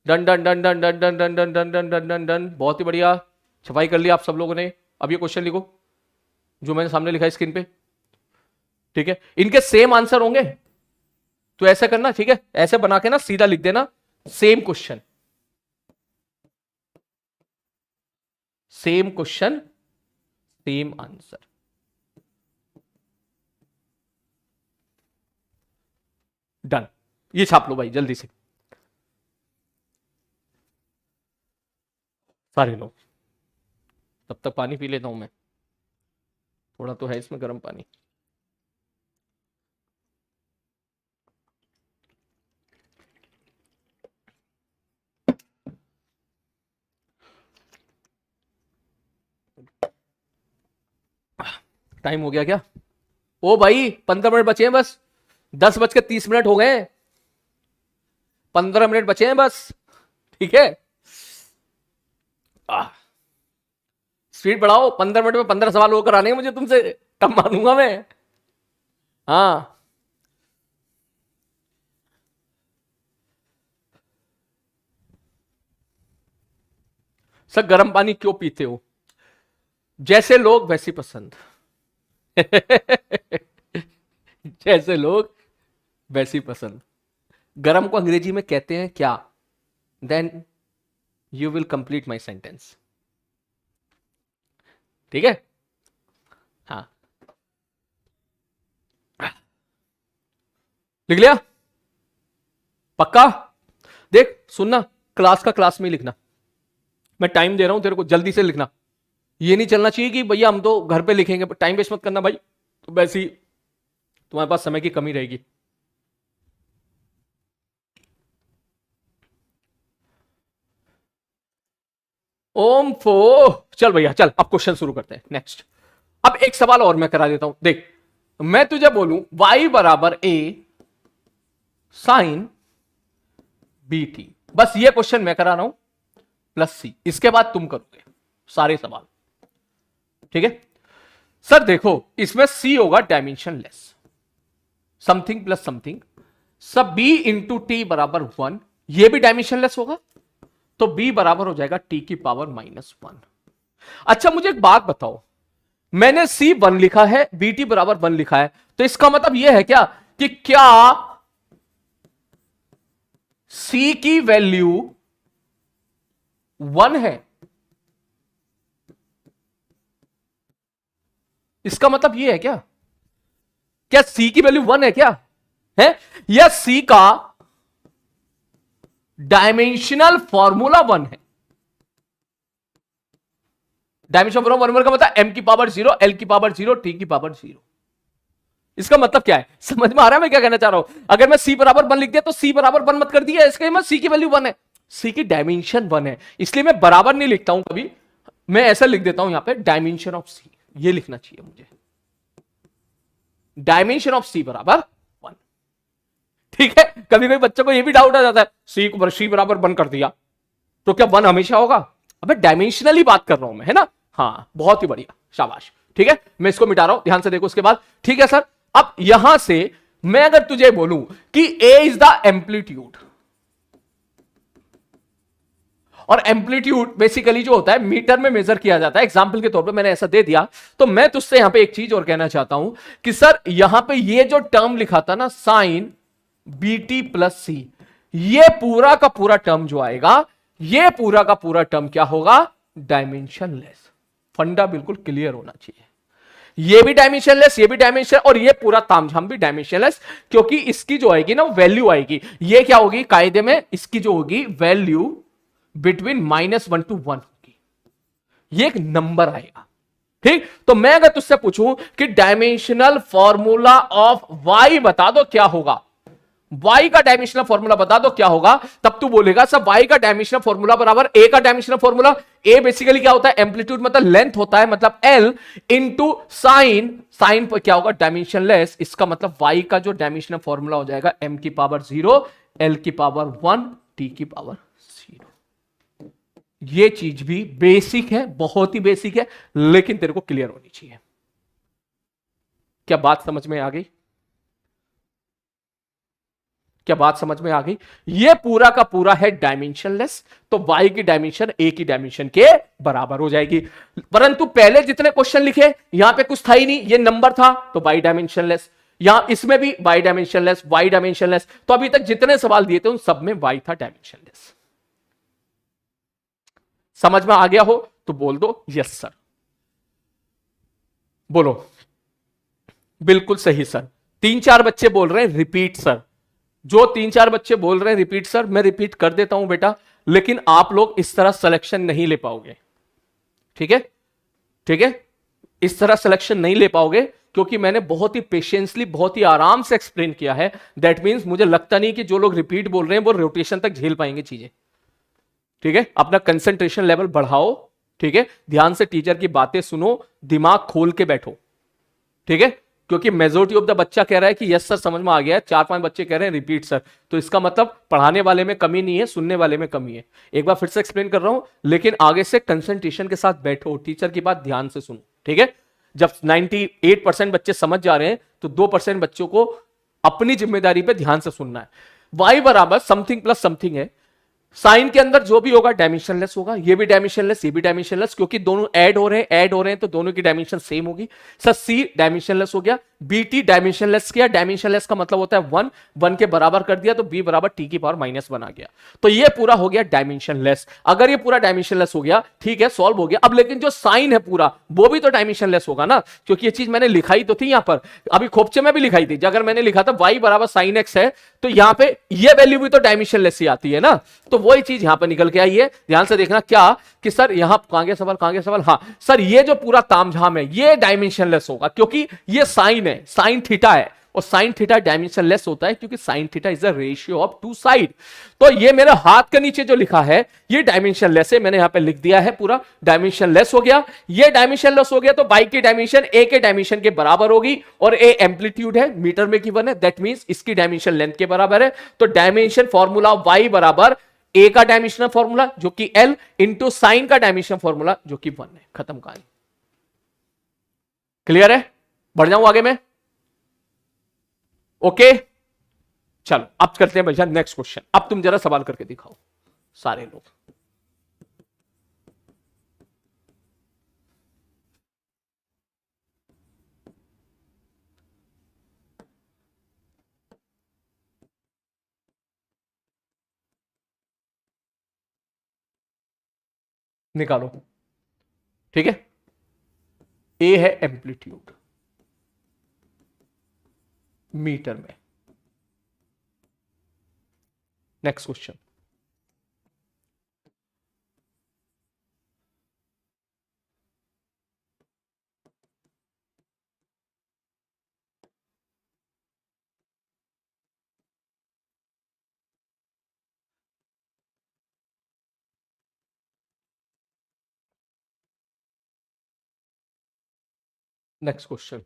Done done done done done done done done done done done done done, बहुत ही बढ़िया, छपाई कर लिया आप सब लोगों ने। अब ये क्वेश्चन लिखो जो मैंने सामने लिखा है स्क्रीन पे, ठीक है? इनके सेम आंसर होंगे तो ऐसा करना, ठीक है? ऐसे बना के ना सीधा लिख देना, same question, same question same answer. Done, ये छाप लो भाई जल्दी से सारे लोग। तब तक पानी पी लेता हूं मैं, थोड़ा तो है इसमें गर्म पानी। टाइम हो गया क्या? ओ भाई 15 मिनट बचे हैं बस, 10:30 हो गए, 15 मिनट बचे हैं बस, ठीक है? स्पीड बढ़ाओ, 15 मिनट में 15 सवाल होकर आने हैं मुझे तुमसे, कम मानूंगा मैं। हाँ, सर गर्म पानी क्यों पीते हो? जैसे लोग वैसी पसंद। जैसे लोग वैसी पसंद। गरम को अंग्रेजी में कहते हैं क्या? Then you will complete my sentence, ठीक है? हाँ, लिख लिया? पक्का? देख सुनना, क्लास का क्लास में ही लिखना, मैं टाइम दे रहा हूं तेरे को, जल्दी से लिखना। ये नहीं चलना चाहिए कि भैया हम तो घर पे लिखेंगे, टाइम वेस्ट मत करना भाई। तो वैसे ही तुम्हारे पास समय की कमी रहेगी। ओम फो, चल भैया चल, अब क्वेश्चन शुरू करते हैं। नेक्स्ट, अब एक सवाल और मैं करा देता हूं। देख, मैं तुझे बोलूं y बराबर a साइन बी टी, बस ये क्वेश्चन मैं करा रहा हूं, प्लस सी, इसके बाद तुम करोगे सारे सवाल, ठीक है। सर देखो, इसमें सी होगा dimension less, something plus something, सब b इंटू टी बराबर 1, ये भी डायमेंशन लेस होगा, तो b बराबर हो जाएगा t की पावर -1। अच्छा मुझे एक बात बताओ, मैंने c 1 लिखा है, bt बराबर 1 लिखा है, तो इसका मतलब यह है क्या कि क्या c की वैल्यू 1 है? इसका मतलब यह है क्या c की वैल्यू 1 है क्या है, या c का डायमेंशनल फॉर्मूला 1 है? डायमेंशन फॉर्मूला 1 का मतलब m की पावर 0, l की पावर 0, t की पावर 0। इसका मतलब क्या है, समझ में आ रहा है मैं क्या कहना चाह रहा हूं? अगर मैं c बराबर 1 लिख दिया तो c बराबर 1 मत कर दिया, इसका मतलब c की वैल्यू 1 है, c की डायमेंशन 1 है, इसलिए मैं बराबर नहीं लिखता हूं कभी, मैं ऐसा लिख देता हूं यहां पे डायमेंशन ऑफ c, ये लिखना चाहिए मुझे, डायमेंशन ऑफ c बराबर 1, ठीक है। कभी कभी बच्चों को ये भी डाउट आ जाता है, c बराबर 1 कर दिया तो क्या 1 हमेशा होगा? अबे डायमेंशनली बात कर रहा हूं मैं, है ना। हाँ बहुत ही बढ़िया, शाबाश, ठीक है। मैं इसको मिटा रहा हूं, ध्यान से देखो उसके बाद, ठीक है सर। अब यहां से मैं अगर तुझे बोलूं कि a इज द एम्पलीट्यूड, और एम्पलीट्यूड बेसिकली जो होता है मीटर में मेजर किया जाता है, एग्जांपल के तौर पे मैंने ऐसा दे दिया, तो मैं तुझसे यहां पे एक चीज और कहना चाहता हूं कि सर यहां पे ये जो टर्म लिखा था ना साइन बीटी प्लस सी, ये पूरा का पूरा टर्म जो आएगा, ये पूरा का पूरा टर्म क्या होगा? Dimension less. फंडा बिल्कुल क्लियर होना चाहिए, ये भी डायमेंशन लेस, ये भी डायमेंशन, और ये पूरा तामझाम भी डायमेंशन लेस, क्योंकि इसकी जो आएगी ना वैल्यू आएगी, ये क्या होगी कायदे में, इसकी जो होगी वैल्यू बिटवीन -1 to 1 होगी, ये एक नंबर आएगा, ठीक। तो मैं अगर तुझसे पूछूं कि डायमेंशनल फॉर्मूला ऑफ y बता दो क्या होगा, y का डायमेंशनल फॉर्मूला बता दो क्या होगा, तब तू बोलेगा सब y का डायमेंशनल फॉर्मूला बराबर a का डायमेंशनल फॉर्मूला। a बेसिकली क्या होता है? एम्पलीट्यूड मतलब लेंथ होता है, मतलब l इंटू साइन, साइन पर क्या होगा? डायमेंशन लेस, इसका मतलब y का जो डायमेंशनल फॉर्मूला हो जाएगा m की पावर 0, l की पावर 1, t की पावर 0। ये चीज भी बेसिक है, बहुत ही बेसिक है, लेकिन तेरे को क्लियर होनी चाहिए। क्या बात समझ में आ गई? क्या बात समझ में आ गई? ये पूरा का पूरा है डायमेंशनलेस, तो y की डायमेंशन a की डायमेंशन के बराबर हो जाएगी। परंतु पहले जितने क्वेश्चन लिखे यहां पे कुछ था ही नहीं, ये नंबर था तो y डायमेंशनलेस, यहां इसमें भी y डायमेंशनलेस, y डायमेंशनलेस, तो अभी तक जितने सवाल दिए थे उन सब में y था डायमेंशनलेस। समझ में आ गया हो तो बोल दो यस सर, बोलो बिल्कुल सही सर। 3-4 बच्चे बोल रहे हैं रिपीट सर, जो 3-4 बच्चे बोल रहे हैं रिपीट सर, मैं रिपीट कर देता हूं बेटा, लेकिन आप लोग इस तरह सिलेक्शन नहीं ले पाओगे, ठीक है, ठीक है, इस तरह सिलेक्शन नहीं ले पाओगे, क्योंकि मैंने बहुत ही पेशेंसली, बहुत ही आराम से एक्सप्लेन किया है। दैट मींस मुझे लगता नहीं कि जो लोग रिपीट बोल रहे हैं वो रोटेशन तक झेल पाएंगे चीजें, ठीक है। अपना कंसंट्रेशन लेवल बढ़ाओ, ठीक है, ध्यान से टीचर की बातें सुनो, दिमाग खोल के बैठो, ठीक है, क्योंकि मेजोरिटी ऑफ द बच्चा कह रहा है कि यस सर समझ में आ गया है, 4-5 बच्चे कह रहे हैं रिपीट सर, तो इसका मतलब पढ़ाने वाले में कमी नहीं है, सुनने वाले में कमी है। एक बार फिर से एक्सप्लेन कर रहा हूं, लेकिन आगे से कंसंट्रेशन के साथ बैठो, टीचर की बात ध्यान से सुनो, ठीक है। जब 98% बच्चे समझ जा रहे हैं तो 2% बच्चों को अपनी जिम्मेदारी पे ध्यान से सुनना है। y बराबर समथिंग प्लस समथिंग है, साइन के अंदर जो भी होगा डायमेंशनलेस होगा, ये भी डायमेंशनलेस, ये भी डायमेंशनलेस, क्योंकि दोनों ऐड हो रहे हैं तो दोनों की डायमेंशन सेम होगी। सर सी डायमेंशनलेस हो गया, बीटी डायमेंशनलेस किया, डायमेंशनलेस का मतलब होता है 1, 1 के बराबर कर दिया तो बी बराबर टी की पावर -1 आ गया, तो ये पूरा हो गया डायमेंशनलेस। अगर ये पूरा डायमेंशनलेस हो गया, ठीक है, सॉल्व हो गया। अब लेकिन जो साइन है पूरा वो भी तो डायमेंशनलेस होगा ना, क्योंकि ये चीज मैंने लिखाई तो थी यहां पर, अभी खोपचे में भी लिखाई थी। अगर मैंने लिखा था y बराबर साइन एक्स है, तो यहां पे ये वैल्यू भी तो डायमेंशनलेस ही आती है ना, तो वही चीज यहां पर निकल के आई है। ध्यान से देखना क्या कि सर यहां कहां सवाल, हाँ सर ये जो पूरा तामझाम है ये डायमेंशनलेस होगा, क्योंकि ये साइन है, साइन थीटा है, और साइन थीटा डायमेंशन लेस होता है क्योंकि sine theta is the ratio of two side. तो ये मेरे हाथ के नीचे जो लिखा है ये डायमेंशन लेस है, मैंने यहां पे लिख दिया है पूरा डायमेंशन लेस हो गया। ये डायमेंशन लेस हो गया तो बाई की डायमेंशन ए के डायमेंशन के बराबर होगी और ए एम्पलीट्यूड है, मीटर में गिवन है, दैट मींस इसकी डायमेंशन लेंथ के बराबर है। तो डायमेंशन फॉर्मूला वाई बराबर ए का डायमेंशनल फॉर्मूला जो कि एल इंटू साइन का डायमेंशन फॉर्मूला जो कि 1 है। खत्म कहानी। क्लियर है? बढ़ जाऊं आगे में? ओके चलो अब करते हैं भैया नेक्स्ट क्वेश्चन। अब तुम जरा सवाल करके दिखाओ सारे लोग। निकालो। ठीक है, ए है एम्पलीट्यूड मीटर में। Next question. Next question.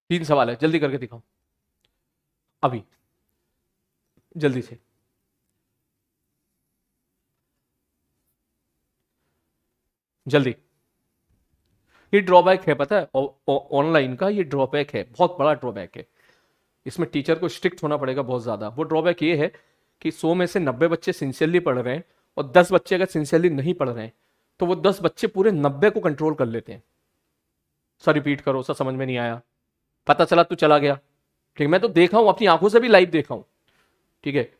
तीन सवाल है, जल्दी करके दिखाओ अभी, जल्दी से। जल्दी। ये ड्रॉबैक है पता है ऑनलाइन का, ये ड्रॉबैक है, बहुत बड़ा ड्रॉबैक है। इसमें टीचर को स्ट्रिक्ट होना पड़ेगा बहुत ज्यादा। वो ड्रॉबैक ये है कि 100 में से 90 बच्चे सिंसियरली पढ़ रहे हैं और 10 बच्चे अगर सिंसियरली नहीं पढ़ रहे हैं तो वो 10 बच्चे पूरे 90 को कंट्रोल कर लेते हैं। सर रिपीट करो, सर समझ में नहीं आया, पता चला तू चला गया। ठीक है, मैं तो देखा हूं, अपनी आंखों से भी लाइव देखा हूं। ठीक है,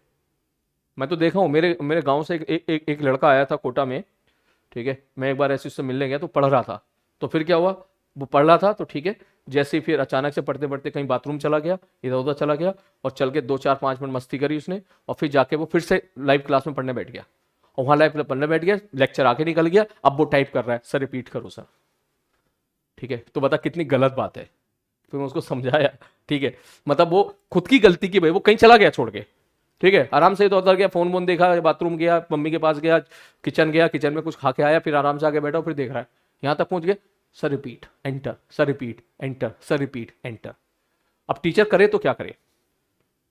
मैं तो देखा हूं, मेरे गांव से एक लड़का आया था कोटा में। ठीक है, मैं एक बार ऐसे उससे मिलने गया तो पढ़ रहा था, तो फिर क्या हुआ, वो पढ़ रहा था तो ठीक है, जैसे ही फिर अचानक से पढ़ते पढ़ते कहीं बाथरूम चला गया, इधर उधर चला गया और चल के 2-4-5 मिनट मस्ती करी उसने और फिर जाके वो फिर से लाइव क्लास में पढ़ने बैठ गया और वहां लाइव पढ़ने बैठ गया, लेक्चर आके निकल गया। अब वो टाइप कर रहा है सर रिपीट करो सर। ठीक है, तो बता कितनी गलत बात है। फिर मैं उसको समझाया। ठीक है, मतलब वो खुद की गलती की, भाई वो कहीं चला गया छोड़ के। ठीक है, आराम से इधर उधर गया, फोन वोन देखा, बाथरूम गया, मम्मी के पास गया, किचन गया, किचन में कुछ खा के आया, फिर आराम से आके बैठा, फिर देख रहा है यहां तक पहुंच गए, sir repeat enter, sir repeat enter, sir repeat enter. अब टीचर करे तो क्या करे?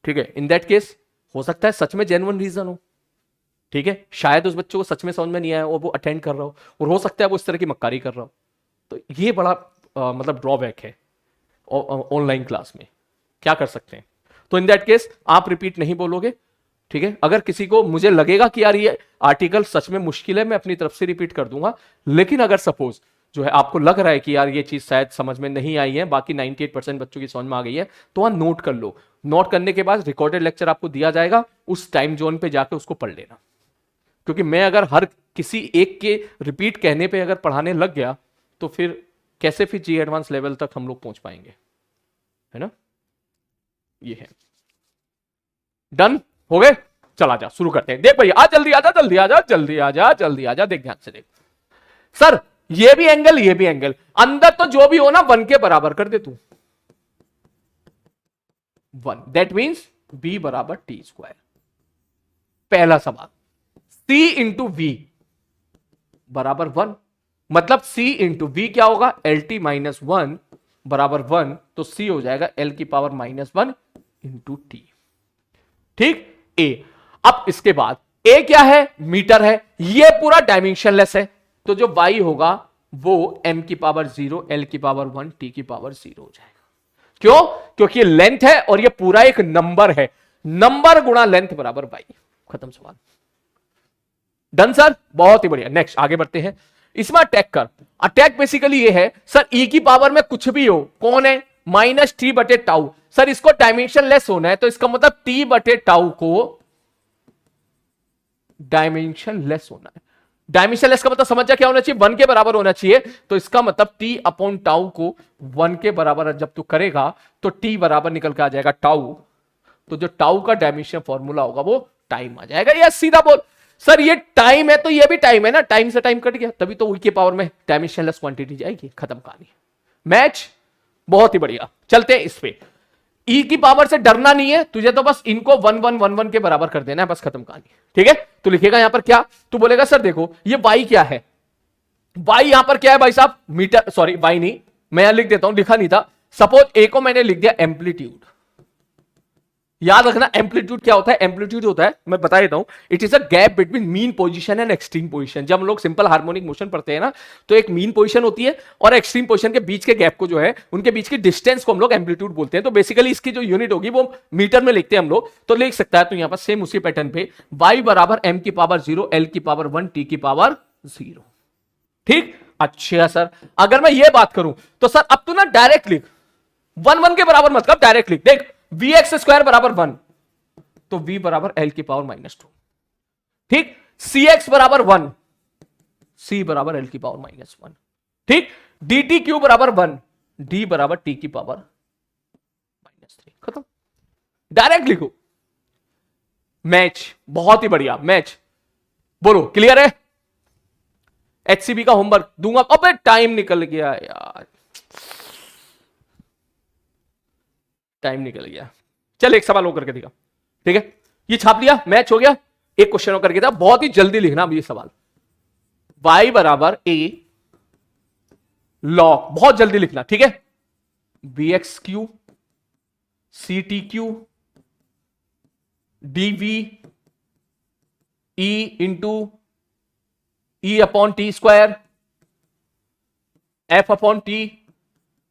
ठीक है, इन दैट केस हो सकता है सच में जेन्युइन रीजन हो। ठीक है, शायद उस बच्चे को सच में समझ में नहीं आया और वो अटेंड कर रहा हो, और हो सकता है वो इस तरह की मक्कारी कर रहा हो। तो ये बड़ा मतलब ड्रॉबैक है ऑनलाइन क्लास में। क्या कर सकते हैं? तो इन दैट केस आप रिपीट नहीं बोलोगे। ठीक है, अगर किसी को मुझे लगेगा कि यार ये आर्टिकल सच में मुश्किल है, मैं अपनी तरफ से रिपीट कर दूंगा। लेकिन अगर सपोज जो है आपको लग रहा है कि यार ये चीज शायद समझ में नहीं आई है, बाकी 98% बच्चों की समझ में आ गई है, तो वहां नोट कर लो। नोट करने के बाद रिकॉर्डेड लेक्चर आपको दिया जाएगा, उस टाइम जोन पे जाके उसको पढ़ लेना। क्योंकि मैं अगर हर किसी एक के रिपीट कहने पे अगर पढ़ाने लग गया तो फिर कैसे फिर जी एडवांस लेवल तक हम लोग पहुंच पाएंगे, है ना? ये है। डन हो गए? चला जा, शुरू करते हैं। देख भैया, आ जल्दी आजा, जल्दी आजा, जल्दी आजा, जल्दी आजा। देख ध्यान से देख। सर ये भी एंगल, ये भी एंगल, अंदर तो जो भी हो ना 1 के बराबर कर दे तू। 1, दैट मीन्स b बराबर टी स्क्वायर। पहला सवाल, c इंटू वी बराबर 1, मतलब c इंटू वी क्या होगा, एल टी माइनस 1 बराबर 1, तो c हो जाएगा l की पावर -1 इंटू टी। ठीक, a। अब इसके बाद a क्या है, मीटर है, ये पूरा डायमेंशनलेस है, तो जो y होगा वो m की पावर 0, l की पावर 1, t की पावर 0 हो जाएगा। क्यों? क्योंकि ये लेंथ है और ये पूरा एक नंबर है, नंबर गुणा लेंथ बराबर y। खत्म सवाल। डन सर, बहुत ही बढ़िया। नेक्स्ट आगे बढ़ते हैं। इसमें अटैक कर, अटैक बेसिकली ये है सर e की पावर में कुछ भी हो, कौन है, -t/τ। सर इसको डायमेंशन लेस होना है, तो इसका मतलब t/τ को डायमेंशन लेस होना है। डायमेंशनलेस का मतलब समझ जा क्या होना चाहिए, 1 के बराबर होना चाहिए। तो इसका मतलब टी अपॉन टाउ को 1 के बराबर जब तू करेगा तो टी बराबर निकल के आ जाएगा टाउ। तो जो टाउ का डायमेंशन फॉर्मूला होगा वो टाइम आ जाएगा। यस, सीधा बोल सर ये टाइम है तो ये भी टाइम है ना, टाइम से टाइम कट गया, तभी तो ई के पावर में डायमेंशनलेस क्वांटिटी जाएगी। खत्म कहानी, मैच। बहुत ही बढ़िया, चलते हैं इस पे। ई की पावर से डरना नहीं है तुझे, तो बस इनको 1 1 1 1 के बराबर कर देना है, बस खत्म कहानी। ठीक है, तो लिखेगा यहां पर क्या, तू बोलेगा सर देखो ये वाई क्या है, वाई यहां पर क्या है भाई साहब, मीटर, सॉरी वाई नहीं, मैं यहां लिख देता हूं, लिखा नहीं था। सपोज ए को मैंने लिख दिया एम्पलीट्यूड। याद रखना एम्पलीट्यूड क्या होता है, एम्पलीट्यूड होता है, मैं बता देता हूं, it is a gap between mean position and extreme position. जब हम लोग सिंपल हार्मोनिक मोशन पढ़ते हैं ना, तो एक मीन पोजीशन होती है और एक्सट्रीम पोजीशन के बीच के गैप को जो है, उनके बीच की डिस्टेंस को हम लोग एम्पलीट्यूड बोलते हैं। तो बेसिकली इसकी जो यूनिट होगी वो मीटर में लिखते हैं हम लोग, तो लिख सकता है। तो यहां पर सेम उसी पैटर्न पे y बराबर m की पावर 0 l की पावर 1 t की पावर 0। ठीक, अच्छा सर अगर मैं ये बात करूं तो सर अब तू ना डायरेक्ट लिख, 1 1 के बराबर मतलब डायरेक्ट लिख, देख vx स्क्वायर बराबर 1, तो v बराबर l की पावर -2। ठीक, cx बराबर 1, c बराबर l की पावर -1। ठीक, dt क्यू बराबर 1, d बराबर t की पावर -3। खत्म, डायरेक्ट लिखो, मैच। बहुत ही बढ़िया, मैच। बोलो क्लियर है। एचसीबी का होमवर्क दूंगा, अबे टाइम निकल गया यार, टाइम निकल गया। चल एक सवाल होकर के दिखा, ठीक है, ये छाप लिया, मैच हो गया। एक क्वेश्चन होकर के था, बहुत ही जल्दी लिखना अब ये सवाल, y बराबर a लॉग, बहुत जल्दी लिखना, ठीक है, B X Q C T Q D V E into E upon T square F upon T.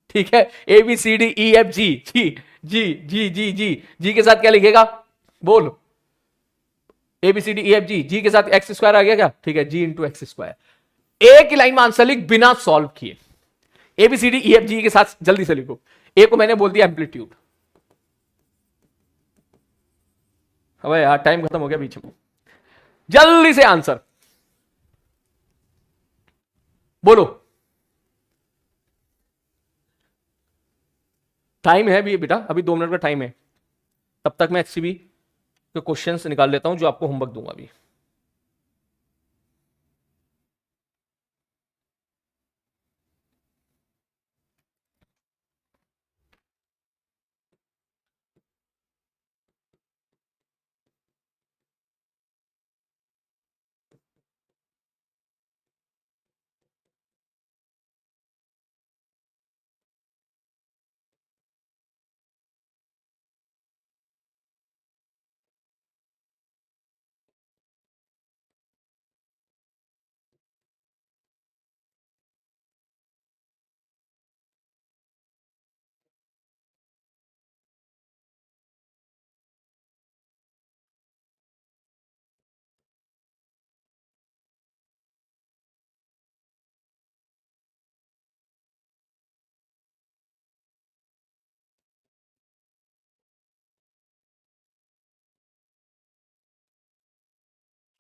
ठीक है, A B C D E F G, G G G G G G के साथ क्या लिखेगा, बोल, A B C D E F G, G के साथ एक्स स्क्वायर आ गया क्या, ठीक है, जी इंटू एक्स स्क्वायर। एक ही लाइन में आंसर लिख बिना सॉल्व किए, A B C D E F G के साथ जल्दी से लिखो। ए को मैंने बोल दिया एम्पलीट्यूड। अबे यार टाइम खत्म हो गया बीच में, जल्दी से आंसर बोलो। टाइम है भी बेटा, अभी 2 मिनट का टाइम है, तब तक मैं एचसीबी के क्वेश्चंस निकाल लेता हूं जो आपको होमवर्क दूंगा अभी।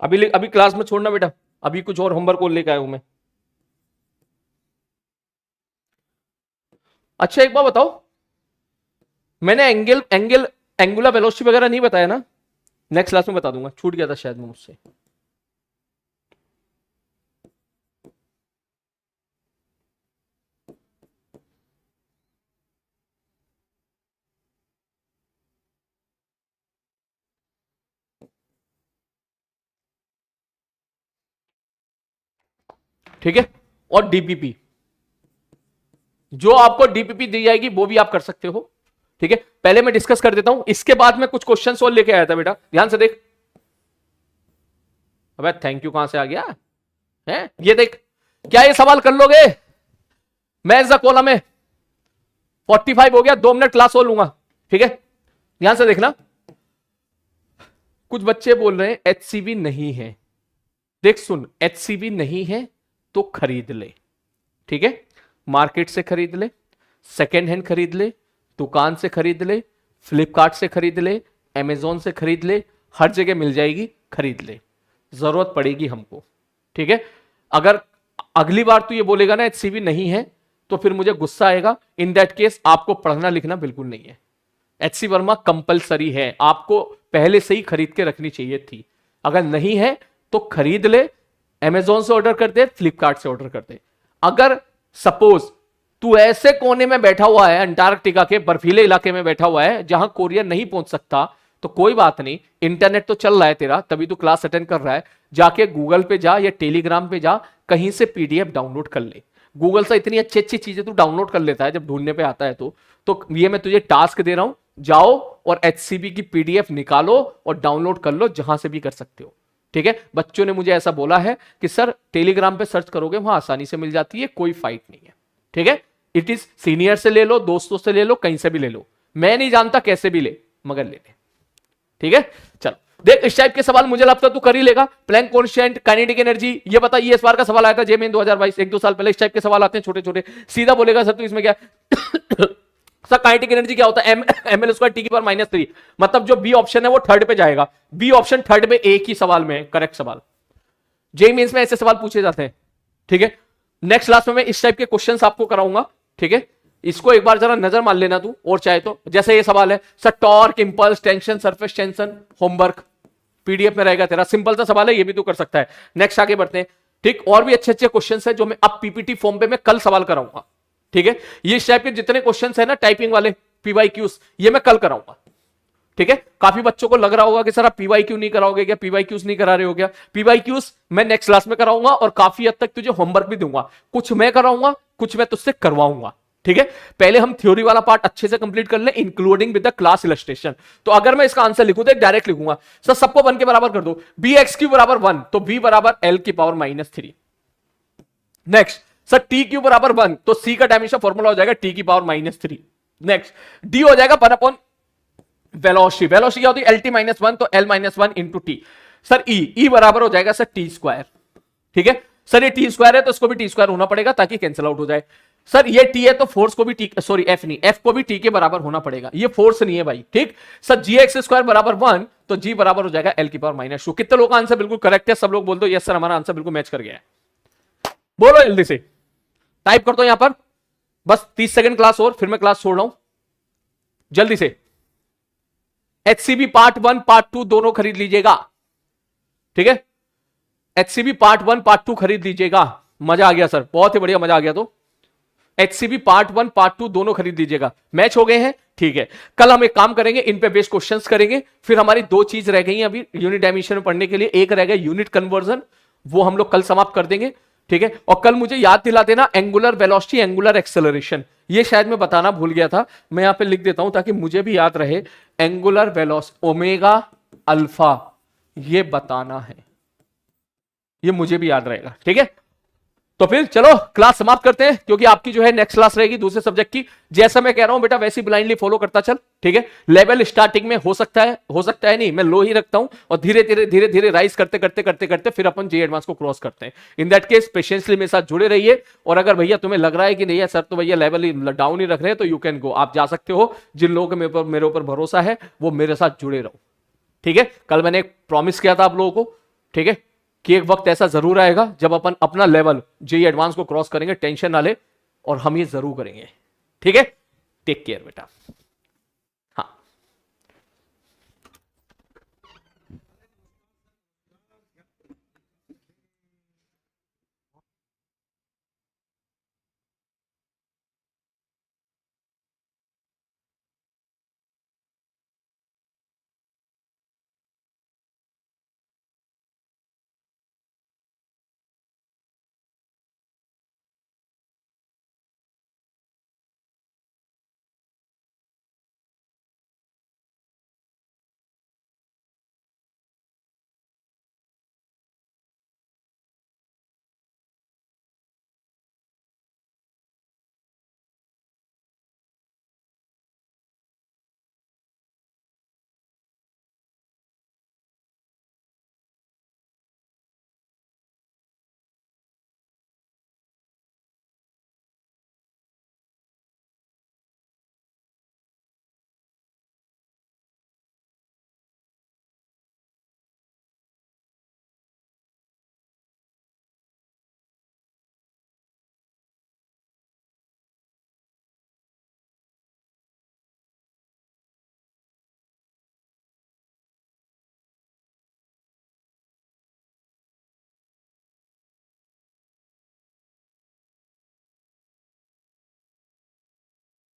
अभी क्लास में छोड़ना बेटा, अभी कुछ और होमवर्क को लेकर आया हूं मैं। अच्छा एक बार बताओ, मैंने एंगुलर वेलोसिटी वगैरह नहीं बताया ना, नेक्स्ट क्लास में बता दूंगा, छूट गया था शायद मुझसे। ठीक है, और डीपीपी, जो आपको डीपीपी दी जाएगी वो भी आप कर सकते हो। ठीक है, पहले मैं डिस्कस कर देता हूं, इसके बाद मैं कुछ क्वेश्चन सोल्व लेके आया था बेटा, ध्यान से देख। अबे थैंक यू कहां से आ गया है, ये देख, क्या ये सवाल कर लोगे, मैं इस कोला में 45 हो गया, 2 मिनट क्लास हो लूंगा। ठीक है, ध्यान से देखना। कुछ बच्चे बोल रहे हैं एचसीबी नहीं है, देख सुन, एचसीबी नहीं है तो खरीद ले। ठीक है, मार्केट से खरीद ले, सेकेंड हैंड खरीद ले, दुकान से खरीद ले, फ्लिपकार्ट से खरीद ले, अमेजोन से खरीद ले, हर जगह मिल जाएगी, खरीद ले, जरूरत पड़ेगी हमको। ठीक है। अगर अगली बार तू ये बोलेगा ना HCV नहीं है तो फिर मुझे गुस्सा आएगा। इन दैट केस आपको पढ़ना लिखना बिल्कुल नहीं है। HC वर्मा कंपलसरी है, आपको पहले से ही खरीद के रखनी चाहिए थी। अगर नहीं है तो खरीद ले, अमेजोन से ऑर्डर कर दे, फ्लिपकार्ट से ऑर्डर कर दे। अगर सपोज तू ऐसे कोने में बैठा हुआ है, अंटार्कटिका के बर्फीले इलाके में बैठा हुआ है जहां कोरियर नहीं पहुंच सकता, तो कोई बात नहीं, इंटरनेट तो चल रहा है तेरा, तभी तू क्लास अटेंड कर रहा है। जाके गूगल पे जा या टेलीग्राम पे जा, कहीं से PDF डाउनलोड कर ले। गूगल से इतनी अच्छी अच्छी चीजें तू डाउनलोड कर लेता है जब ढूंढने पे आता है तो ये मैं तुझे टास्क दे रहा हूं, जाओ और HCV की PDF निकालो और डाउनलोड कर लो, जहां से भी कर सकते हो। ठीक है। बच्चों ने मुझे ऐसा बोला है कि सर टेलीग्राम पे सर्च करोगे वहां आसानी से मिल जाती है, कोई फाइट नहीं है। ठीक है। इट इज सीनियर से ले लो, दोस्तों से ले लो, कहीं से भी ले लो, मैं नहीं जानता कैसे भी ले, मगर ले ले। ठीक है। चलो देख, इस टाइप के सवाल मुझे लगता है तू कर ही लेगा। प्लैंक कांस्टेंट, काइनेटिक एनर्जी, ये बता, ये इस बार का सवाल आया था जेमेन 2022, 1-2 साल पहले। इस टाइप के सवाल आते हैं छोटे छोटे, सीधा बोलेगा सर तू इसमें क्या सर काइनेटिक एनर्जी क्या होता है, ml स्क्वायर टी की पावर -3, मतलब जो बी ऑप्शन है वो थर्ड पे जाएगा। बी ऑप्शन थर्ड पे एक ही सवाल में करेक्ट सवाल। जेई मेंस में ऐसे सवाल पूछे जाते हैं। ठीक है। नेक्स्ट क्लास में मैं इस टाइप के क्वेश्चंस आपको कराऊंगा। ठीक है। इसको एक बार जरा नजर मान लेना तू, और चाहे तो जैसे ये सवाल है sir torque, impulse, tension, surface tension, homework PDF में रहेगा तेरा, सिंपल सा सवाल है, ये भी तू कर सकता है। नेक्स्ट आगे बढ़ते हैं। ठीक। और भी अच्छे अच्छे क्वेश्चंस है जो मैं अब PPT फॉर्म पे मैं कल सवाल कराऊंगा। ठीक है। ये इस टाइप के जितने क्वेश्चंस है ना टाइपिंग वाले PYQs, ये मैं कल कराऊंगा। ठीक है। काफी बच्चों को लग रहा होगा कि सर आप PYQ नहीं कराओगे क्या, PYQs नहीं करा रहे हो क्या। PYQs मैं नेक्स्ट क्लास में कराऊंगा और काफी हद तक तुझे होमवर्क भी दूंगा, कुछ मैं कराऊंगा, कुछ मैं तुझसे करवाऊंगा। ठीक है। पहले हम थ्योरी वाला पार्ट अच्छे से कंप्लीट कर ले, including with the class illustration. तो अगर मैं इसका आंसर लिखूं तो एक डायरेक्ट लिखूंगा, सर सबको 1 के बराबर कर दो, bx³ बराबर 1, तो b बराबर l की पावर -3। नेक्स्ट, सर t³ बराबर 1, तो c का डायमेंशन फॉर्मूला हो जाएगा t की पावर -3। नेक्स्ट, d हो जाएगा 1 अपॉन वेलोसिटी। वेलोसिटी क्या होती है, LT-1, तो L-1 into T. Sir e बराबर हो जाएगा सर t²। ठीक है। सर ये t² है तो इसको भी t² होना पड़ेगा ताकि कैंसिल आउट हो जाए। सर ये t है तो फोर्स को भी f नहीं, f को भी t के बराबर होना पड़ेगा, ये फोर्स नहीं है भाई। ठीक। सर gx² बराबर 1, तो g बराबर हो जाएगा l की पावर -2। कितने लोग का आंसर बिल्कुल करेक्ट है, सब लोग बोल दो यस सर हमारा आंसर बिल्कुल मैच कर गया है। बोलो जल्दी से, टाइप कर दो यहां पर। बस 30 सेकंड क्लास और फिर मैं क्लास छोड़ रहा हूं, जल्दी से। HCV पार्ट 1 पार्ट 2 दोनों खरीद लीजिएगा। ठीक है। HCV पार्ट 1 पार्ट 2 खरीद लीजिएगा। मजा आ गया सर, बहुत ही बढ़िया, मजा आ गया। तो HCV पार्ट 1 पार्ट 2 दोनों खरीद लीजिएगा। मैच हो गए हैं। ठीक है। कल हम एक काम करेंगे, इन पे बेस्ड क्वेश्चंस करेंगे। फिर हमारी 2 चीज रह गई अभी यूनिट डायमेंशन में पढ़ने के लिए, एक रह गया यूनिट कन्वर्जन, वो हम लोग कल समाप्त कर देंगे। ठीक है। और कल मुझे याद दिला देना एंगुलर वेलोसिटी, एंगुलर एक्सेलरेशन, ये शायद मैं बताना भूल गया था, मैं यहां पे लिख देता हूं ताकि मुझे भी याद रहे। एंगुलर वेलोसिटी ओमेगा अल्फा, ये बताना है, ये मुझे भी याद रहेगा। ठीक है। तो फिर चलो क्लास समाप्त करते हैं, क्योंकि आपकी जो है नेक्स्ट क्लास रहेगी दूसरे सब्जेक्ट की। जैसा मैं कह रहा हूं बेटा वैसे ब्लाइंडली फॉलो करता चल। ठीक है। लेवल स्टार्टिंग में हो सकता है नहीं, मैं लो ही रखता हूं, और धीरे धीरे राइज करते करते फिर अपन जे एडवांस को क्रॉस करते हैं। इन दैट केस पेशेंसली मेरे साथ जुड़े रहिए, और अगर भैया तुम्हें लग रहा है कि नहीं है सर तो भैया लेवल डाउन ही रख रहे हैं, तो यू कैन गो, आप जा सकते हो। जिन लोगों को मेरे ऊपर भरोसा है वो मेरे साथ जुड़े रहो। ठीक है। कल मैंने एक प्रॉमिस किया था आप लोगों को, ठीक है, कि एक वक्त ऐसा जरूर आएगा जब अपन अपना लेवल जेईई एडवांस को क्रॉस करेंगे, टेंशन ना ले, और हम ये जरूर करेंगे। ठीक है। टेक केयर बेटा।